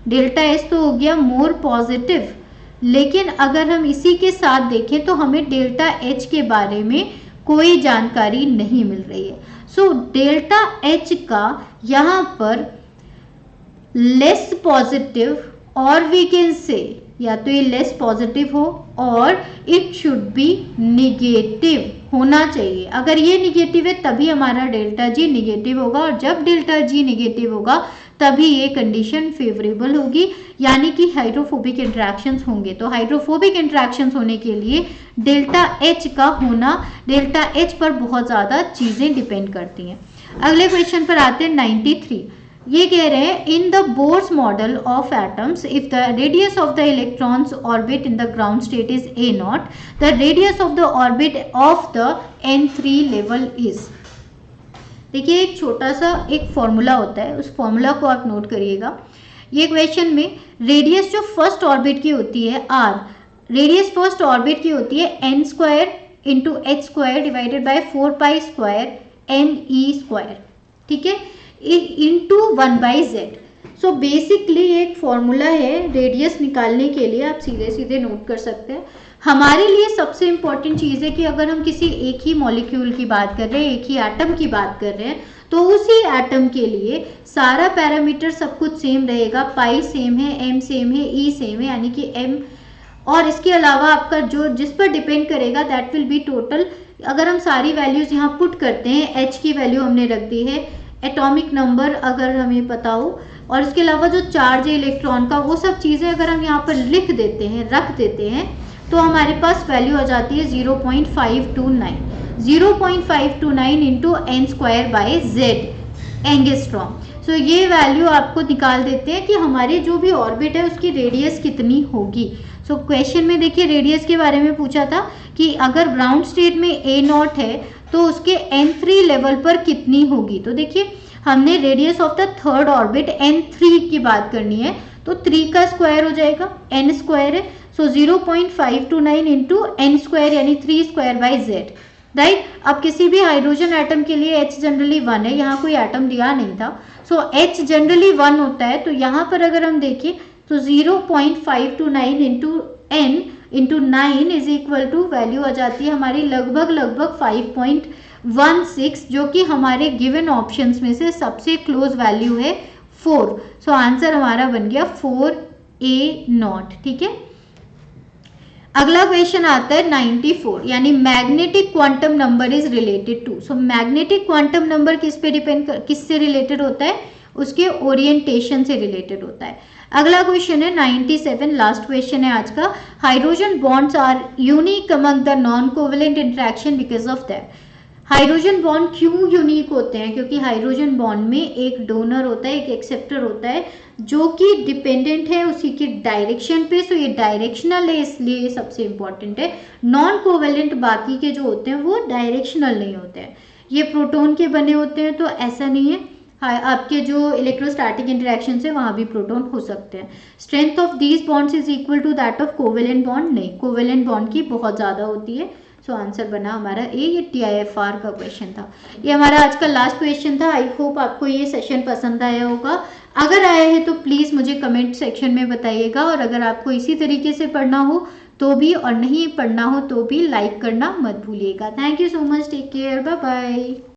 delta S तो हो गया मोर पॉजिटिव, लेकिन अगर हम इसी के साथ देखें तो हमें डेल्टा एच के बारे में कोई जानकारी नहीं मिल रही है। सो डेल्टा एच का यहाँ पर लेस पॉजिटिव, और वी कैन से या तो ये लेस पॉजिटिव हो और इट शुड बी निगेटिव होना चाहिए। अगर ये निगेटिव है तभी हमारा डेल्टा जी निगेटिव होगा, और जब डेल्टा जी निगेटिव होगा तभी ये कंडीशन फेवरेबल होगी, यानी कि हाइड्रोफोबिक इंटरैक्शंस होंगे। तो हाइड्रोफोबिक इंटरैक्शंस होने के लिए डेल्टा एच का होना, डेल्टा एच पर बहुत ज़्यादा चीज़ें डिपेंड करती हैं। अगले क्वेश्चन पर आते हैं 93। ये कह रहे हैं in the Bohr's model of atoms if the radius of the electrons orbit in the ground state is a not, the radius of the orbit of the n3 level is. देखिए एक छोटा सा एक फॉर्मूला होता है, उस formula को आप नोट करिएगा। ये क्वेश्चन में रेडियस जो फर्स्ट ऑर्बिट की होती है r, रेडियस फर्स्ट ऑर्बिट की होती है n² into h² divided by 4π² ne², ठीक है, इंटू 1/z। सो बेसिकली एक फॉर्मूला है रेडियस निकालने के लिए, आप सीधे सीधे नोट कर सकते हैं। हमारे लिए सबसे इंपॉर्टेंट चीज़ है कि अगर हम किसी एक ही मॉलिक्यूल की बात कर रहे हैं, एक ही एटम की बात कर रहे हैं, तो उसी एटम के लिए सारा पैरामीटर सब कुछ सेम रहेगा, पाई सेम है, एम सेम है, ई सेम है, यानी कि एम, और इसके अलावा आपका जो जिस पर डिपेंड करेगा दैट विल बी टोटल। अगर हम सारी वैल्यूज़ यहाँ पुट करते हैं, एच की वैल्यू हमने रख दी है, एटॉमिक नंबर अगर हमें पता हो, और इसके अलावा जो चार्ज है इलेक्ट्रॉन का, वो सब चीज़ें अगर हम यहाँ पर लिख देते हैं, रख देते हैं, तो हमारे पास वैल्यू आ जाती है 0.529, 0.529 इंटू n²/z एंगस्ट्रॉम। सो ये वैल्यू आपको निकाल देते हैं कि हमारे जो भी ऑर्बिट है उसकी रेडियस कितनी होगी। सो क्वेश्चन में देखिए रेडियस के बारे में पूछा था कि अगर ग्राउंड स्टेट में a0 है तो उसके n3 लेवल पर कितनी होगी। तो देखिए हमने radius of the third orbit n3 की बात करनी है, तो 3 का स्क्वायर हो जाएगा, n² है, सो 0.529 इंटू n² यानी 3²/z, राइट। अब किसी भी हाइड्रोजन एटम के लिए h जनरली 1 है, यहाँ कोई एटम दिया नहीं था, सो h जनरली 1 होता है, तो यहाँ पर अगर हम देखें तो 0.529 into n into 9 is equal to value आ जाती है हमारी लगभग 5.16, जो कि हमारे गिवन ऑप्शंस में से सबसे क्लोज वैल्यू है 4। सो आंसर हमारा बन गया 4A0, ठीक है। अगला क्वेश्चन आता है 94, यानी magnetic quantum number is related to. So magnetic quantum number किससे रिलेटेड होता है, उसके ओरिएंटेशन से रिलेटेड होता है। अगला क्वेश्चन है 97, लास्ट क्वेश्चन है आज का। Hydrogen bonds are unique among the non covalent interaction because of that. Hydrogen bond क्यों यूनिक होते हैं? क्योंकि हाइड्रोजन बॉन्ड में एक डोनर होता है, एक एक्सेप्टर होता है, जो कि डिपेंडेंट है उसी की डायरेक्शन पे। सो ये डायरेक्शनल है, इसलिए ये सबसे इंपॉर्टेंट है। नॉन कोवेलेंट बाकी के जो होते हैं वो डायरेक्शनल नहीं होते हैं। ये प्रोटॉन के बने होते हैं, तो ऐसा नहीं है। हाँ, आपके जो इलेक्ट्रोस्टैटिक इंटरेक्शन है वहाँ भी प्रोटॉन हो सकते हैं। Strength of these bonds is equal to that of covalent bond? नहीं, कोवेलेंट बॉन्ड की बहुत ज़्यादा होती है। सो आंसर बना हमारा ए। ये TIFR का क्वेश्चन था। ये हमारा आज का लास्ट क्वेश्चन था। आई होप आपको ये सेशन पसंद आया होगा। अगर आया है तो प्लीज़ मुझे कमेंट सेक्शन में बताइएगा, और अगर आपको इसी तरीके से पढ़ना हो तो भी, और नहीं पढ़ना हो तो भी लाइक करना मत भूलिएगा। Thank you so much, take care, bye bye.